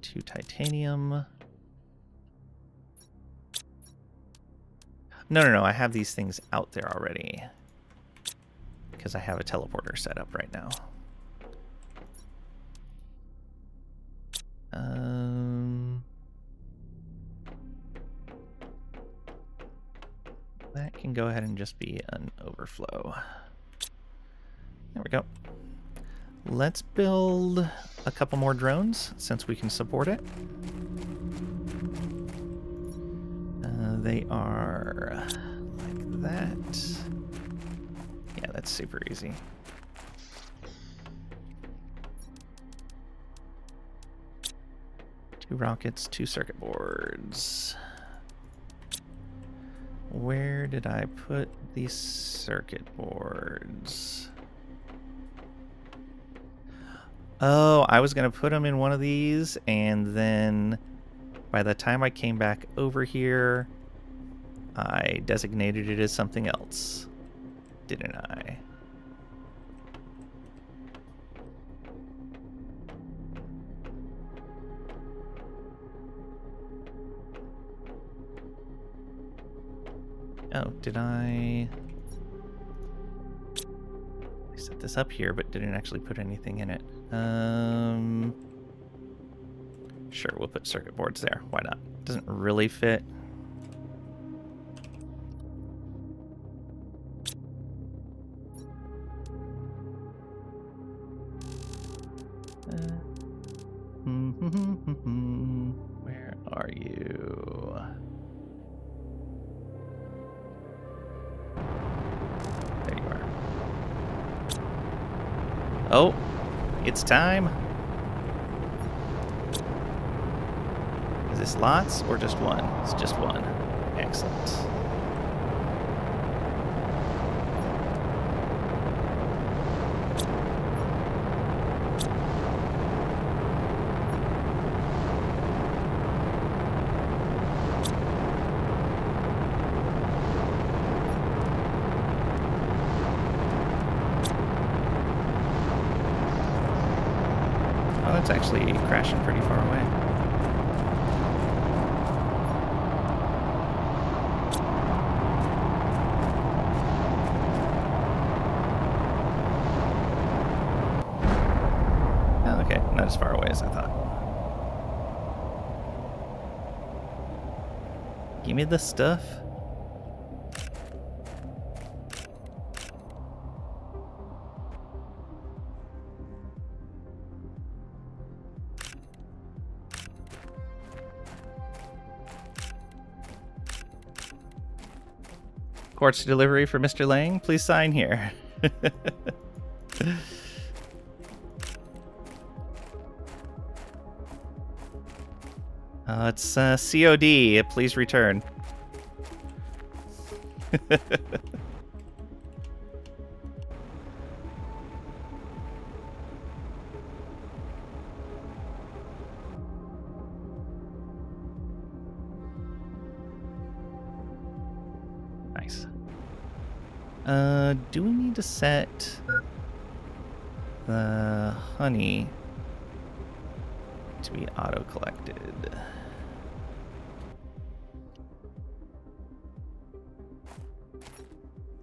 2 titanium. No, I have these things out there already because I have a teleporter set up right now. That can go ahead and just be an overflow. There we go. Let's build a couple more drones since we can support it. They are like that. Yeah, that's super easy. Two rockets, 2 circuit boards. Where did I put these circuit boards? Oh, I was going to put them in one of these, and then by the time I came back over here, I designated it as something else. Didn't I? Oh, did I set this up here, but didn't actually put anything in it? Sure, we'll put circuit boards there. Why not? Doesn't really fit. Where are you? There you are. Oh, it's time. Is this lots or just one? It's just one. Excellent. it's actually crashing pretty far away. Oh, okay, not as far away as I thought. Give me the stuff. Quartz delivery for Mr. Lang. Please sign here. It's COD. Please return. Nice. Do we need to set the honey to be auto-collected?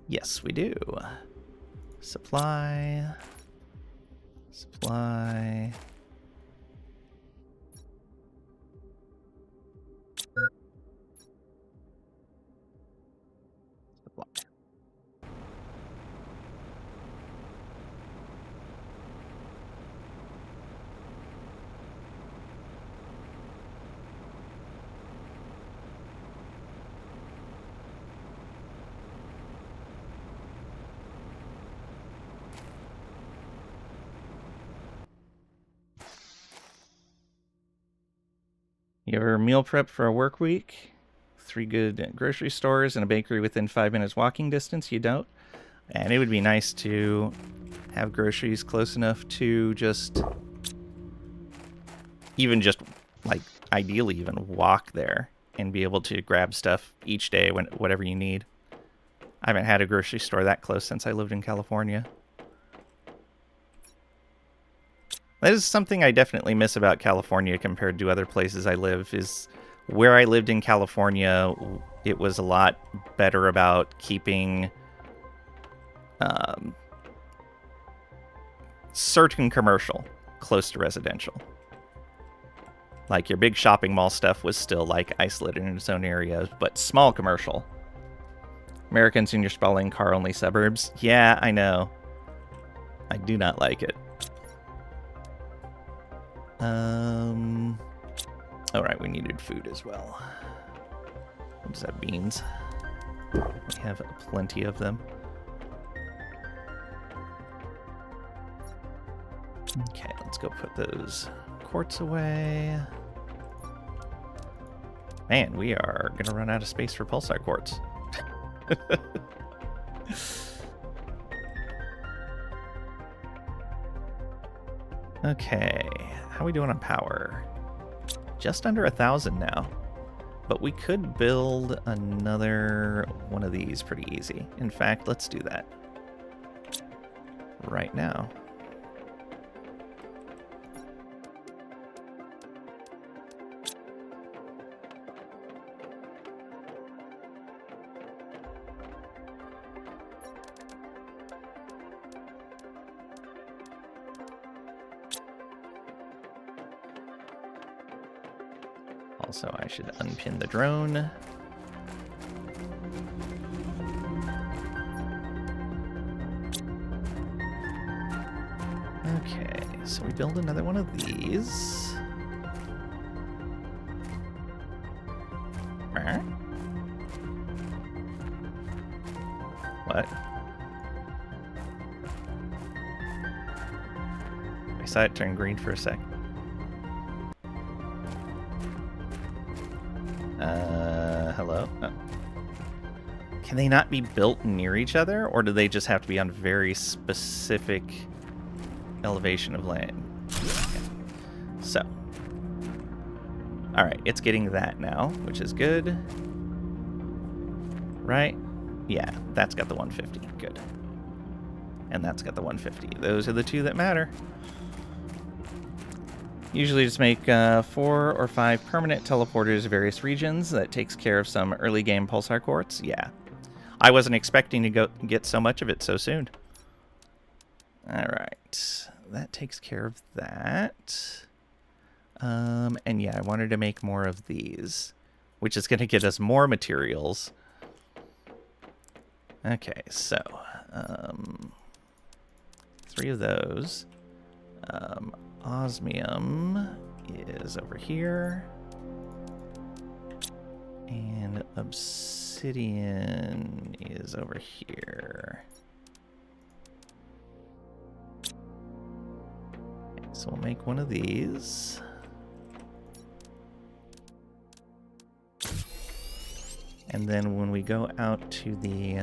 Yes, we do. Supply. Supply. Supply. You ever meal prep for a work week? 3 good grocery stores and a bakery within 5 minutes walking distance? You don't? And it would be nice to have groceries close enough to just like ideally even walk there and be able to grab stuff each day whatever you need. I haven't had a grocery store that close since I lived in California. That is something I definitely miss about California compared to other places I live, is where I lived in California, it was a lot better about keeping certain commercial close to residential. Like your big shopping mall stuff was still like isolated in its own area, but small commercial. Americans in your sprawling car-only suburbs. Yeah, I know. I do not like it. Alright, we needed food as well. We'll just have beans. We have plenty of them. Okay, let's go put those quartz away. Man, we are gonna run out of space for pulsar quartz. Okay, how are we doing on power? Just under 1,000 now. But we could build another one of these pretty easy. In fact, let's do that right now. Also, I should unpin the drone. Okay, so we build another one of these. What? I saw it turn green for a sec. Hello? Oh. Can they not be built near each other, or do they just have to be on very specific elevation of land? Okay. So. Alright, it's getting that now, which is good. Right? Yeah, that's got the 150. Good. And that's got the 150. Those are the two that matter. Usually just make 4 or 5 permanent teleporters to various regions. That takes care of some early game pulsar quartz. Yeah. I wasn't expecting to get so much of it so soon. Alright. That takes care of that. And yeah, I wanted to make more of these, which is going to get us more materials. Okay, so 3 of those. Osmium is over here. And obsidian is over here. Okay, so we'll make one of these. And then when we go out to the...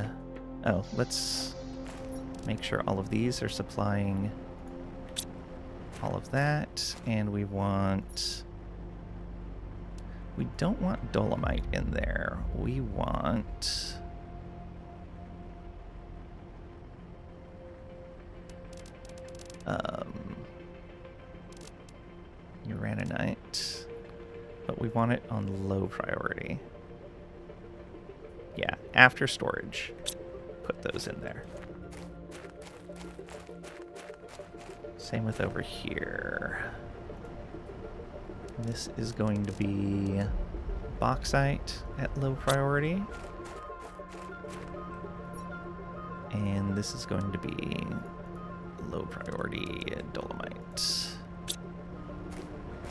oh, let's make sure all of these are supplying all of that. And we don't want dolomite in there. We want... uraninite. But we want it on low priority. Yeah, after storage. Put those in there. Same with over here. This is going to be bauxite at low priority. And this is going to be low priority dolomite.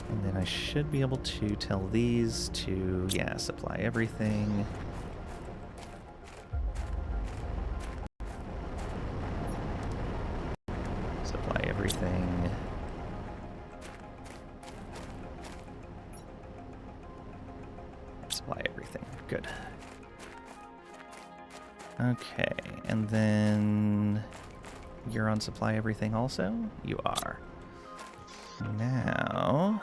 And then I should be able to tell these to, yeah, supply everything. Supply everything. Supply everything. Good. Okay, and then you're on supply everything also? You are. Now...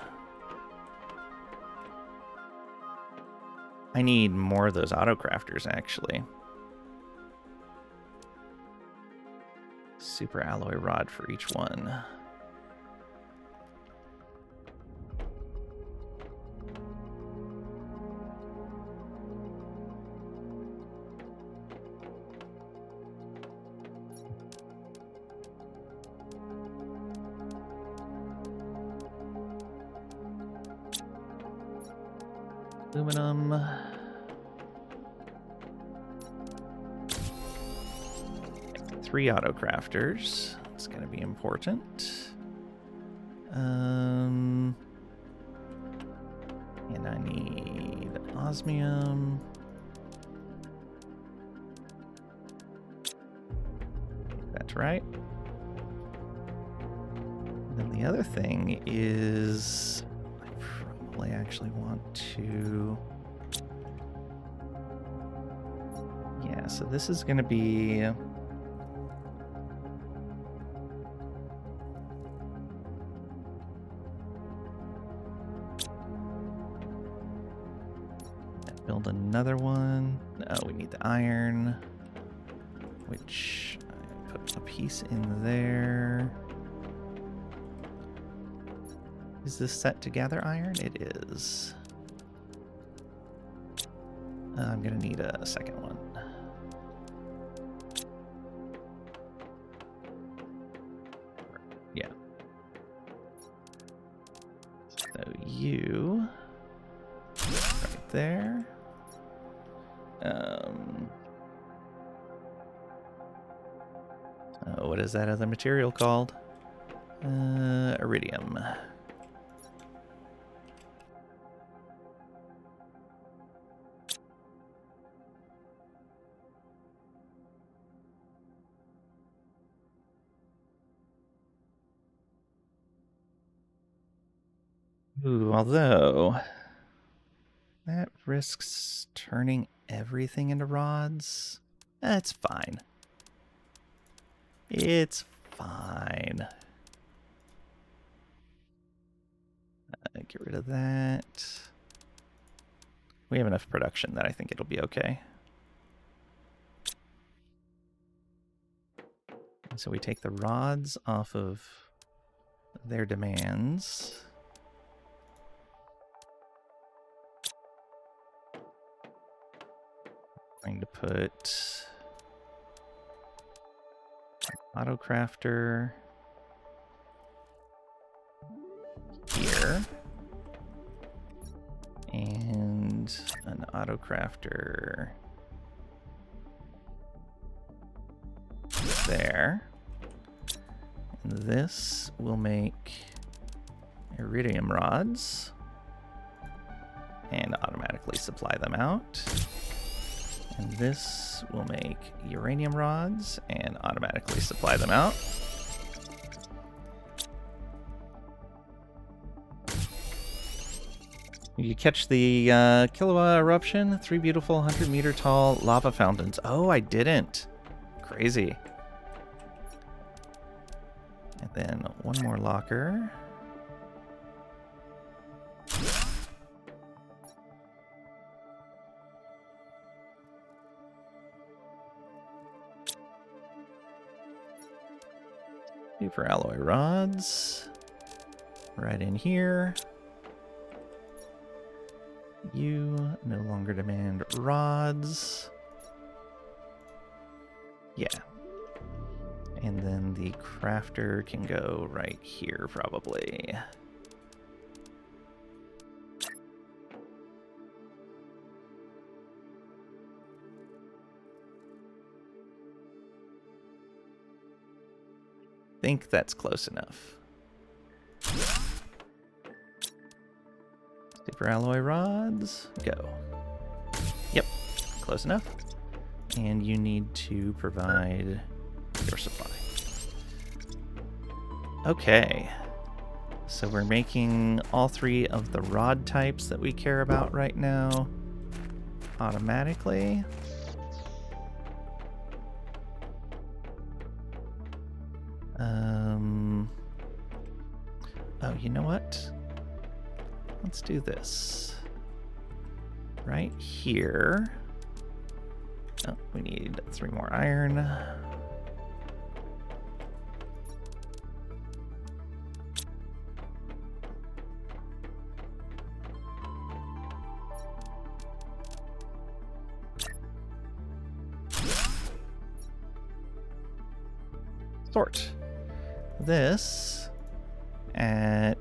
I need more of those auto-crafters, actually. Super alloy rod for each one. Aluminum. 3 auto crafters. It's going to be important. And I need osmium. That's right. And then the other thing is... I actually want to... yeah, so this is going to be... build another one. No, we need the iron, which I put a piece in there. Is this set to gather iron? It is. I'm gonna need a second one. Yeah. So you... right there. Oh, what is that other material called? Iridium. Ooh, although that risks turning everything into rods. That's fine. It's fine. Get rid of that. We have enough production that I think it'll be okay. So we take the rods off of their demands. Going to put an auto crafter here. And an auto crafter there. And this will make iridium rods and automatically supply them out. And this will make uranium rods and automatically supply them out. You catch the Killua eruption, 3 beautiful 100-meter tall lava fountains. Oh, I didn't. Crazy. And then one more locker. Super alloy rods. Right in here. You no longer demand rods. Yeah. And then the crafter can go right here, probably. Think that's close enough. Super alloy rods, go. Yep, close enough. And you need to provide your supply. Okay. So we're making all 3 of the rod types that we care about right now automatically. Oh, you know what? Let's do this. Right here. Oh, we need 3 more iron. Sort this at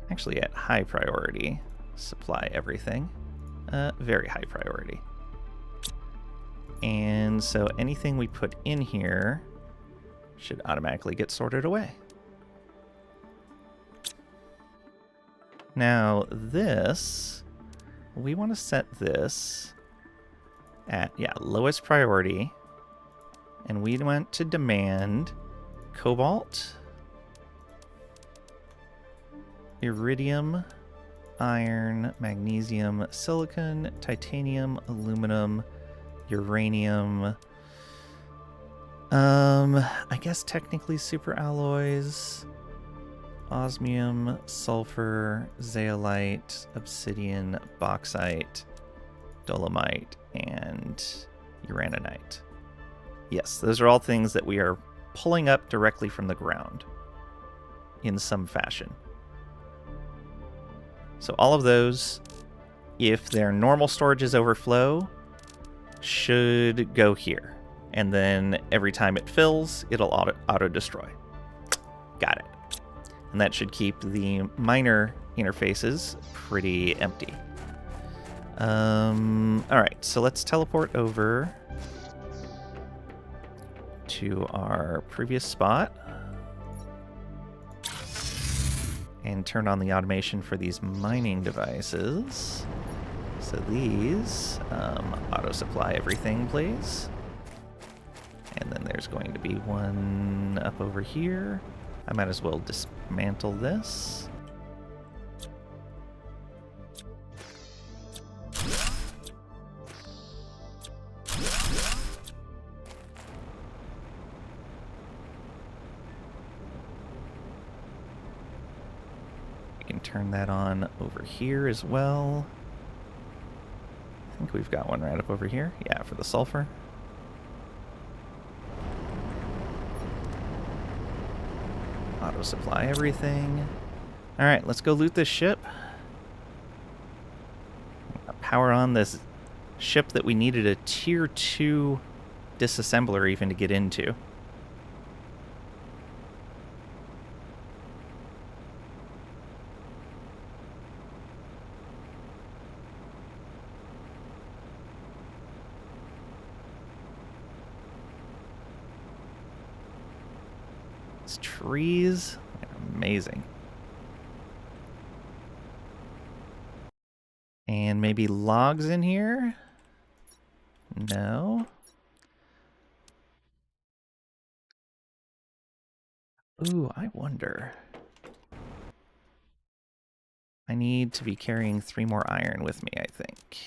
actually at high priority. Supply everything. Very high priority. And so anything we put in here should automatically get sorted away. Now this, we want to set this at, lowest priority. And we want to demand cobalt, iridium, iron, magnesium, silicon, titanium, aluminum, uranium. I guess technically super alloys, osmium, sulfur, zeolite, obsidian, bauxite, dolomite, and uraninite. Yes, those are all things that we are pulling up directly from the ground in some fashion. So all of those, if their normal storages overflow, should go here. And then every time it fills, it'll auto-destroy. Got it. And that should keep the miner interfaces pretty empty. Alright, so let's teleport over to our previous spot and turn on the automation for these mining devices. So these auto supply everything, please. And then there's going to be one up over here. I might as well dismantle this. Turn that on over here as well. I think we've got one right up over here. Yeah, for the sulfur. Auto supply everything. Alright, let's go loot this ship. Power on this ship that we needed a tier 2 disassembler even to get into. These trees are amazing. And maybe logs in here? No. Ooh, I wonder. I need to be carrying 3 more iron with me, I think.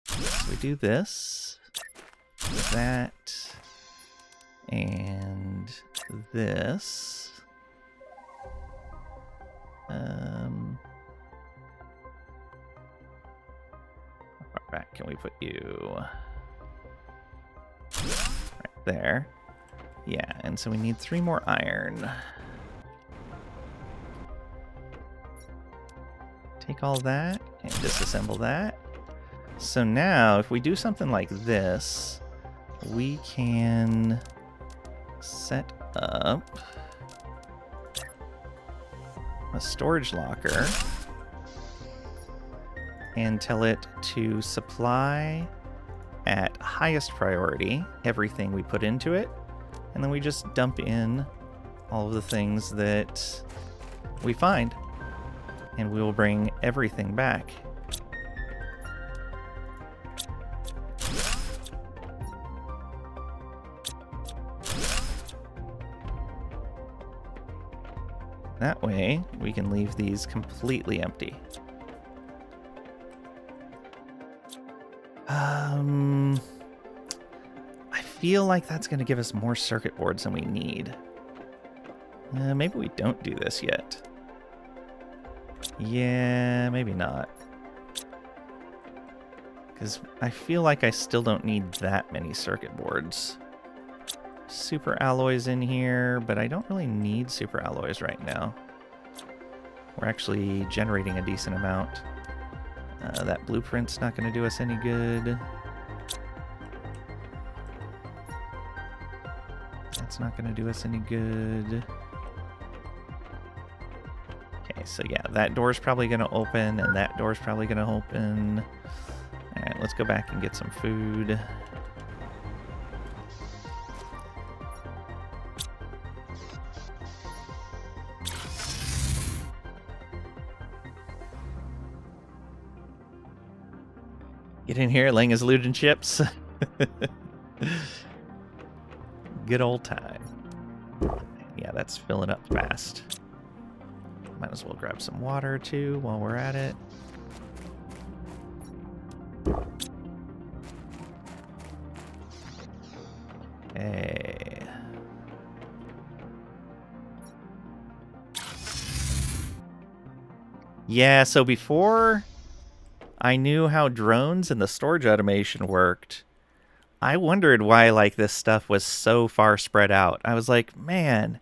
So we do this, that, and this. How far back can we put you? Right there. Yeah, and so we need 3 more iron. Take all that and disassemble that. So now, if we do something like this, we can set up a storage locker and tell it to supply at highest priority everything we put into it, and then we just dump in all of the things that we find, and we will bring everything back. That way, we can leave these completely empty. I feel like that's going to give us more circuit boards than we need. Maybe we don't do this yet. Yeah, maybe not. Because I feel like I still don't need that many circuit boards. Super alloys in here, but I don't really need super alloys right now. We're actually generating a decent amount. That blueprint's not going to do us any good. That's not going to do us any good. Okay, so yeah, that door's probably going to open, and that door's probably going to open. Alright, let's go back and get some food. Get in here, Lang is looting ships. Good old time. Yeah, that's filling up fast. Might as well grab some water too while we're at it. Hey. Yeah, so before I knew how drones and the storage automation worked, I wondered why like this stuff was so far spread out. I was like, man,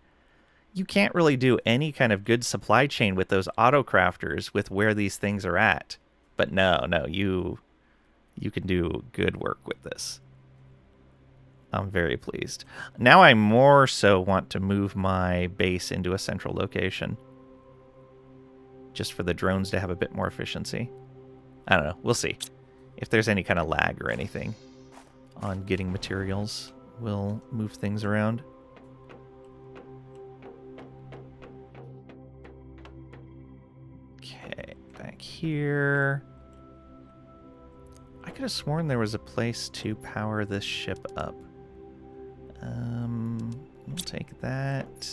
you can't really do any kind of good supply chain with those auto crafters with where these things are at. But no, you can do good work with this. I'm very pleased. Now I more so want to move my base into a central location, just for the drones to have a bit more efficiency. I don't know. We'll see. If there's any kind of lag or anything on getting materials, we'll move things around. Okay, back here. I could have sworn there was a place to power this ship up. We'll take that.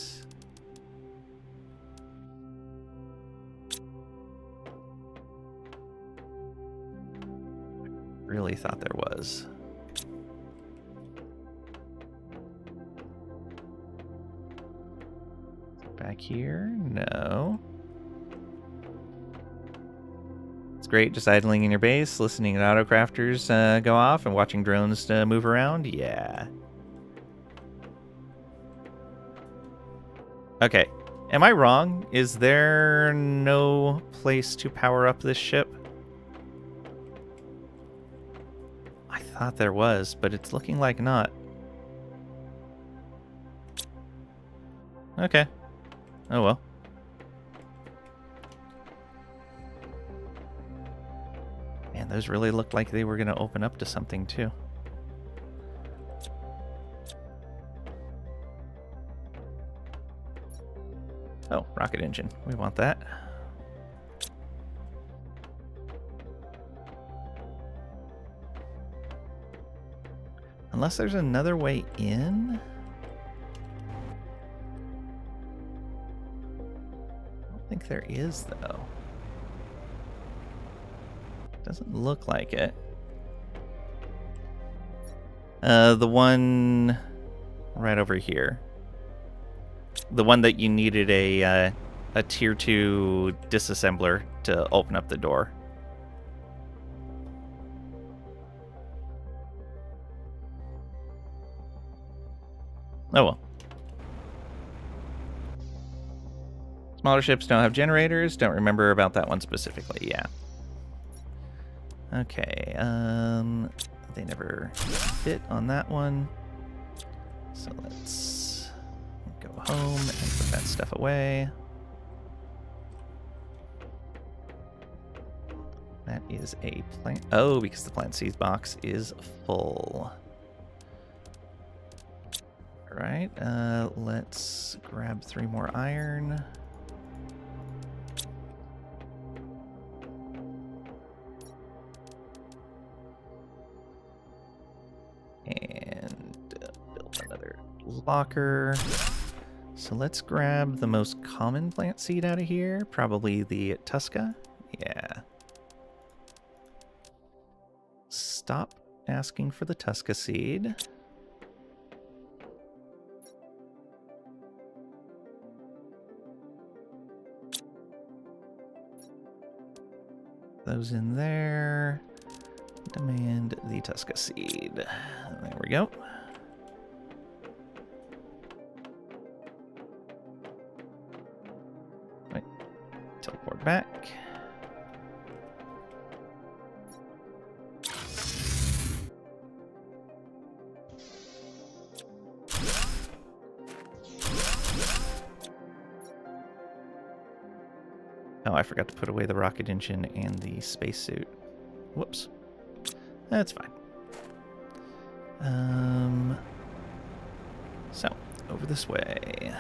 Really thought there was. Back here? No. It's great just idling in your base, listening to autocrafters go off and watching drones move around. Yeah. Okay. Am I wrong? Is there no place to power up this ship? I thought there was, but it's looking like not. Okay. Oh well. Man, those really looked like they were going to open up to something too. Oh, rocket engine. We want that. Unless there's another way in? I don't think there is, though. Doesn't look like it. The one right over here. The one that you needed a tier 2 disassembler to open up the door. Oh well. Smaller ships don't have generators. Don't remember about that one specifically. Yeah. Okay. They never fit on that one. So let's go home and put that stuff away. That is a plant. Oh, because the plant seeds box is full. All right. Let's grab 3 more iron. And build another locker. So let's grab the most common plant seed out of here. Probably the Tusca. Yeah. Stop asking for the Tusca seed. Those in there. Demand the Tusca seed. There we go. Wait. Teleport back. Oh, I forgot to put away the rocket engine and the spacesuit. Whoops. That's fine. So, over this way.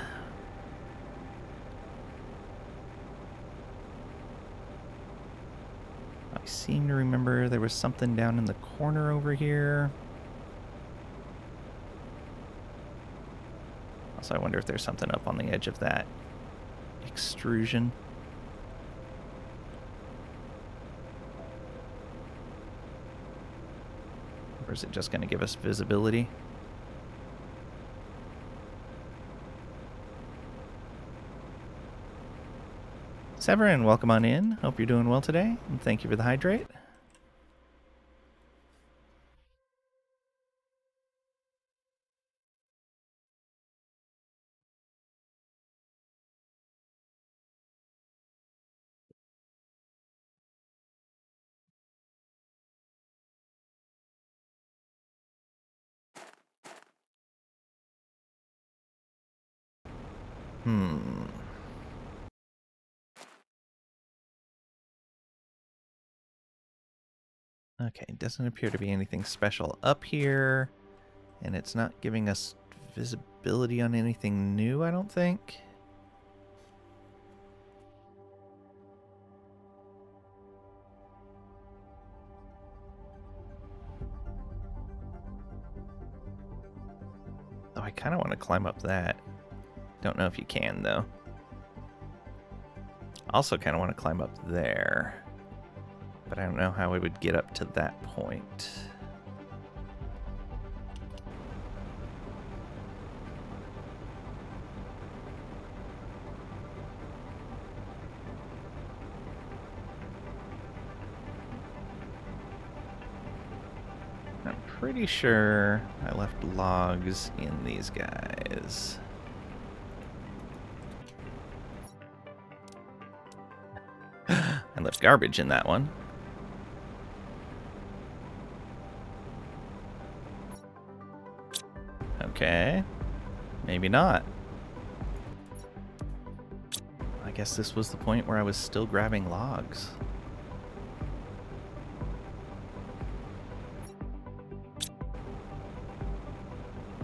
I seem to remember there was something down in the corner over here. Also, I wonder if there's something up on the edge of that extrusion. Or is it just going to give us visibility? Severin, welcome on in. Hope you're doing well today, and thank you for the hydrate. Okay, doesn't appear to be anything special up here, and it's not giving us visibility on anything new, I don't think. Oh, I kind of want to climb up that. Don't know if you can, though. Also kind of want to climb up there. But I don't know how we would get up to that point. I'm pretty sure I left logs in these guys. I left garbage in that one. Okay. Maybe not. I guess this was the point where I was still grabbing logs.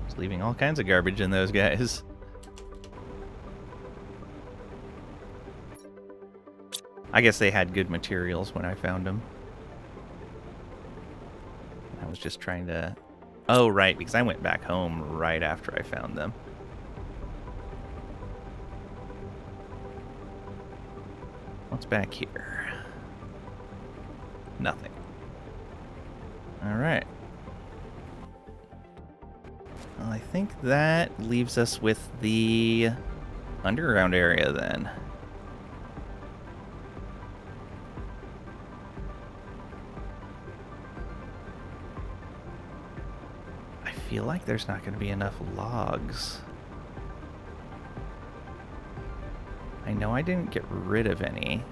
Just leaving all kinds of garbage in those guys. I guess they had good materials when I found them. I was just trying to... Oh, right, because I went back home right after I found them. What's back here? Nothing. Alright. Well, I think that leaves us with the underground area then. I feel like there's not going to be enough logs. I know I didn't get rid of any.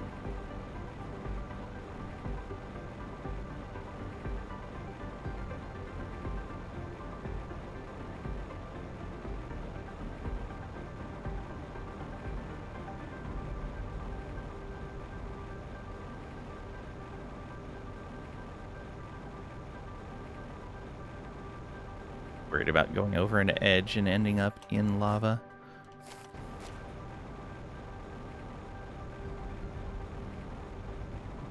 Worried about going over an edge and ending up in lava.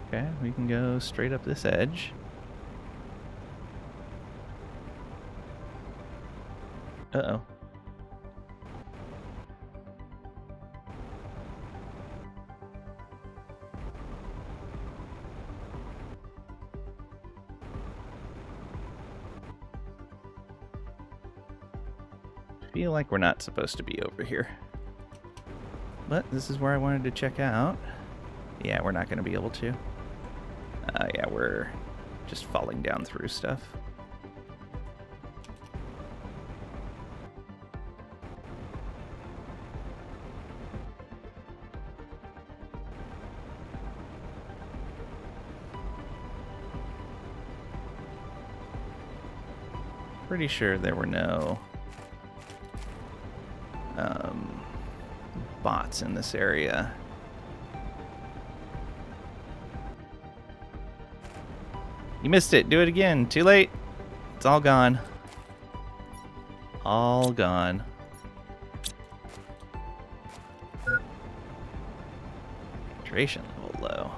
Okay, we can go straight up this edge. Uh-oh. Feel like we're not supposed to be over here. But this is where I wanted to check out. Yeah, we're not going to be able to. Yeah, we're just falling down through stuff. Pretty sure there were no bots in this area. You missed it. Do it again. Too late. It's all gone. All gone. Hydration level low.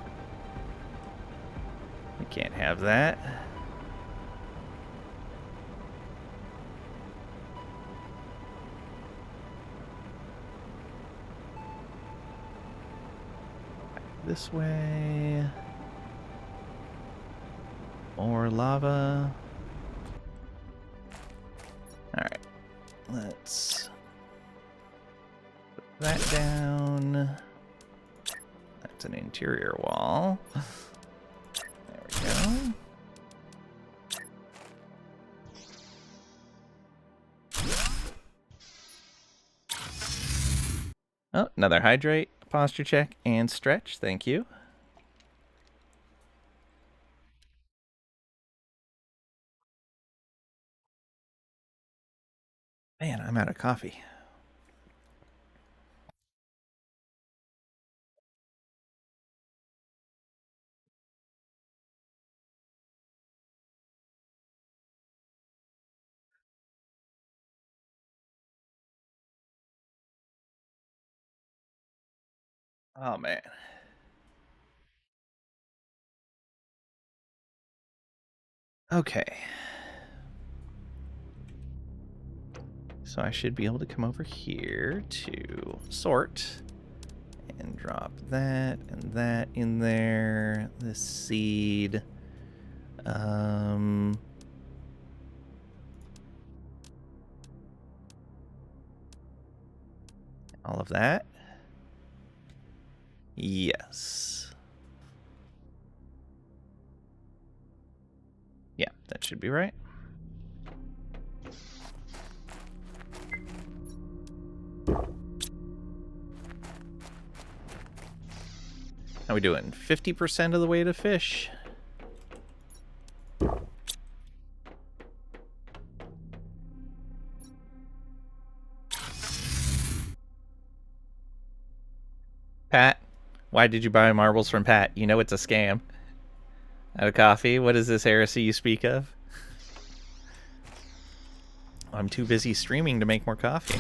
We can't have that. This way. More lava. Alright. Let's put that down. That's an interior wall. There we go. Oh, another hydrate, posture check, and stretch. Thank you. Man, I'm out of coffee. Oh, man. Okay. So I should be able to come over here to sort and drop that and that in there. This seed. All of that. Yes. Yeah, that should be right. How we doing? 50% of the way to fish. Pat, why did you buy marbles from Pat? You know it's a scam. Out of coffee? What is this heresy you speak of? I'm too busy streaming to make more coffee.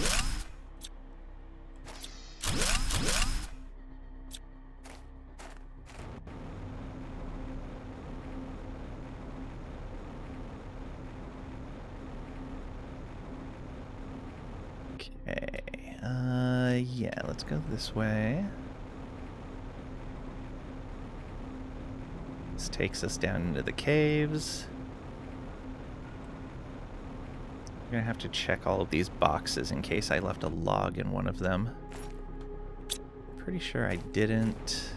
Okay, yeah, let's go this way. This takes us down into the caves. I'm gonna have to check all of these boxes in case I left a log in one of them. Pretty sure I didn't.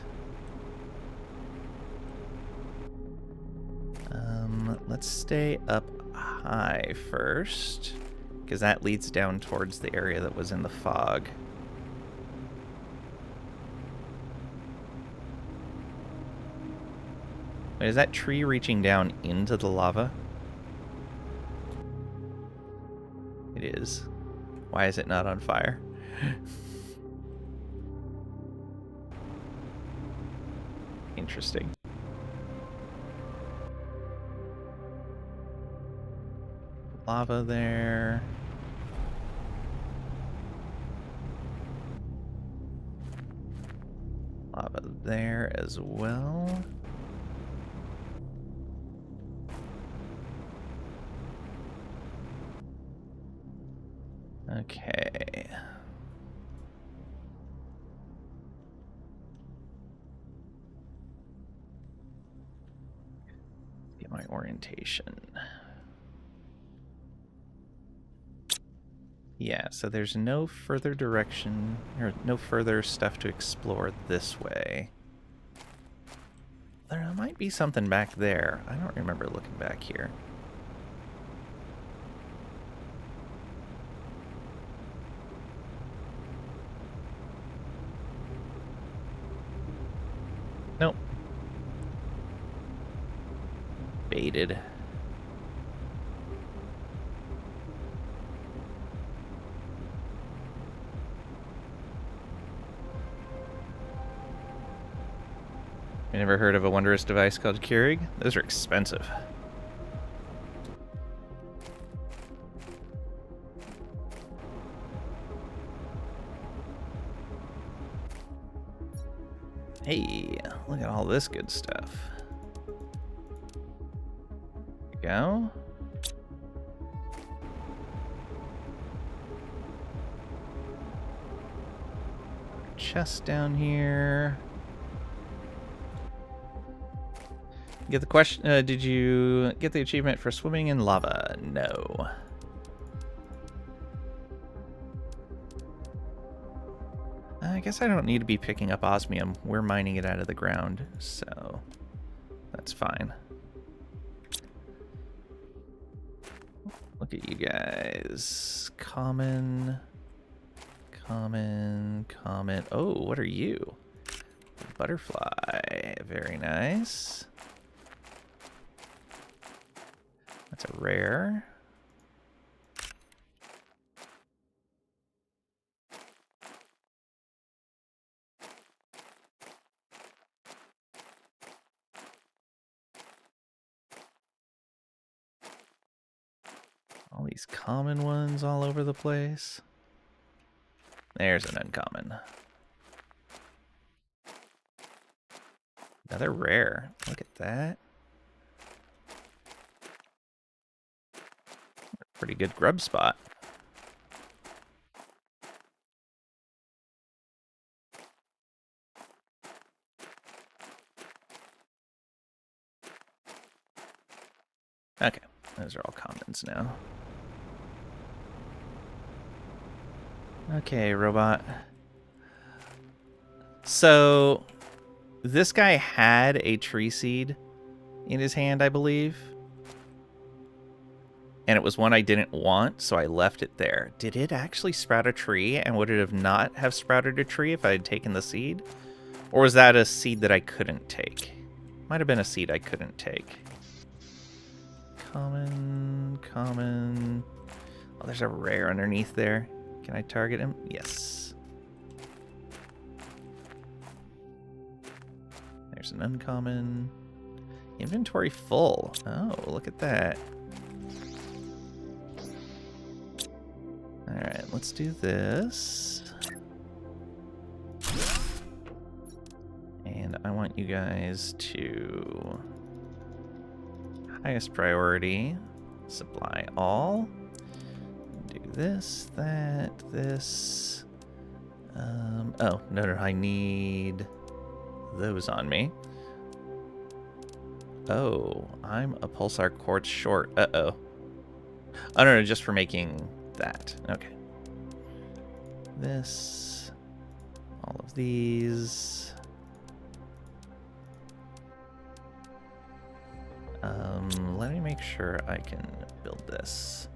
Let's stay up high first, because that leads down towards the area that was in the fog. Wait, is that tree reaching down into the lava? It is. Why is it not on fire? Interesting. Lava there. Lava there as well. Okay. Get my orientation. Yeah, so there's no further direction, or no further stuff to explore this way. There might be something back there. I don't remember looking back here. Nope. Baited. You never heard of a wondrous device called Keurig? Those are expensive. Hey, look at all this good stuff. There you go. Chest down here. Get the question, did you get the achievement for swimming in lava? No. I guess I don't need to be picking up osmium. We're mining it out of the ground, so that's fine. Look at you guys. Common. Oh, what are you? Butterfly. Very nice. That's a rare. All these common ones all over the place. There's an uncommon. Another rare. Look at that. Pretty good grub spot. Okay, those are all commons now. Okay, robot. So, this guy had a tree seed in his hand, I believe. And it was one I didn't want, so I left it there. Did it actually sprout a tree, and would it have not have sprouted a tree if I had taken the seed? Or was that a seed that I couldn't take? Might have been a seed I couldn't take. Common, common. Oh, there's a rare underneath there. Can I target him? Yes. There's an uncommon. Inventory full. Oh, look at that. Alright, let's do this. And I want you guys to... highest priority. Supply all. Do this, that, this. Oh, no, I need those on me. Oh, I'm a pulsar quartz short. Uh-oh. Oh, no, just for making that. Okay. This. All of these. Let me make sure I can build this.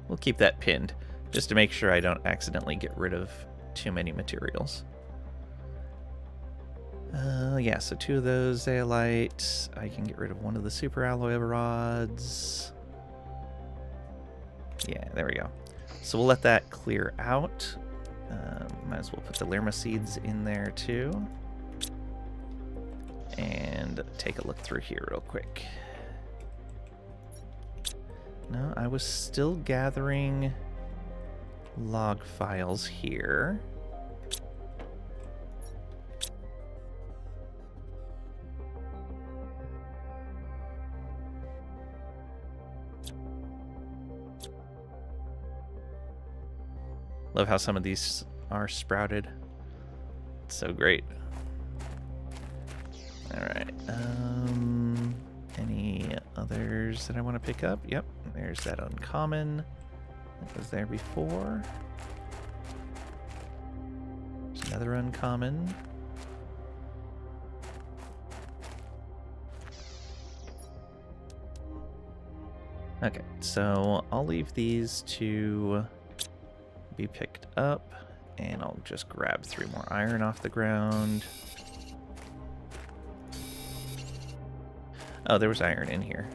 We'll keep that pinned, just to make sure I don't accidentally get rid of too many materials. Yeah, so 2 of those zeolite. I can get rid of 1 of the super alloy rods. Yeah, there we go. So we'll let that clear out. Might as well put the Lirma seeds in there too. And take a look through here real quick. No, I was still gathering log files here. Love how some of these are sprouted. It's so great. Alright, any others that I want to pick up? Yep, there's that uncommon that was there before. There's another uncommon. Okay, so I'll leave these to be picked up, and I'll just grab 3 more iron off the ground. Oh, there was iron in here.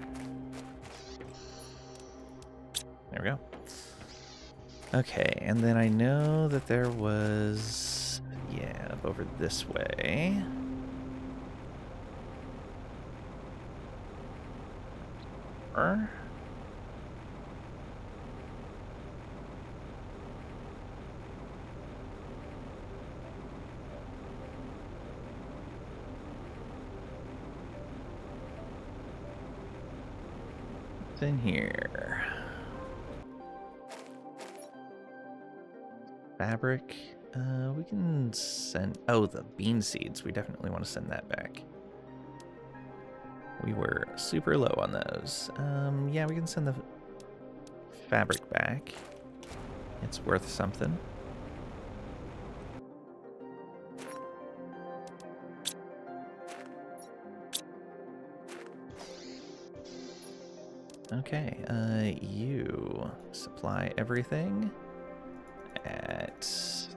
There we go. Okay, and then I know that there was... yeah, up over this way. In here. Fabric. We can send... oh, the bean seeds. We definitely want to send that back. We were super low on those. Yeah, we can send the fabric back. It's worth something. Okay, you supply everything at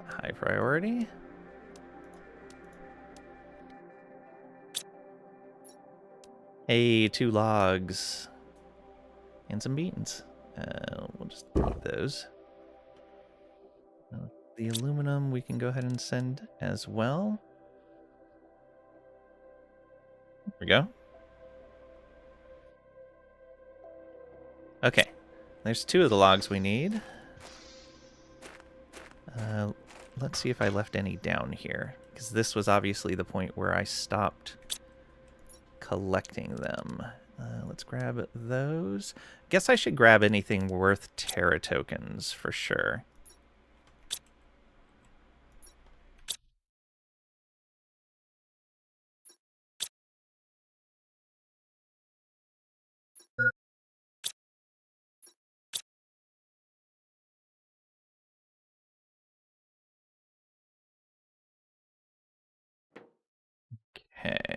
high priority. Hey, 2 logs and some beans. We'll just put those. The aluminum we can go ahead and send as well. There we go. Okay, there's 2 of the logs we need. Let's see if I left any down here, because this was obviously the point where I stopped collecting them. Let's grab those. Guess I should grab anything worth Terra tokens for sure. Okay,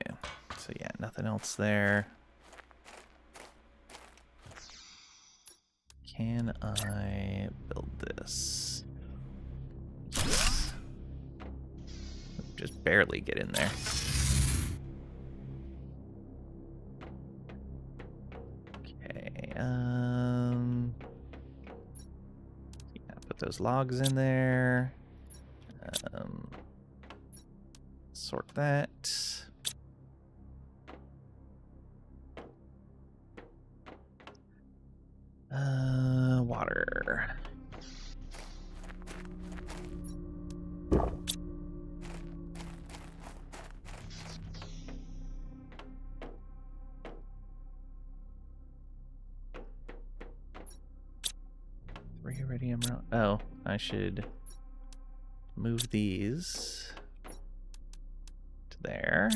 so yeah, nothing else there. Can I build this? Yes. Just barely get in there. those logs in there. Sort that. Water. Iridium. Oh, I should move these to there.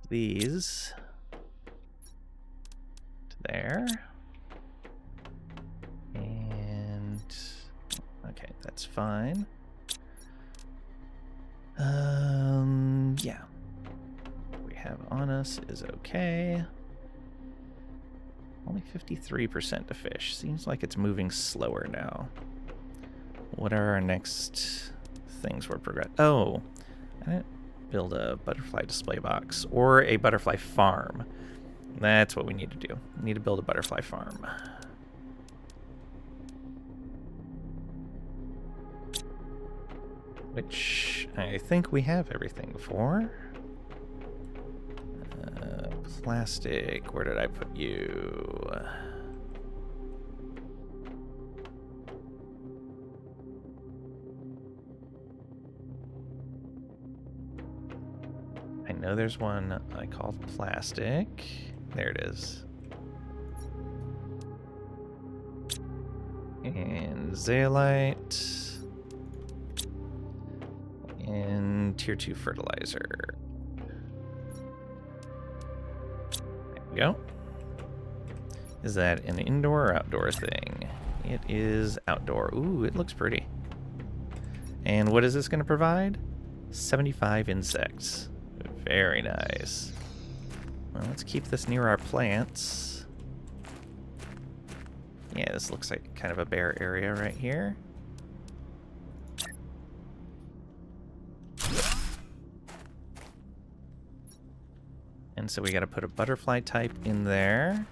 These to there. And okay, that's fine. Yeah. What we have on us is okay. Only 53% to fish. Seems like it's moving slower now. What are our next things we're progressing? Oh, I didn't build a butterfly display box or a butterfly farm. That's what we need to do. We need to build a butterfly farm. Which I think we have everything for. Plastic, where did I put you? I know there's one I called plastic. There it is. And zeolite. And tier 2 fertilizer. There we go. Is that an indoor or outdoor thing? It is outdoor. Ooh, it looks pretty. And what is this going to provide? 75 insects. Very nice. Well, let's keep this near our plants. Yeah, this looks like kind of a bare area right here. And so we got to put a butterfly type in there.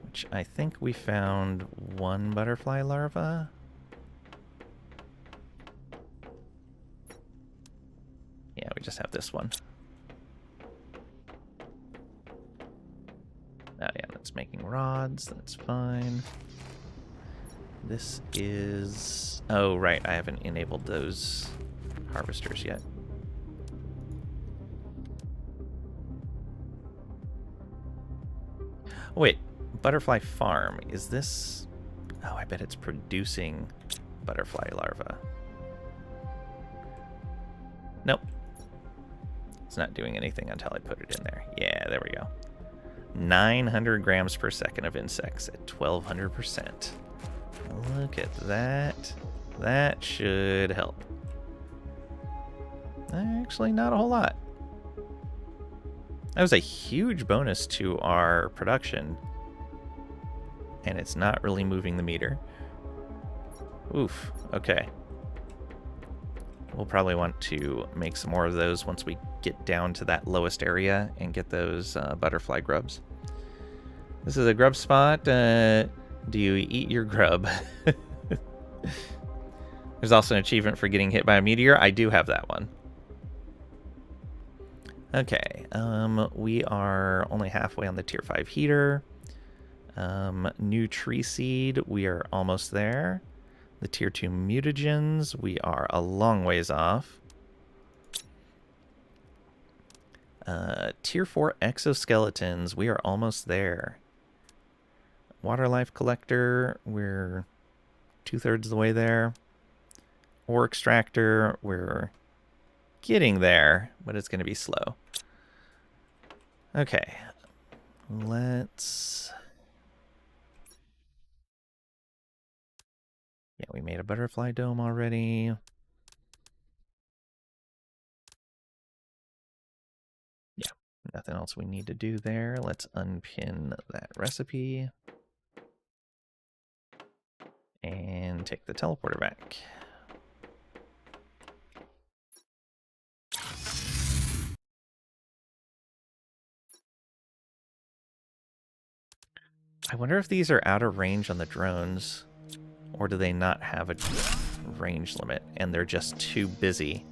Which I think we found one butterfly larva. Yeah, we just have this one. Oh yeah, that's making rods. That's fine. This is... Oh, right. I haven't enabled those harvesters yet. Oh, wait. Butterfly farm. Is this... Oh, I bet it's producing butterfly larvae. Nope. It's not doing anything until I put it in there. Yeah, there we go. 900 grams per second of insects at 1200%. Look at that. That should help. Actually, not a whole lot. That was a huge bonus to our production. And it's not really moving the meter. Oof, okay. We'll probably want to make some more of those once we get down to that lowest area and get those butterfly grubs. This is a grub spot. Do you eat your grub? There's also an achievement for getting hit by a meteor. I do have that one. Okay, we are only halfway on the tier 5 heater. New tree seed, we are almost there. The tier 2 mutagens, we are a long ways off. Tier 4 exoskeletons, we are almost there. Water life collector, we're 2/3 of the way there. Ore extractor, we're getting there, but it's going to be slow. Okay, let's... Yeah, we made a butterfly dome already. Yeah, nothing else we need to do there. Let's unpin that recipe. And take the teleporter back. I wonder if these are out of range on the drones, or do they not have a range limit and they're just too busy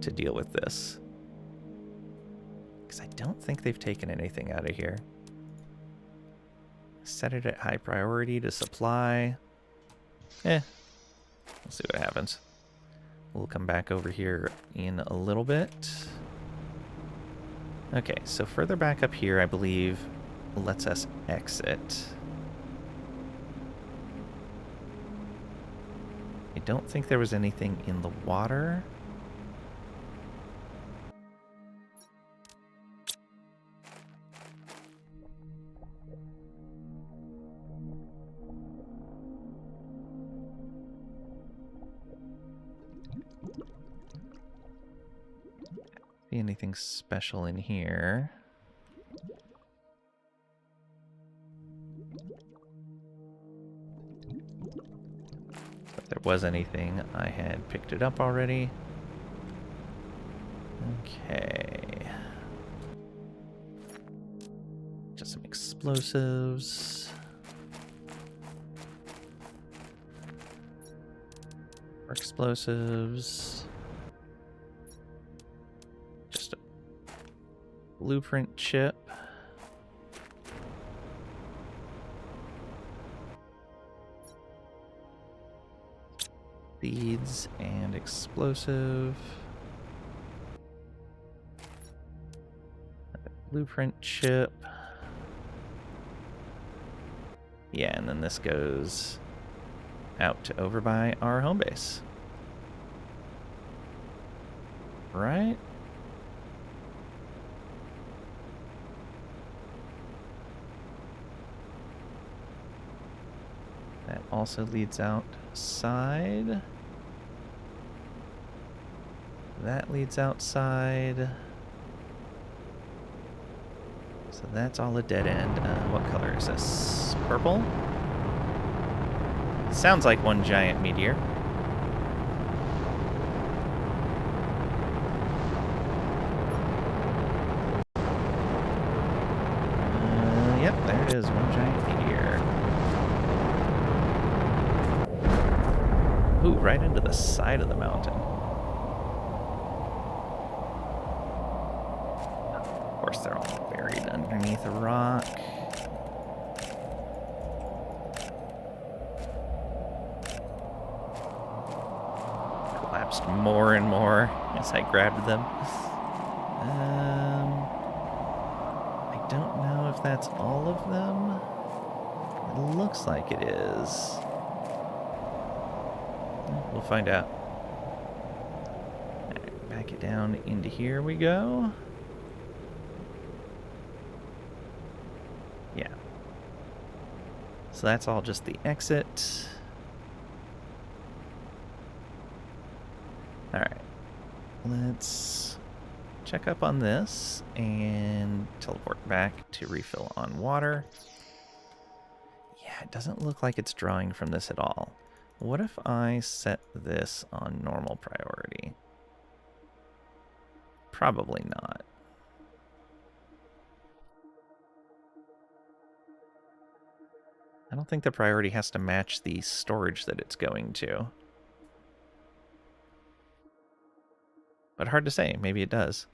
to deal with this? Because I don't think they've taken anything out of here. Set it at high priority to supply. We'll see what happens. We'll come back over here in a little bit. Okay, so further back up here, I believe, lets us exit. I don't think there was anything in the water. See anything special in here? If there was anything, I had picked it up already. Okay. Just some explosives. More explosives. Just a blueprint chip. Seeds and explosive. Blueprint chip. Yeah, and then this goes out to over by our home base. Right? That also leads outside. That leads outside. So that's all a dead end. What color is this? Purple? Sounds like one giant meteor. Yep, there it is. One giant meteor. Ooh, right into the side of the mountain. Of course, they're all buried underneath a rock. Collapsed more and more as I grabbed them. I don't know if that's all of them. It looks like it is. We'll find out. Right, back it down into here we go. Yeah. So that's all just the exit. Alright. Let's check up on this and teleport back to refill on water. Yeah, it doesn't look like it's drawing from this at all. What if I set this on normal priority? Probably not. I don't think the priority has to match the storage that it's going to. But hard to say. Maybe it does.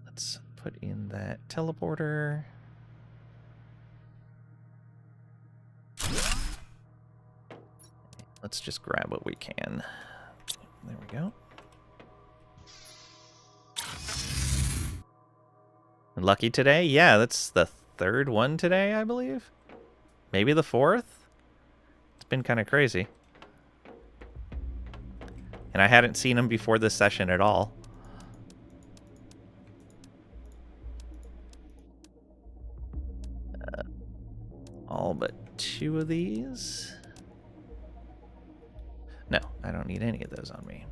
Let's put in that teleporter. Let's just grab what we can. There we go. Lucky today? Yeah, that's the third one today, I believe. Maybe the fourth? It's been kind of crazy. And I hadn't seen them before this session at all. All but 2 of these. No, I don't need any of those on me.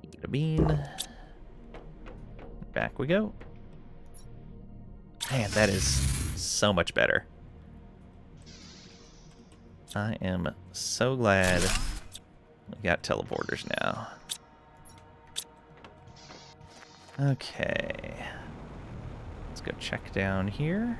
Eat a bean. Back we go. Man, that is so much better. I am so glad we got teleporters now. Okay. Let's go check down here.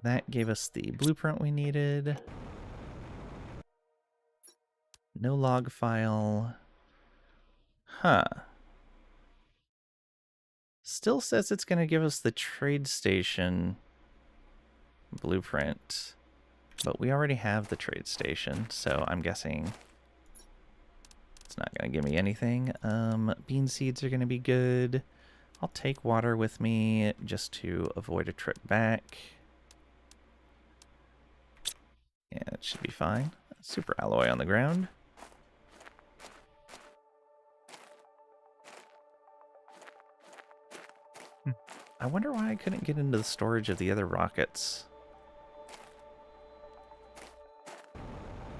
That gave us the blueprint we needed. No log file. Huh. Still says it's going to give us the trade station blueprint. But we already have the trade station, so I'm guessing it's not going to give me anything. Bean seeds are going to be good. I'll take water with me just to avoid a trip back. Yeah, it should be fine. Super alloy on the ground. I wonder why I couldn't get into the storage of the other rockets.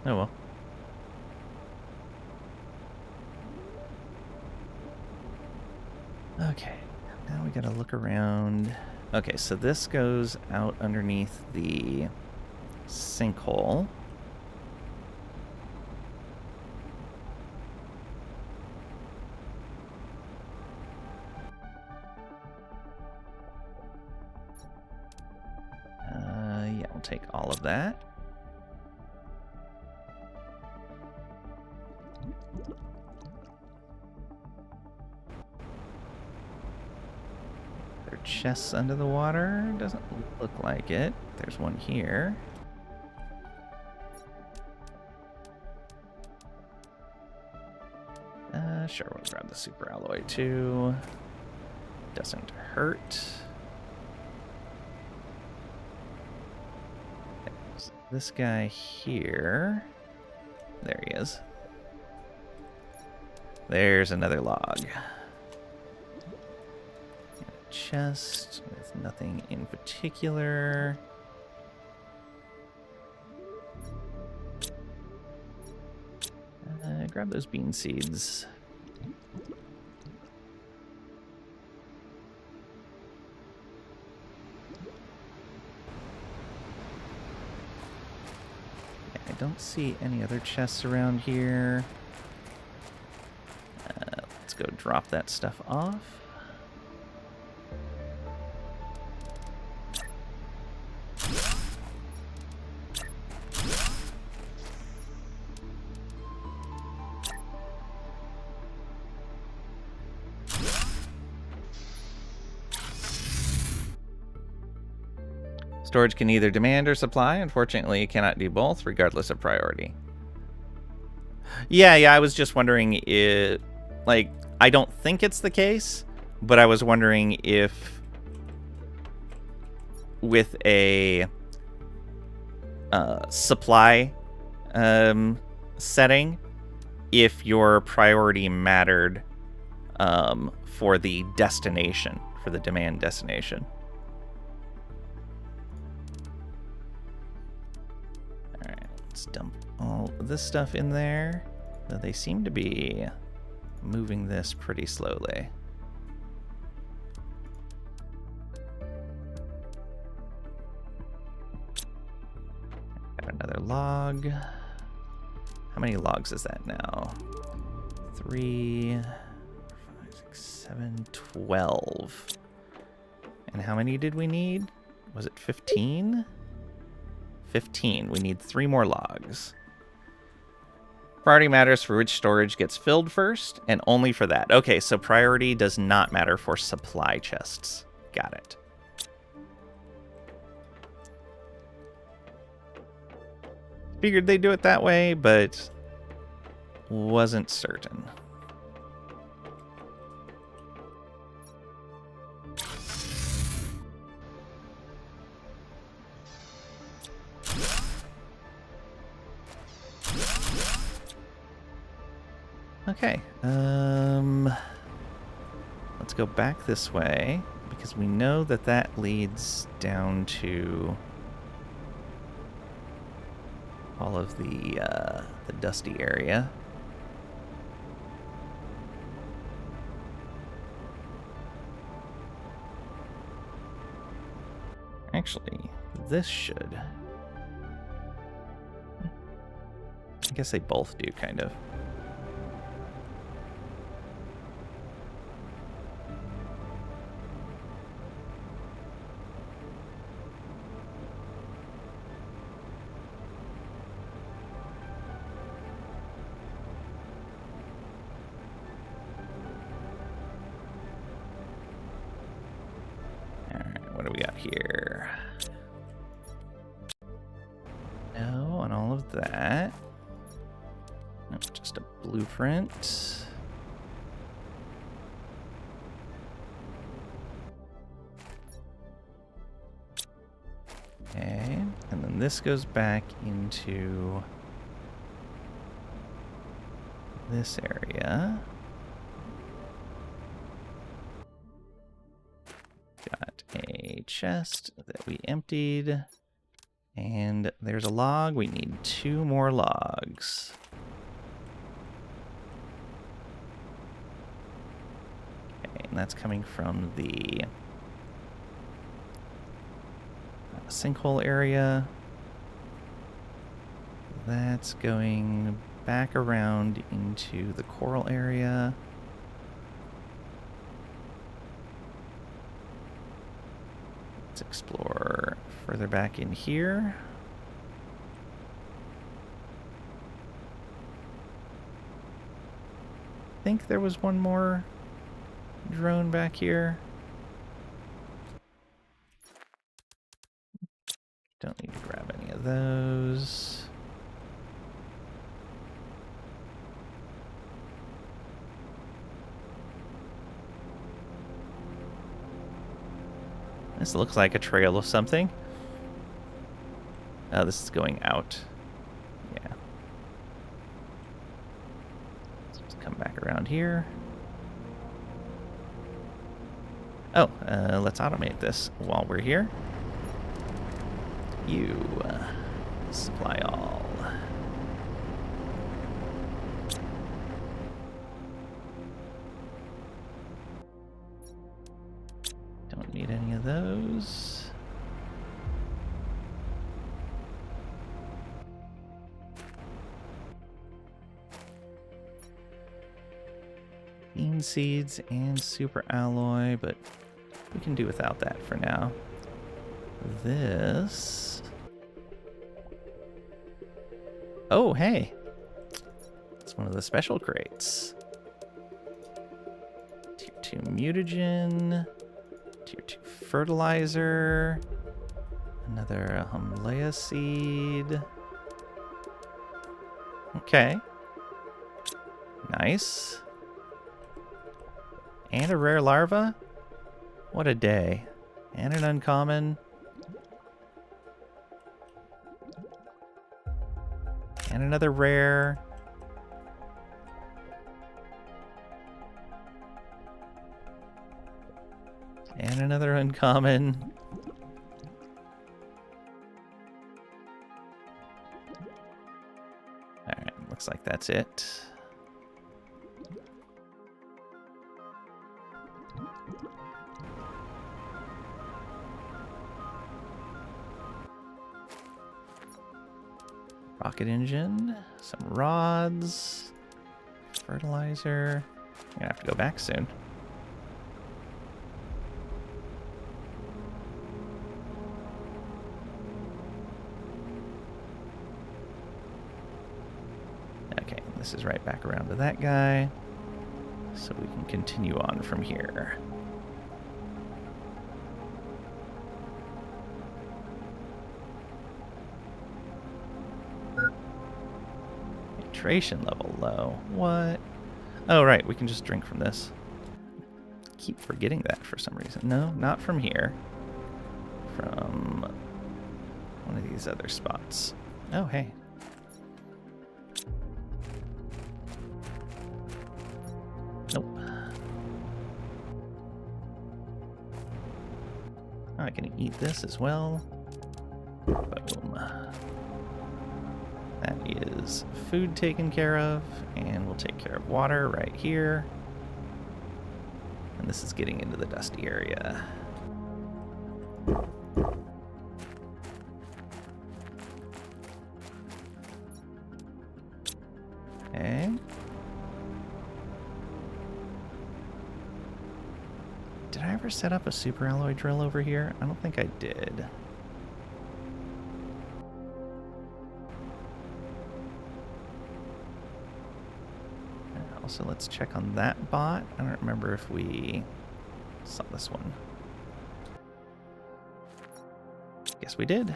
Oh well. Okay, now we gotta look around. Okay, so this goes out underneath the sinkhole. Yeah, we'll take all of that. There are chests under the water? Doesn't look like it. There's one here. Sure, we'll grab the super alloy too. Doesn't hurt. There's this guy here. There he is. There's another log. And a chest with nothing in particular. Grab those bean seeds. I don't see any other chests around here. Let's go drop that stuff off. Storage can either demand or supply. Unfortunately, it cannot do both, regardless of priority. Yeah, I was just wondering if, like, I don't think it's the case, but I was wondering if with a supply setting, if your priority mattered for the destination, for the demand destination. Let's dump all this stuff in there. Though they seem to be moving this pretty slowly. Got another log. How many logs is that now? 3, 4, 5, 6, 7, 12. And how many did we need? Was it 15? 15. We need 3 more logs. Priority matters for which storage gets filled first, and only for that. Okay, so priority does not matter for supply chests. Got it. Figured they'd do it that way, but wasn't certain. Okay, let's go back this way, because we know that that leads down to all of the dusty area. Actually, this should... I guess they both do, kind of. Alright, what do we got here? No, on all of that. No, just a blueprint. Okay, and then this goes back into this area. Got a chest that we emptied. And there's a log. We need 2 more logs. Okay, and that's coming from the sinkhole area. That's going back around into the coral area. Let's explore further back in here. I think there was one more drone back here. Don't need to grab any of those. This looks like a trail of something. Oh, this is going out. Yeah. Let's just come back around here. Oh, let's automate this while we're here. You supply all. Don't need any of those. Bean seeds and super alloy, but we can do without that for now. This... Oh, hey! It's one of the special crates. Tier 2 mutagen. Tier 2 fertilizer. Another Humlea seed. Okay. Nice. And a rare larva? What a day. And an uncommon. And another rare. And another uncommon. Alright, looks like that's it. Rocket engine, some rods, fertilizer. I'm gonna have to go back soon. Okay, this is right back around to that guy. So we can continue on from here. Hydration level low. What? Oh, right. We can just drink from this. Keep forgetting that for some reason. No, not from here. From one of these other spots. Oh, hey. Nope. Oh, I can eat this as well. Boom. That is food taken care of, and we'll take care of water right here. And this is getting into the dusty area. Okay. Did I ever set up a super alloy drill over here? I don't think I did. Also, let's check on that bot. I don't remember if we saw this one. Guess we did.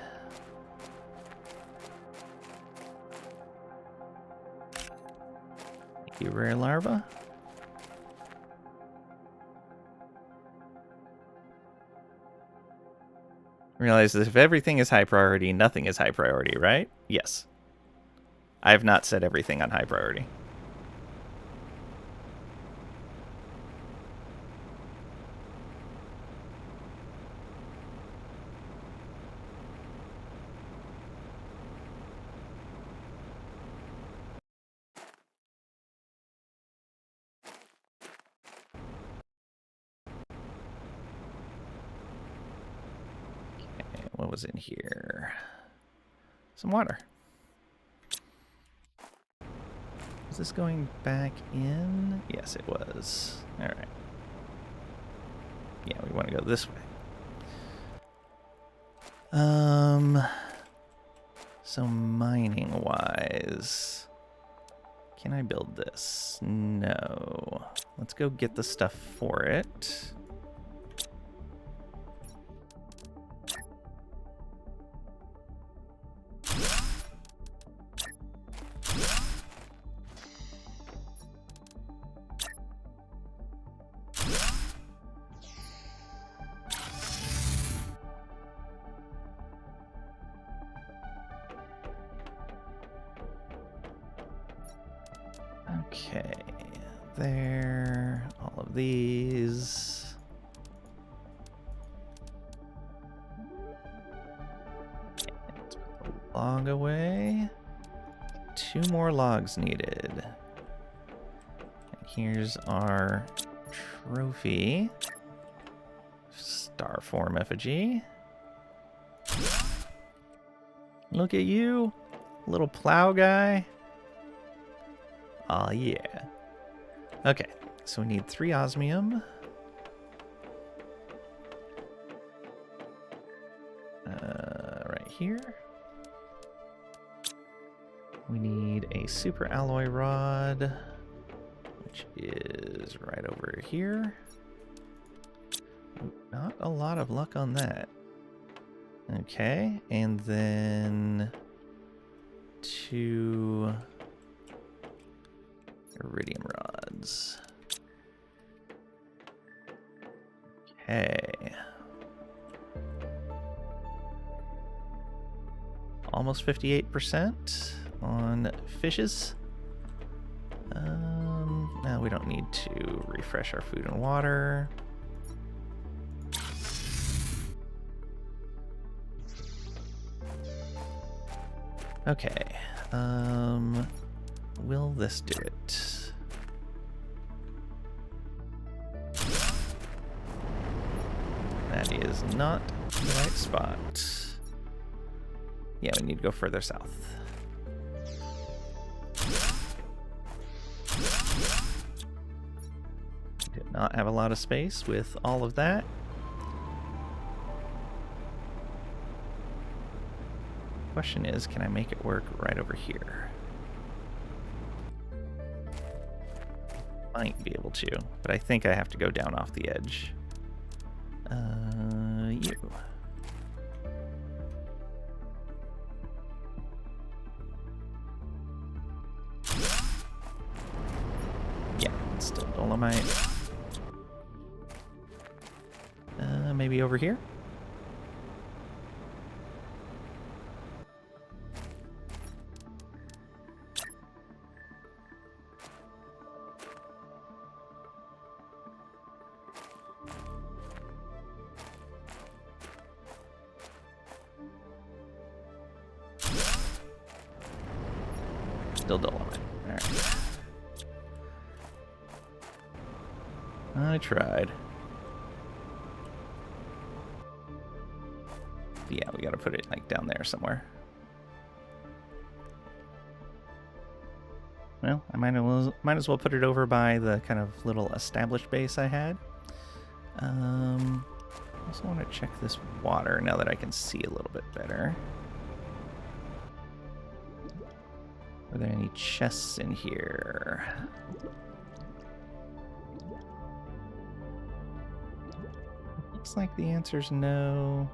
Thank you, rare larva. Realize that if everything is high priority, nothing is high priority, right? Yes. I have not set everything on high priority. What was in here? Some water. Is this going back in? Yes, it was. All right. Yeah, we want to go this way. So mining-wise, can I build this? No. Let's go get the stuff for it. Okay, there, all of these. Let's put the log away. 2 more logs needed. And here's our trophy. Starform effigy. Look at you, little plow guy. Oh, yeah. Okay, so we need 3 osmium. Right here. We need a super alloy rod, which is right over here. Not a lot of luck on that. Okay, and then 2 iridium rods. Okay. Almost 58% on fishes. Now we don't need to refresh our food and water. Okay. Will this do it? That is not the right spot. Yeah, we need to go further south. Did not have a lot of space with all of that. Question is, can I make it work right over here? Might be able to, but I think I have to go down off the edge. You. Yeah, it's still dolomite. Maybe over here? Still dolomite. Alright. I tried. Yeah, we gotta put it like down there somewhere. Well, I might as well put it over by the kind of little established base I had. Also want to check this water now that I can see a little bit better. Are there any chests in here? Looks like the answer's no.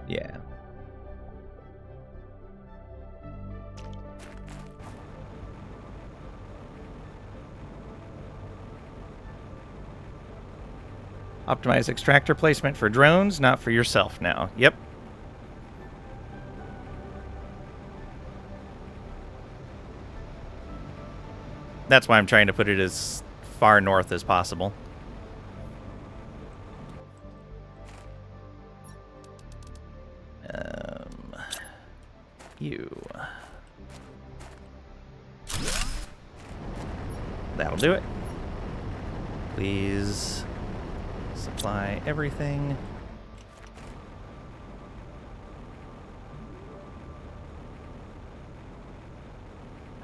Yeah. Optimize extractor placement for drones, not for yourself now. Yep. That's why I'm trying to put it as far north as possible. That'll do it. Please supply everything.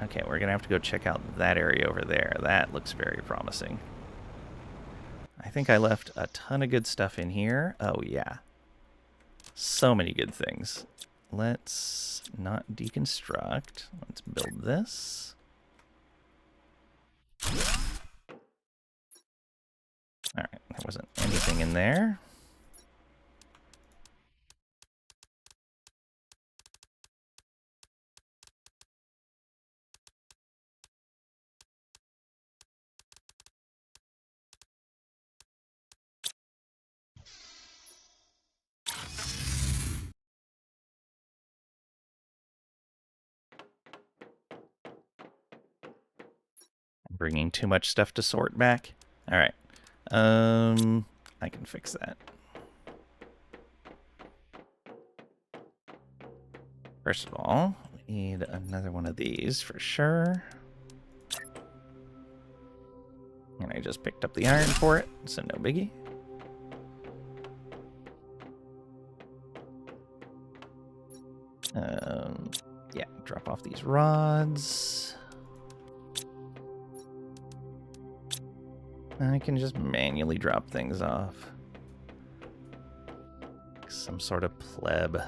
Okay, we're gonna have to go check out that area over there. That looks very promising. I think I left a ton of good stuff in here. Oh yeah. So many good things. Let's not deconstruct. Let's build this. Alright, there wasn't anything in there. Bringing too much stuff to sort back. All right. I can fix that. First of all, we need another one of these for sure. And I just picked up the iron for it, so no biggie. Yeah, drop off these rods. I can just manually drop things off. Some sort of pleb.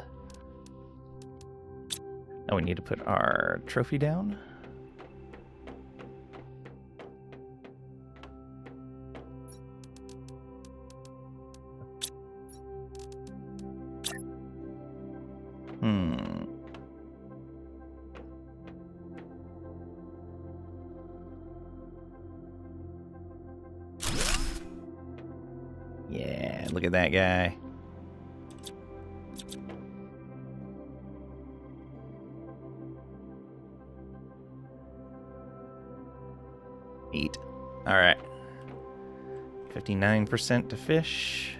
Oh, we need to put our trophy down. Yeah, look at that guy. Eat. All right. 59% to fish.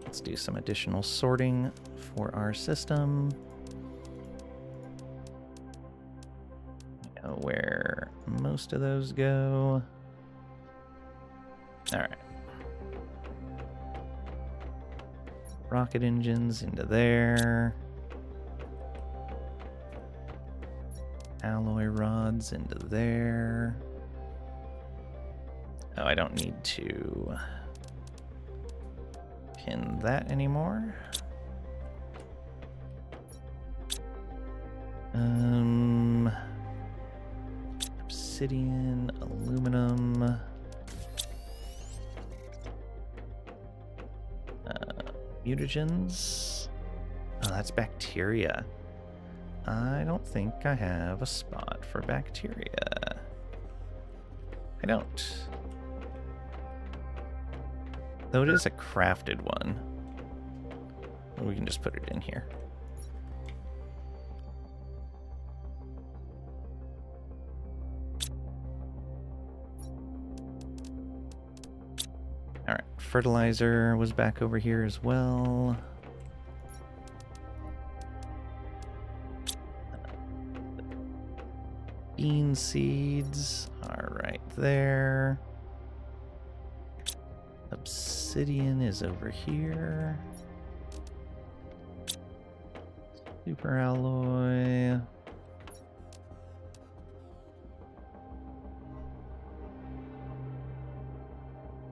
Let's do some additional sorting for our system. You know where most of those go. All right. Rocket engines into there. Alloy rods into there. Oh, I don't need to pin that anymore. Obsidian, aluminum. Mutagens. Oh, that's bacteria. I don't think I have a spot for bacteria. I don't. Though it is a crafted one. We can just put it in here. fertilizer was back over here as well. Bean seeds are right there. Obsidian is over here. Super alloy.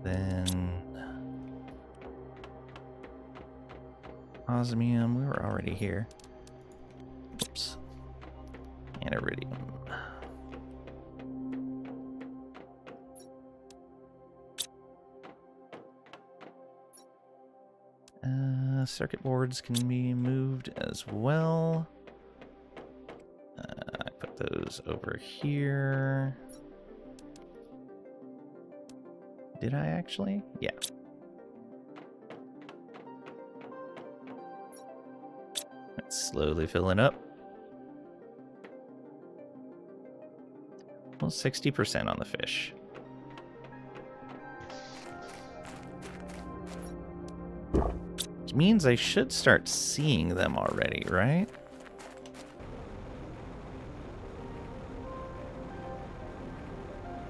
Then osmium, we were already here. Whoops. And iridium. Circuit boards can be moved as well. I put those over here. Did I actually? Yeah. It's slowly filling up. Well, 60% on the fish. Which means I should start seeing them already, right?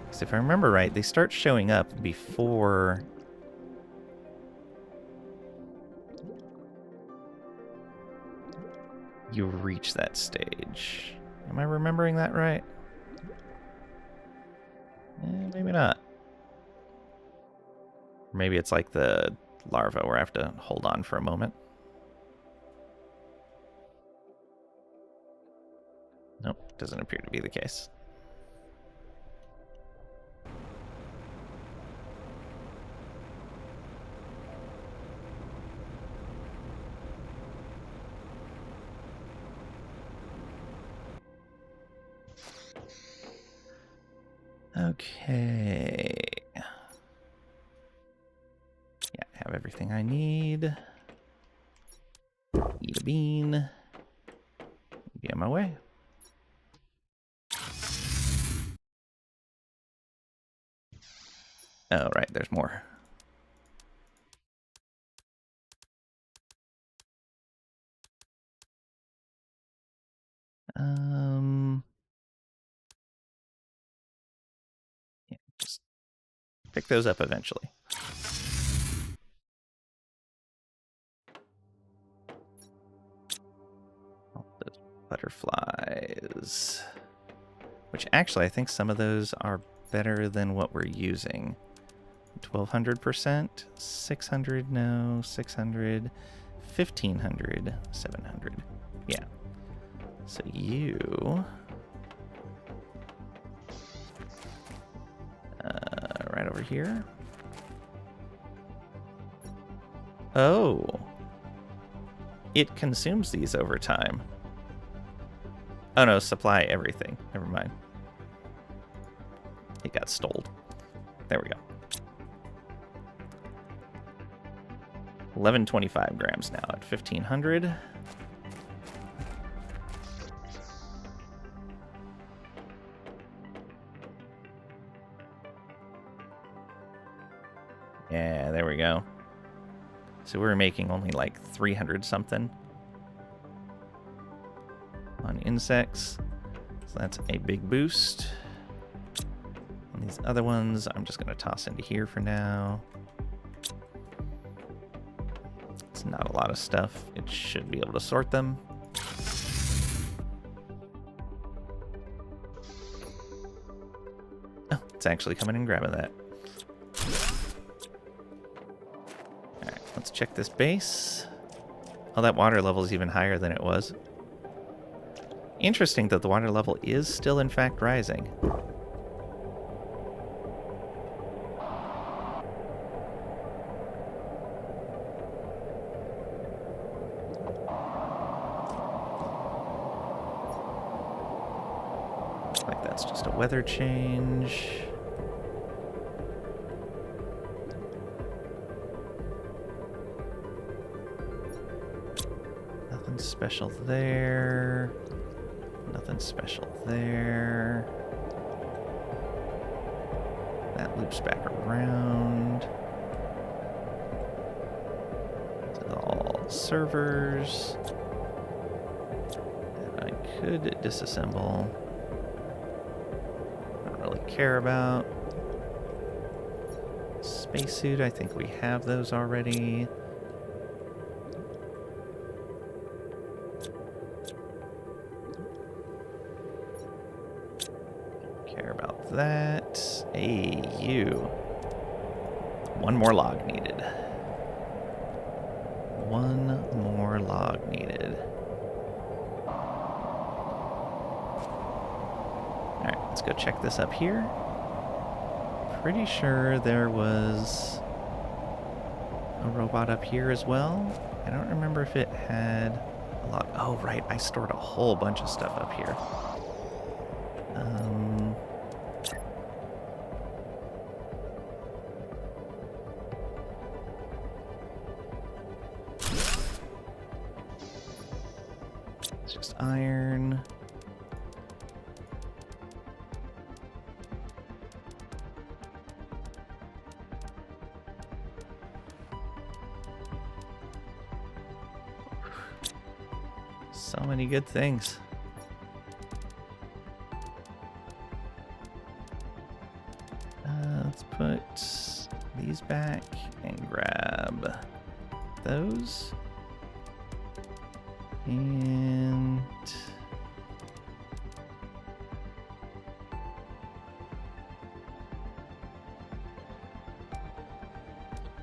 Because if I remember right, they start showing up before you reach that stage. Am I remembering that right? Maybe not. Maybe it's like the larva where I have to hold on for a moment. Nope, doesn't appear to be the case. Okay. Yeah, I have everything I need. Eat a bean. Be on my way. Oh, right, there's more. Yeah, just pick those up eventually. All those butterflies. Which actually, I think some of those are better than what we're using. 1200%, 600, no, 600, 1500, 700. Yeah. So you... right over here. Oh. It consumes these over time. Oh no, supply everything. Never mind. It got stoled. There we go. 1125 grams now at 1500. Yeah, there we go. So we were making only like 300 something on insects. So that's a big boost. And these other ones, I'm just going to toss into here for now. It's not a lot of stuff. It should be able to sort them. Oh, it's actually coming and grabbing that. Alright, let's check this base. Oh, that water level is even higher than it was. Interesting that the water level is still in fact rising. Looks like that's just a weather change. Nothing special there. Nothing special there. That loops back around. servers. And I could disassemble. I don't really care about. Spacesuit, I think we have those already. Care about that. Hey, you. One more log needed. One more log needed. Alright, let's go check this up here. Pretty sure there was a robot up here as well. I don't remember if it had a log. Oh, right, I stored a whole bunch of stuff up here. It's just iron. So many good things. Let's put these back and grab those. And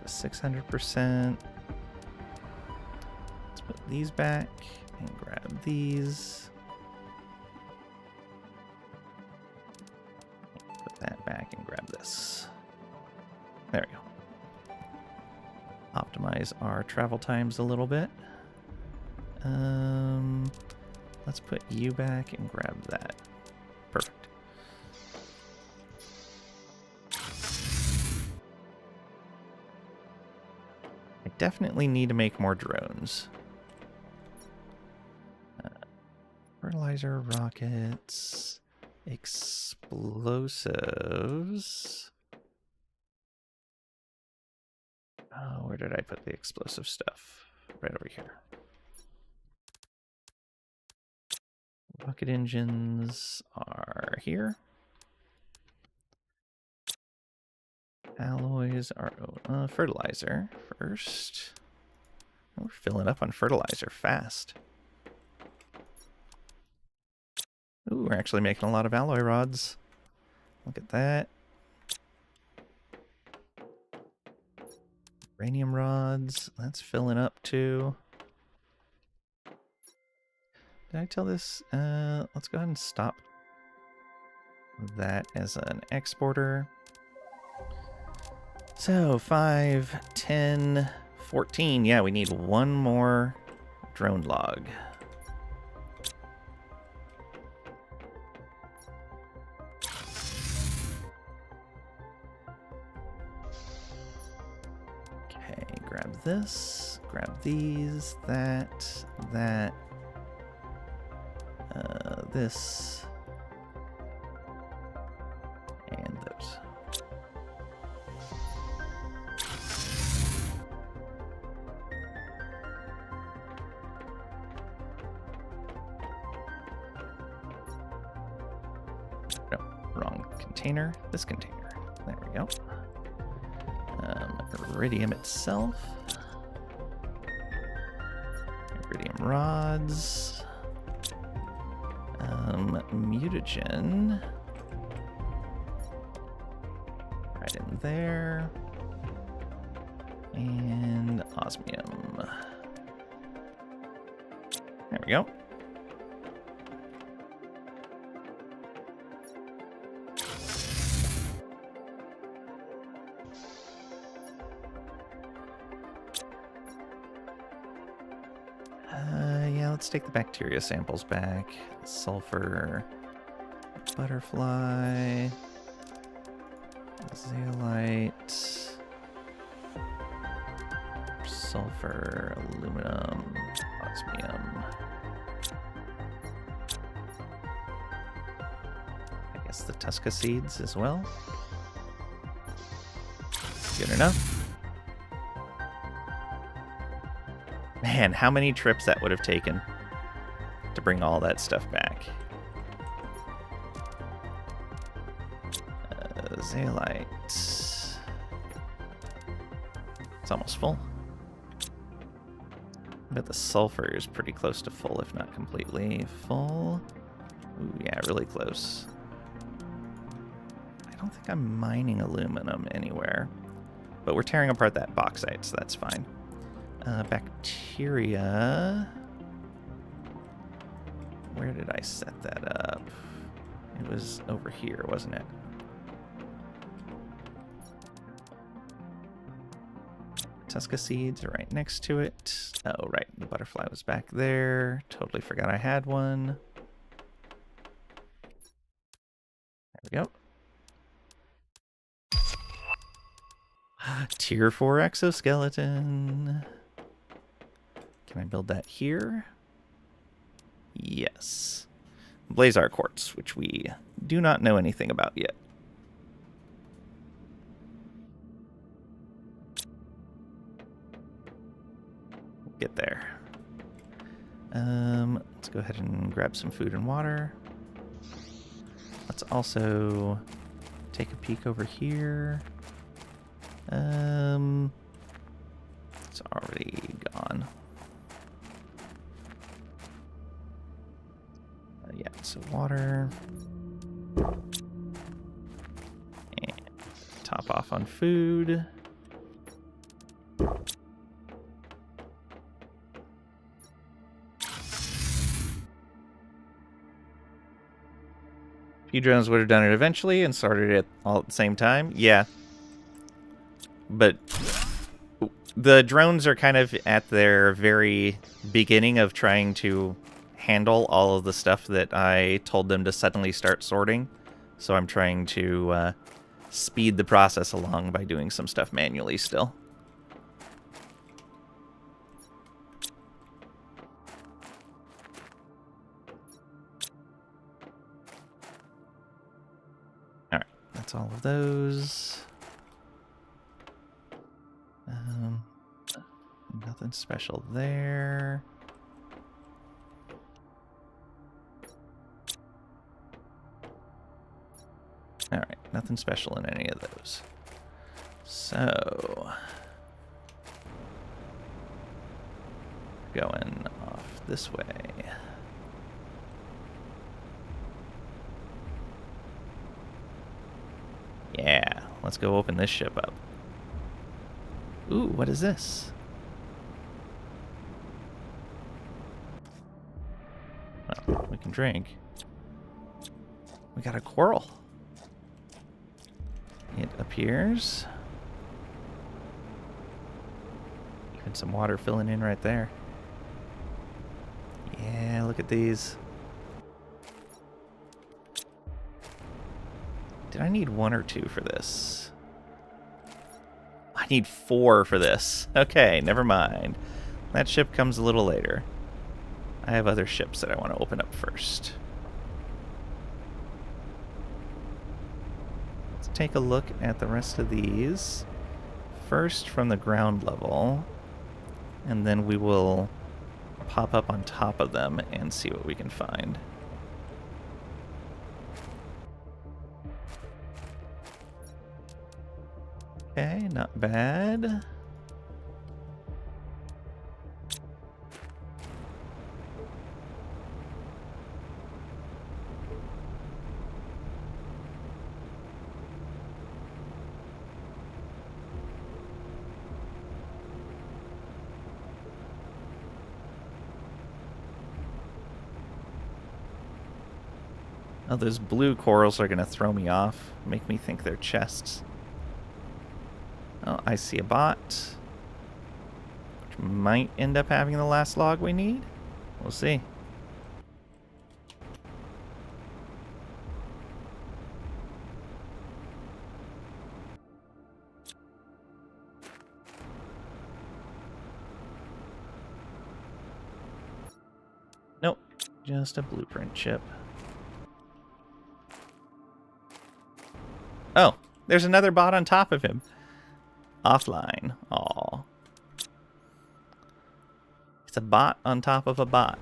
600%. Let's put these back and grab these. Put that back and grab this. There we go. Optimize our travel times a little bit. Let's put you back and grab that. Perfect. I definitely need to make more drones. Fertilizer, rockets, explosives. Oh, where did I put the explosive stuff? Right over here. Rocket engines are here. Alloys are fertilizer first. We're filling up on fertilizer fast. Ooh, we're actually making a lot of alloy rods. Look at that. Uranium rods, that's filling up too. Did I tell this? Let's go ahead and stop that as an exporter. So 5, 10, 14. Yeah, we need one more drone log. Okay, grab this, grab these, that, this, and those. No, wrong container. This container. There we go. Iridium itself. Iridium rods. Mutagen. Right in there. And osmium. There we go. Yeah, let's take the bacteria samples back. Sulfur, butterfly, zeolite, sulfur, aluminum, osmium. I guess the Tusca seeds as well. Good enough. Man, how many trips that would have taken to bring all that stuff back. Zeolite. It's almost full. But the sulfur is pretty close to full, if not completely full. Ooh, yeah, really close. I don't think I'm mining aluminum anywhere. But we're tearing apart that bauxite, so that's fine. Bacteria. Where did I set that up? It was over here, wasn't it? Tusca seeds are right next to it. Oh, right. The butterfly was back there. Totally forgot I had one. There we go. Tier 4 exoskeleton. Can I build that here? Yes. Blazar quartz, which we do not know anything about yet. Get there. Let's go ahead and grab some food and water. Let's also take a peek over here. It's already gone. Yeah, so water. And top off on food. Few drones would have done it eventually and started it all at the same time. Yeah. But the drones are kind of at their very beginning of trying to handle all of the stuff that I told them to suddenly start sorting. So I'm trying to speed the process along by doing some stuff manually still. Alright, that's all of those. Nothing special there. Alright, nothing special in any of those. So, going off this way. Yeah, let's go open this ship up. Ooh, what is this? Well, we can drink. We got a coral. It appears. Even some water filling in right there. Yeah, look at these. Did I need 1 or 2 for this? I need 4 for this. Okay, never mind. That ship comes a little later. I have other ships that I want to open up first. Let's take a look at the rest of these. First from the ground level. And then we will pop up on top of them and see what we can find. Okay, not bad. Oh, those blue corals are going to throw me off, make me think they're chests. Oh, I see a bot, which might end up having the last log we need. We'll see. Nope, just a blueprint chip. Oh, there's another bot on top of him. Offline. Aw. It's a bot on top of a bot.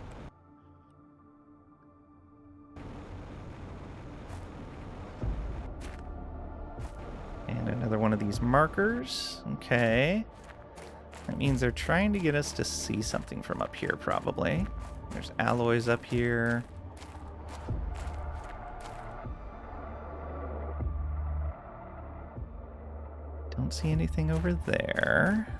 And another one of these markers. Okay. That means they're trying to get us to see something from up here, probably. There's alloys up here. Don't see anything over there.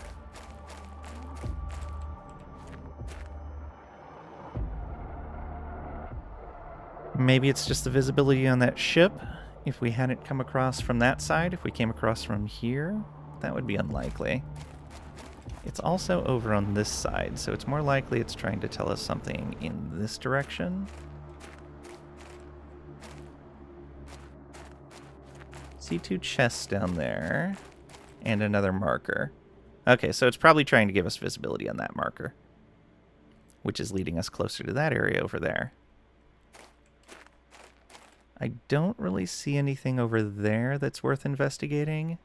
Maybe it's just the visibility on that ship. If we hadn't come across from that side, if we came across from here, that would be unlikely. It's also over on this side, so it's more likely it's trying to tell us something in this direction. See 2 chests down there, and another marker. Okay, so it's probably trying to give us visibility on that marker, which is leading us closer to that area over there. I don't really see anything over there that's worth investigating.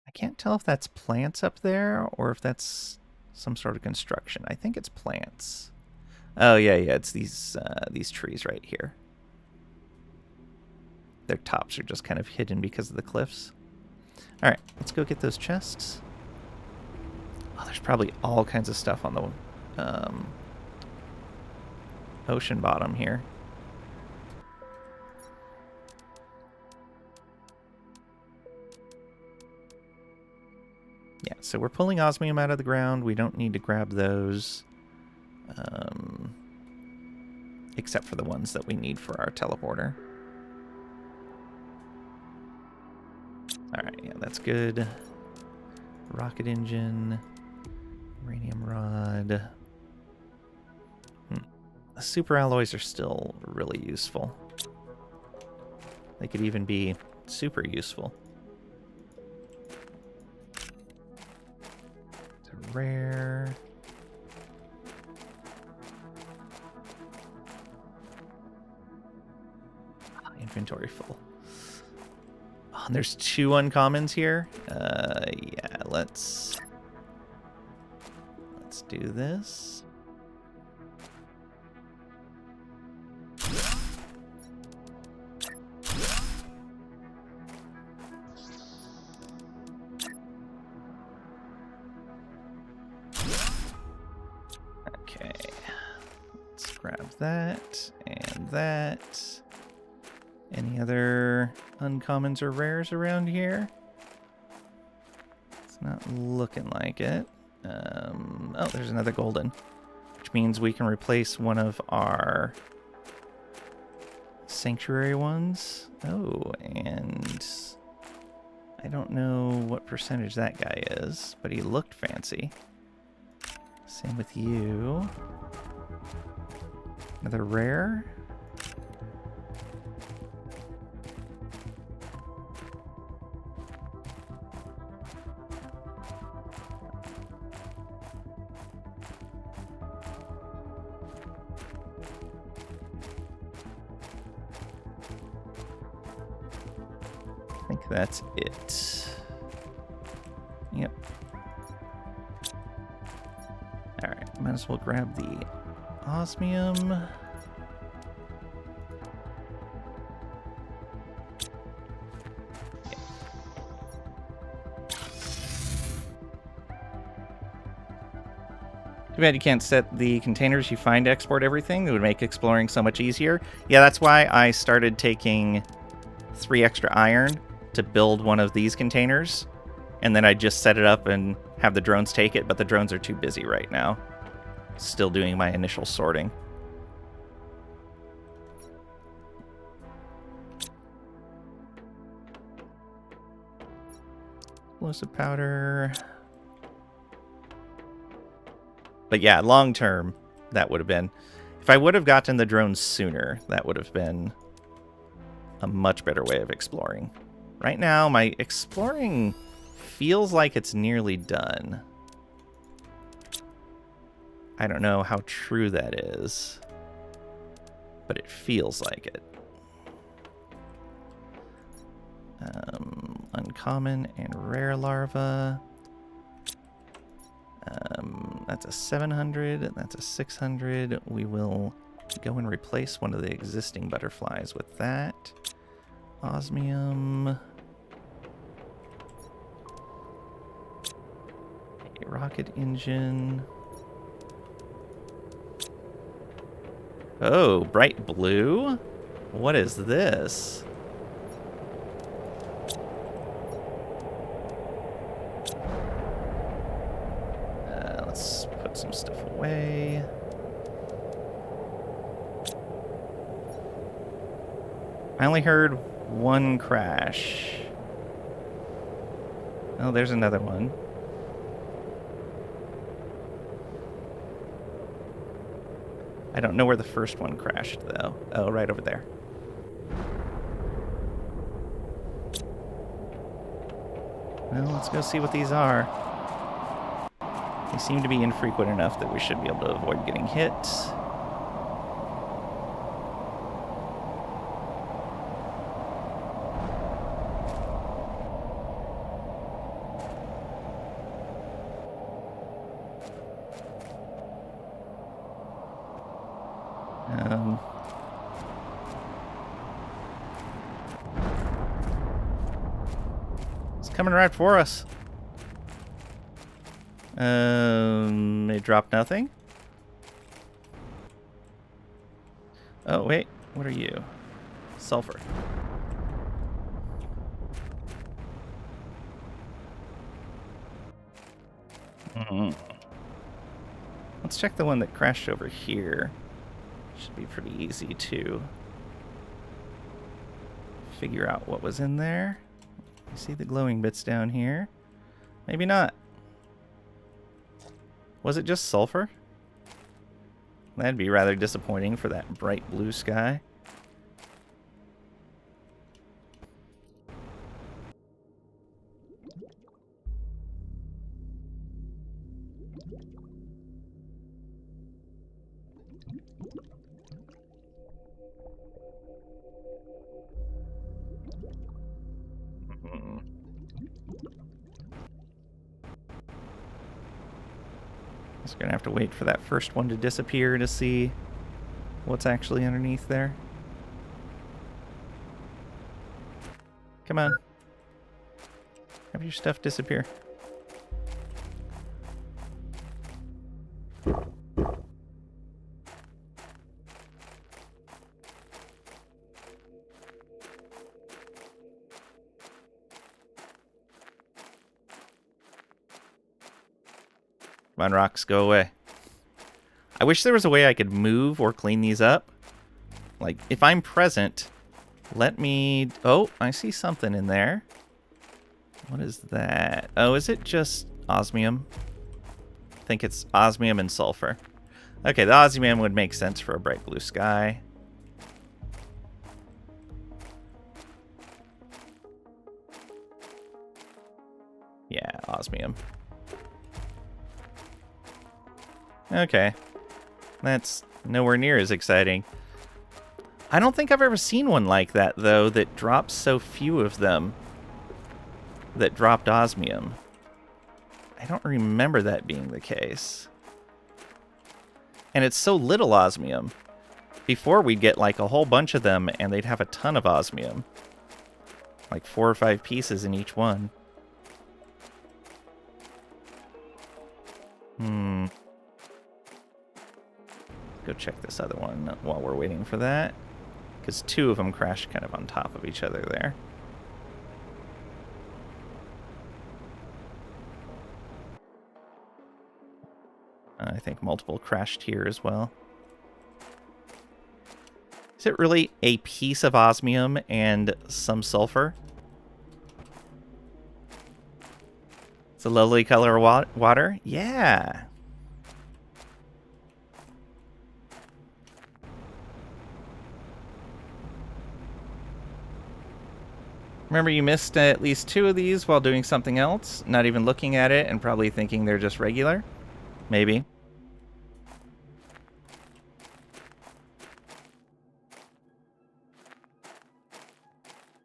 I can't tell if that's plants up there or if that's some sort of construction. I think it's plants. Oh, yeah, it's these trees right here. Their tops are just kind of hidden because of the cliffs. All right, let's go get those chests. Oh, there's probably all kinds of stuff on the ocean bottom here. Yeah, so we're pulling osmium out of the ground. We don't need to grab those. Except for the ones that we need for our teleporter. Alright, yeah, that's good. Rocket engine. Uranium rod. The super alloys are still really useful. They could even be super useful. It's a rare. Inventory full. Oh, and there's 2 uncommons here. Yeah, let's do this. Okay, let's grab that and that. Any other uncommons or rares around here? It's not looking like it. Oh, there's another golden, which means we can replace one of our sanctuary ones. Oh, and I don't know what percentage that guy is, but he looked fancy. Same with you. Another rare. I think that's it. Yep. Alright, might as well grab the osmium. Too bad you can't set the containers you find to export everything. It would make exploring so much easier. Yeah, that's why I started taking 3 extra iron to build one of these containers, and then I just set it up and have the drones take it, but the drones are too busy right now. Still doing my initial sorting. Explosive powder. But yeah, long term, that would have been... If I would have gotten the drones sooner, that would have been a much better way of exploring. Right now, my exploring feels like it's nearly done. I don't know how true that is, but it feels like it. Uncommon and rare larva. That's a 700, that's a 600. We will go and replace one of the existing butterflies with that. Osmium. A rocket engine. Oh, bright blue? What is this? Let's put some stuff away. I only heard one crash. Oh, there's another one. I don't know where the first one crashed, though. Oh, right over there. Well, let's go see what these are. They seem to be infrequent enough that we should be able to avoid getting hit. It's coming right for us. It dropped nothing. Oh, wait. What are you? Sulfur. Let's check the one that crashed over here. Should be pretty easy to figure out what was in there. You see the glowing bits down here? Maybe not. Was it just sulfur? That'd be rather disappointing for that bright blue sky. Just gonna have to wait for that first one to disappear to see what's actually underneath there. Come on. Have your stuff disappear. Come on, rocks, go away. I wish there was a way I could move or clean these up. Like, if I'm present, let me... Oh, I see something in there. What is that? Oh, is it just osmium? I think it's osmium and sulfur. Okay, the osmium would make sense for a bright blue sky. Yeah, osmium. Okay. That's nowhere near as exciting. I don't think I've ever seen one like that, though, that drops so few of them that dropped osmium. I don't remember that being the case. And it's so little osmium. Before, we'd get like a whole bunch of them, and they'd have a ton of osmium. Like 4 or 5 pieces in each one. Go check this other one while we're waiting for that. Because 2 of them crashed kind of on top of each other there. I think multiple crashed here as well. Is it really a piece of osmium and some sulfur? It's a lovely color of water? Yeah. Remember, you missed at least 2 of these while doing something else, not even looking at it, and probably thinking they're just regular? Maybe.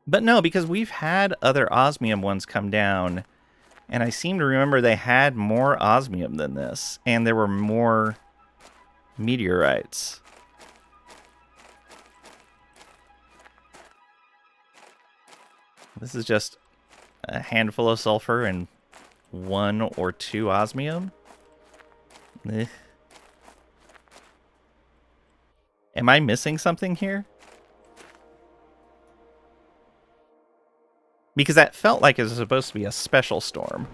But no, because we've had other osmium ones come down And I seem to remember they had more osmium than this, and there were more meteorites. This is just a handful of sulfur and 1 or 2 osmium. Eh. Am I missing something here? Because that felt like it was supposed to be a special storm.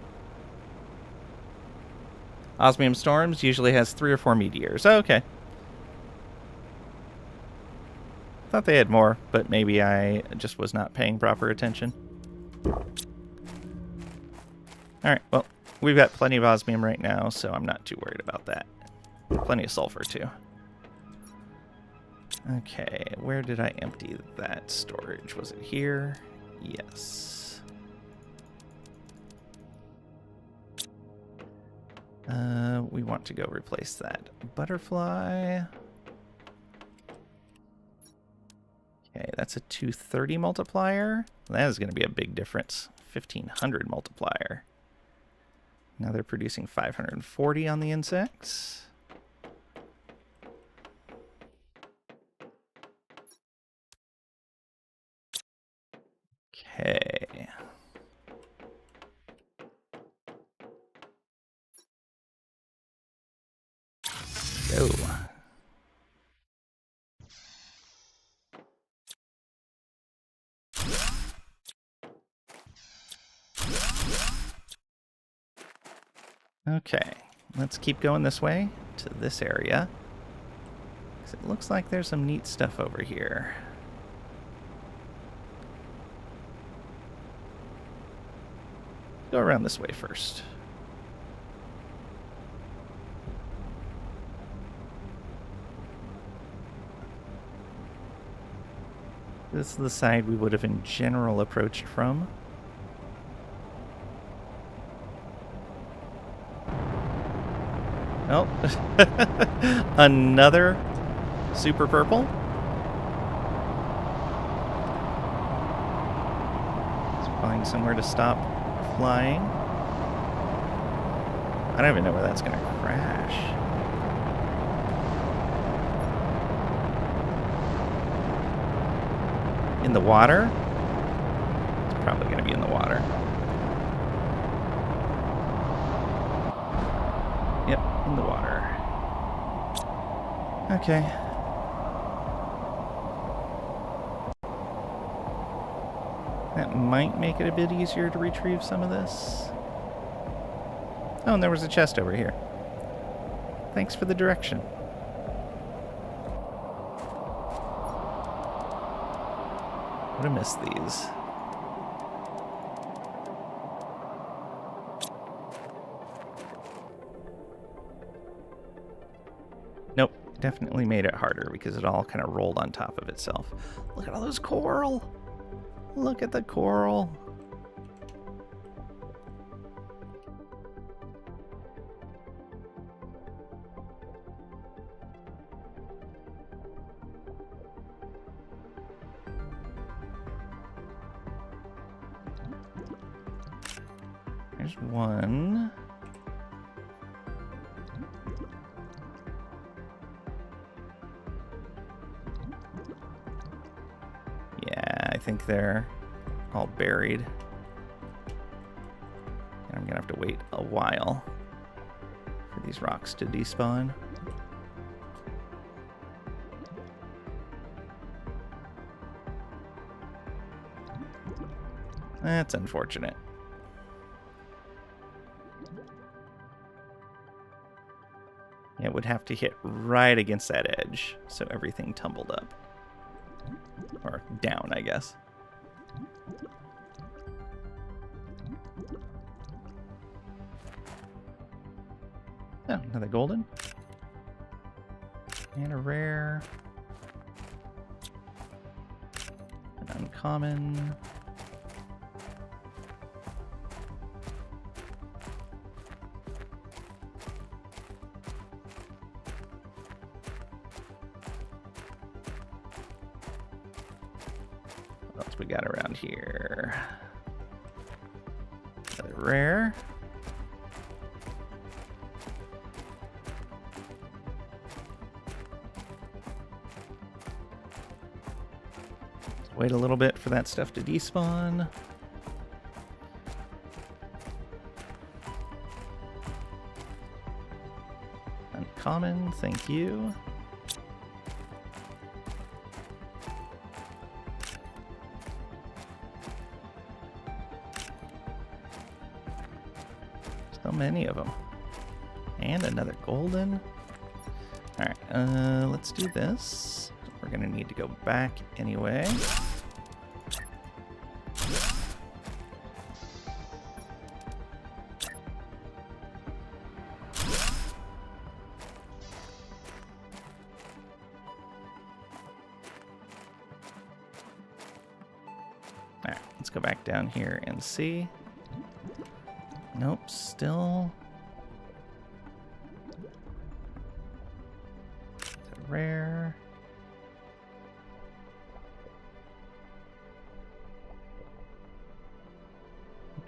Osmium storms usually has 3 or 4 meteors. Oh, okay. Thought they had more, but maybe I just was not paying proper attention. Alright, well, we've got plenty of osmium right now, so I'm not too worried about that. Plenty of sulfur, too. Okay, where did I empty that storage? Was it here? Yes. We want to go replace that butterfly. Okay, that's a 230 multiplier. That is going to be a big difference. 1500 multiplier. Now they're producing 540 on the insects. Okay. Go. Okay, let's keep going this way to this area. 'Cause it looks like there's some neat stuff over here. Go around this way first. This is the side we would have in general approached from. Oh, another super purple. Let's find somewhere to stop flying. I don't even know where that's going to crash. In the water? It's probably going to be in the water. Yep, in the water. Okay. That might make it a bit easier to retrieve some of this. Oh, and there was a chest over here. Thanks for the direction. Would have missed these. Nope, definitely made it harder because it all kind of rolled on top of itself. Look at all those coral. Look at the coral. There's one. Yeah, I think they're all buried. And I'm gonna have to wait a while for these rocks to despawn. That's unfortunate. It would have to hit right against that edge, so everything tumbled up. Or down, I guess. Oh, another golden. And a rare. An uncommon. What else we got around here? Another rare. Let's wait a little bit for that stuff to despawn. Uncommon, thank you. So many of them. And another golden. Alright, let's do this. We're gonna need to go back anyway. Alright, let's go back down here and see. Nope, still it's a rare.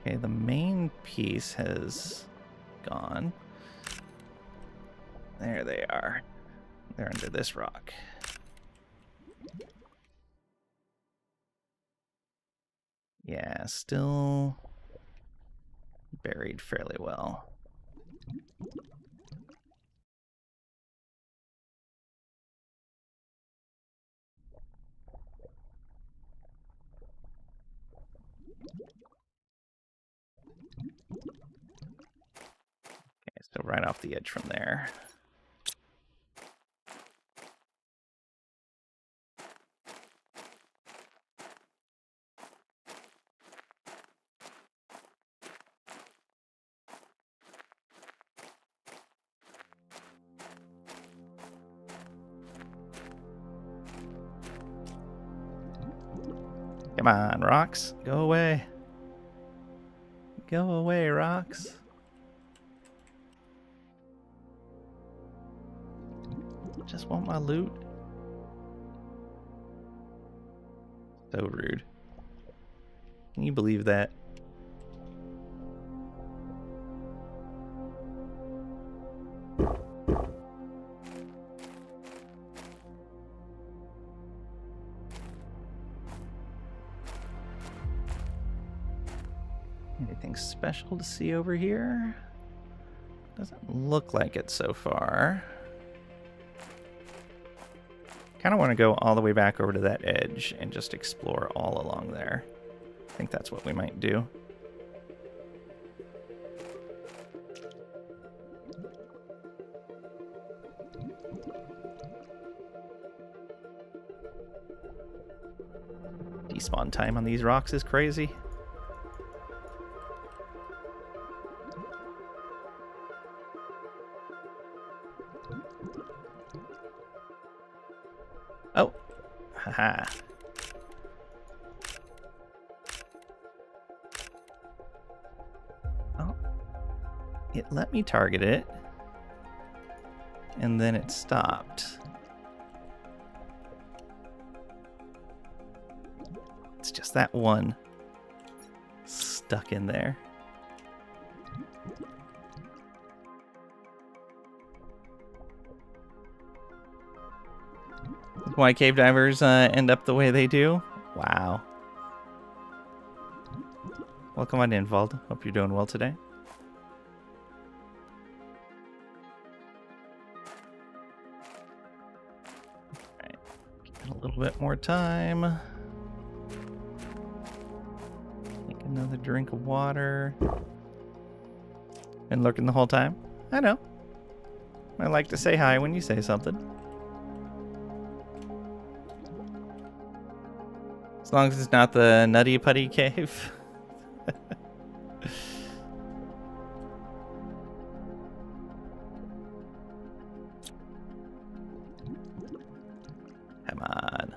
Okay, the main piece has gone. There they are. They're under this rock. Yeah, still buried fairly well. Okay, so right off the edge from there. Come on, rocks. Go away. Go away, rocks. Just want my loot. So rude. Can you believe that? Anything special to see over here? Doesn't look like it so far. Kind of want to go all the way back over to that edge and just explore all along there. I think that's what we might do. Despawn time on these rocks is crazy. Oh, haha. Oh, it let me target it, and then it stopped. It's just that one stuck in there. Why cave divers end up the way they do? Wow. Welcome on in, Vald. Hope you're doing well today. Alright, give it a little bit more time. Take another drink of water. Been lurking the whole time? I know. I like to say hi when you say something. As long as it's not the Nutty Putty Cave. Come on.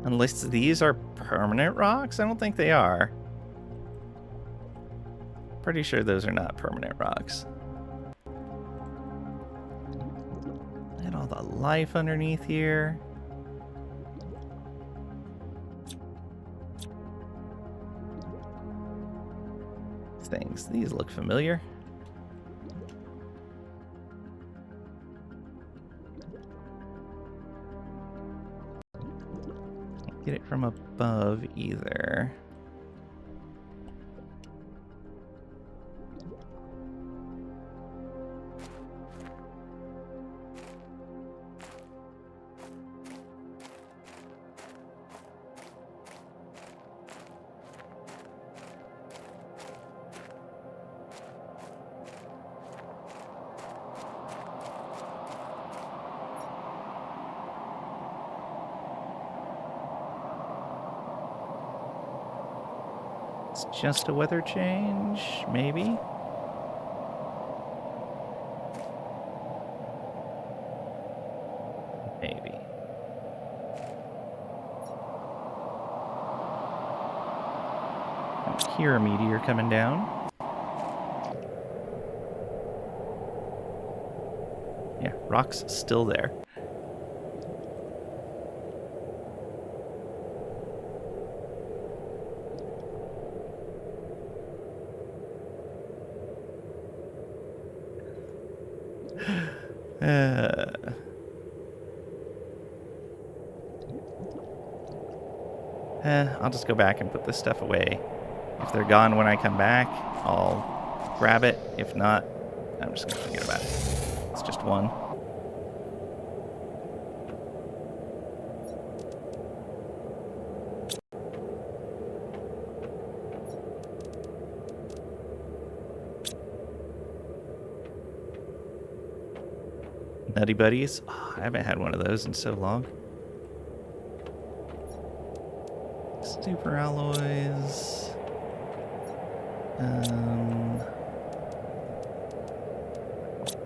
Unless these are permanent rocks? I don't think they are. Pretty sure those are not permanent rocks. all the life underneath here. These look familiar. Can't get it from above either. It's just a weather change, maybe? Maybe. I hear a meteor coming down. Yeah, rock's still there. I'll just go back and put this stuff away. If they're gone when I come back, I'll grab it. If not, I'm just going to forget about it. It's just one. Nutty Buddies. Oh, I haven't had one of those in so long. Super alloys.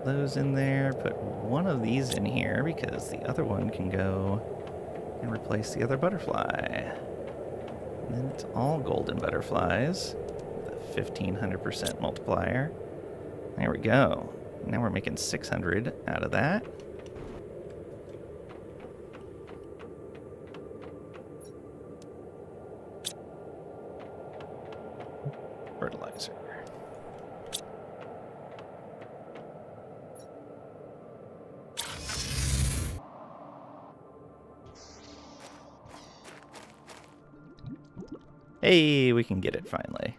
Those in there. Put one of these in here because the other one can go and replace the other butterfly. And then it's all golden butterflies with a 1500% multiplier. There we go. Now we're making 600 out of that. Fertilizer. Hey, we can get it finally.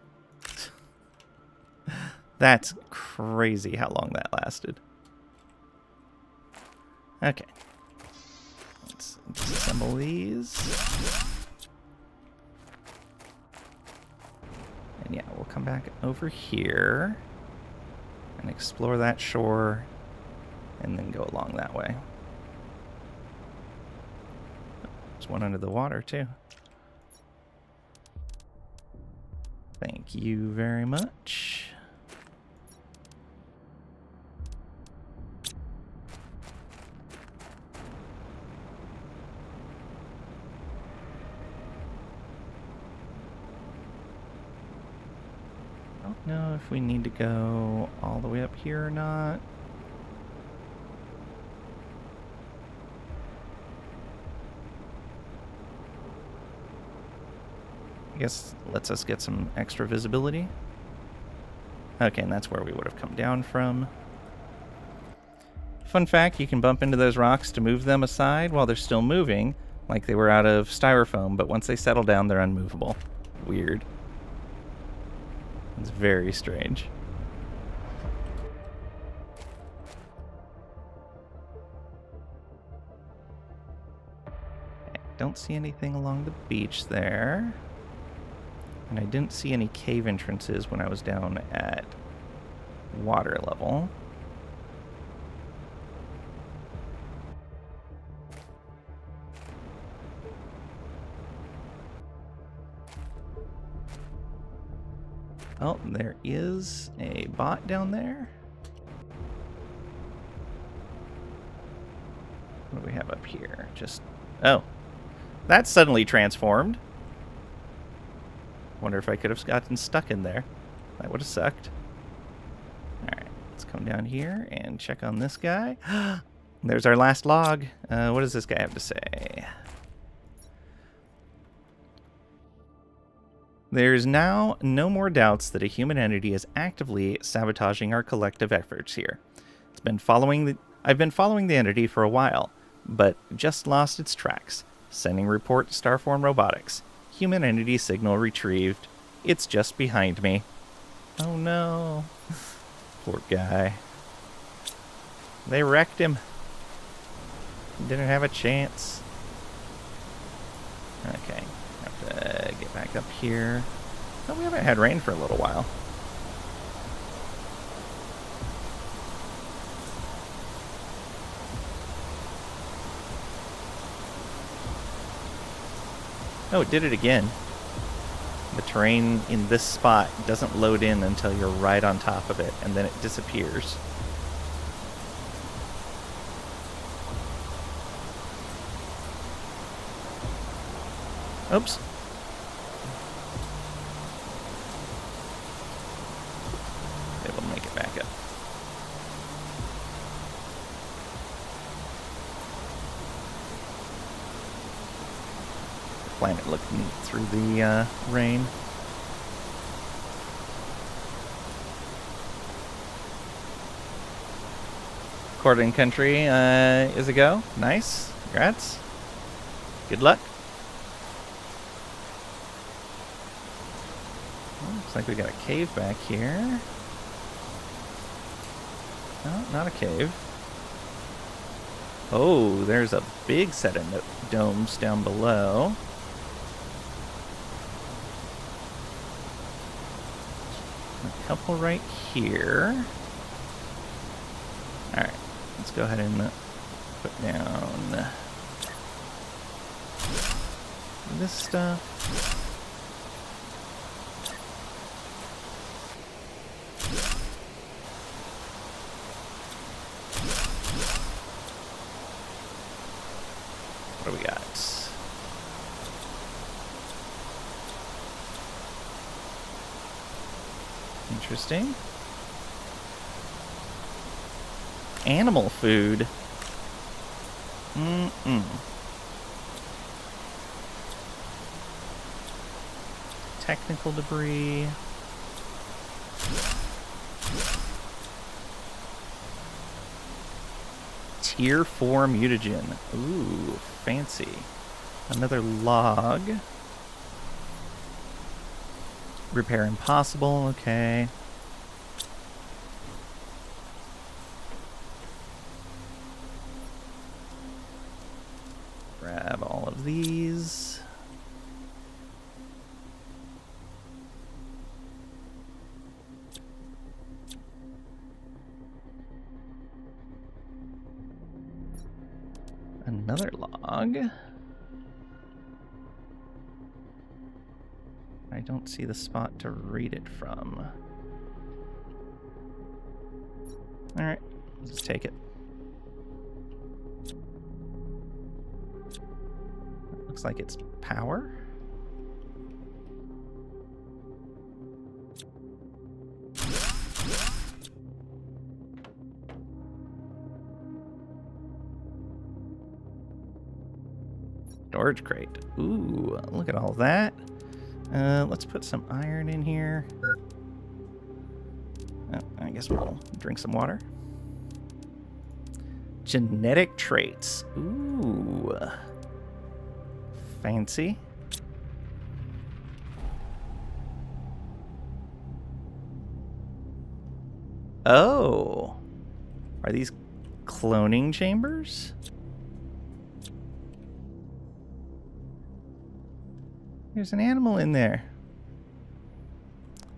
That's crazy how long that lasted. Okay. Let's assemble these. And yeah, we'll come back over here and explore that shore and then go along that way. There's one under the water too. Thank you very much. I don't know if we need to go all the way up here or not. I guess lets us get some extra visibility. Okay, and that's where we would have come down from. Fun fact, you can bump into those rocks to move them aside while they're still moving, like they were out of styrofoam, but once they settle down, they're unmovable. Weird. It's very strange. I don't see anything along the beach there. And I didn't see any cave entrances when I was down at water level. Oh, there is a bot down there. What do we have up here? Just... oh. That's suddenly transformed. Wonder if I could have gotten stuck in there. That would have sucked. Alright, let's come down here and check on this guy. There's our last log. What does this guy have to say? There's now no more doubts that a human entity is actively sabotaging our collective efforts here. I've been following the entity for a while, but just lost its tracks. Sending report to Starform Robotics. Human entity signal retrieved. It's just behind me. Oh no. Poor guy. They wrecked him. Didn't have a chance. Okay. Have to get back up here. Oh, we haven't had rain for a little while. Oh, it did it again. The terrain in this spot doesn't load in until you're right on top of it, and then it disappears. Oops. Able to make it back up. The planet looked neat through the rain. Corden Country is a go. Nice. Congrats. Good luck. Looks like we got a cave back here. No, not a cave. Oh, there's a big set of domes down below. A couple right here. Alright, let's go ahead and put down this stuff. What do we got? Interesting. Animal food. Technical debris. Tier 4 mutagen. Ooh, fancy. Another log. Repair impossible, okay. Grab all of these. Another log. I don't see the spot to read it from. Alright, let's just take it. Looks like it's power. Storage crate. Ooh, look at all that. Let's put some iron in here. Oh, I guess we'll drink some water. Genetic traits. Ooh. Fancy. Oh. Are these cloning chambers? There's an animal in there.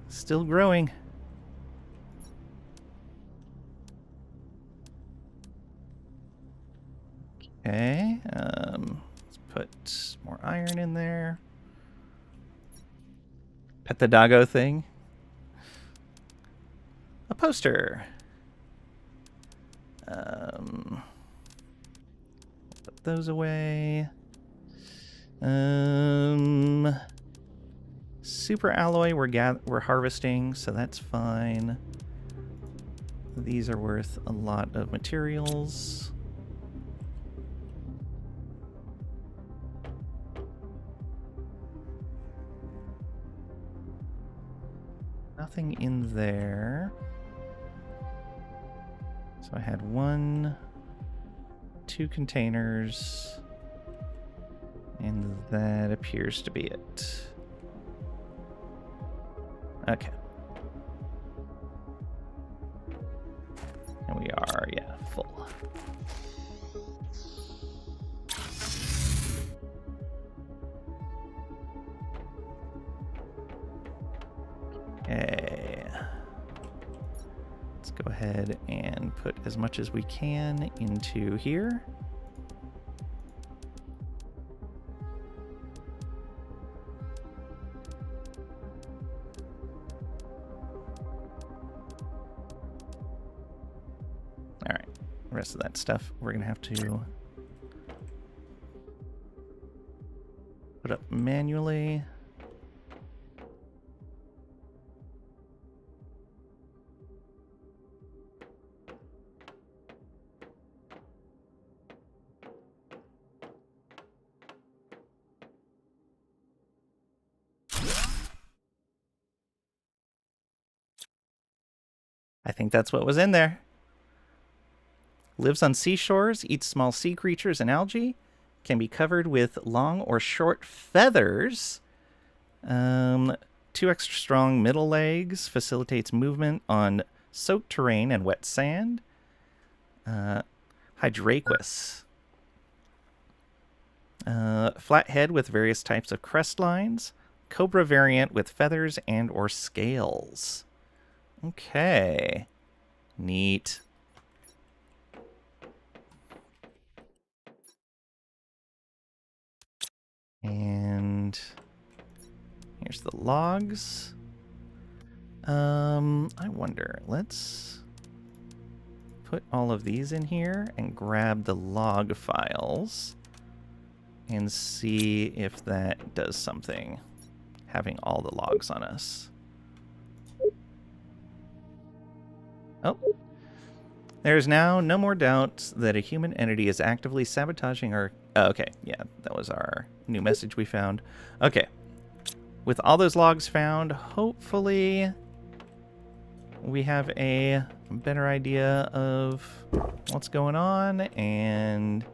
Still growing. Okay, let's put more iron in there. Pet the doggo thing. A poster. Put those away. Super alloy we're harvesting, so that's fine. These are worth a lot of materials. nothing in there. So I had 1, 2 containers, and that appears to be it. Okay. And we are, yeah, full. Okay. Let's go ahead and put as much as we can into here. All right, the rest of that stuff we're gonna have to put up manually. I think that's what was in there. Lives on seashores, eats small sea creatures and algae, can be covered with long or short feathers. 2 extra strong middle legs, facilitates movement on soaked terrain and wet sand. Hydraquus. Flat head with various types of crest lines. Cobra variant with feathers and or scales. Okay. Neat. And here's the logs. I wonder, let's put all of these in here and grab the log files and see if that does something, having all the logs on us. Oh. There is now no more doubt that a human entity is actively sabotaging our... Oh, okay, yeah, that was our new message we found. Okay. With all those logs found, hopefully we have a better idea of what's going on, and...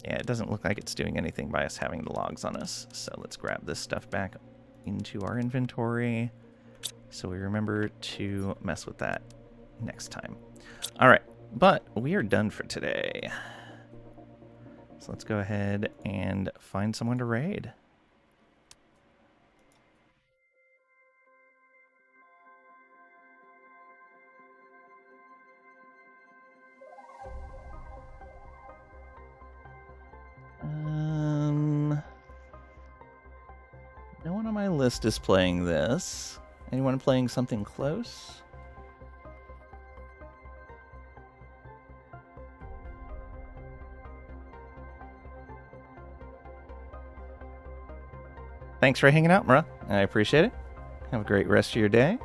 yeah, it doesn't look like it's doing anything by us having the logs on us. So let's grab this stuff back into our inventory, so we remember to mess with that next time. All right, but we are done for today. So let's go ahead and find someone to raid. No one on my list is playing this. Anyone playing something close? Thanks for hanging out, Mara. I appreciate it. Have a great rest of your day.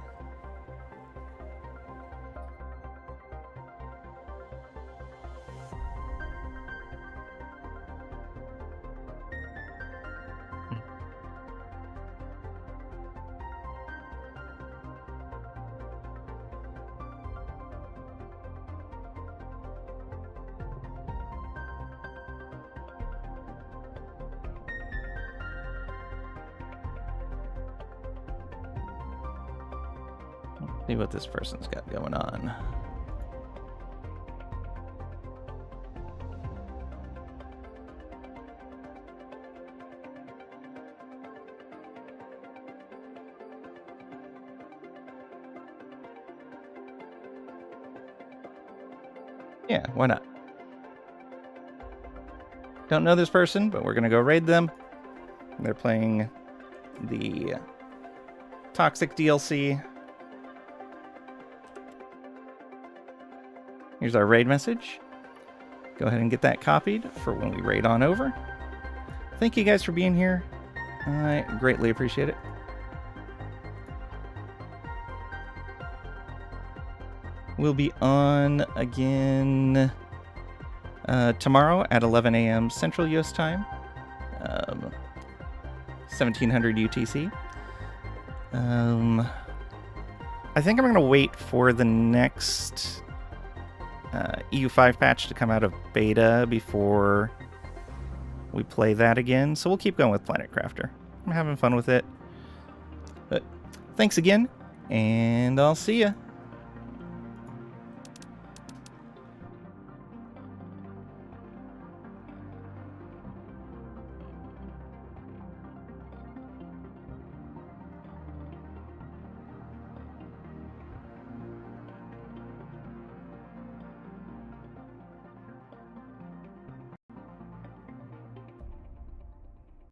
See what this person's got going on. Yeah, why not? Don't know this person, but we're gonna go raid them. They're playing the Toxic DLC. Here's our raid message. Go ahead and get that copied for when we raid on over. Thank you guys for being here. I greatly appreciate it. We'll be on again tomorrow at 11 a.m. Central US time. 1700 UTC. I think I'm going to wait for the next EU5 patch to come out of beta before we play that again. So we'll keep going with Planet Crafter. I'm having fun with it. But thanks again, and I'll see ya.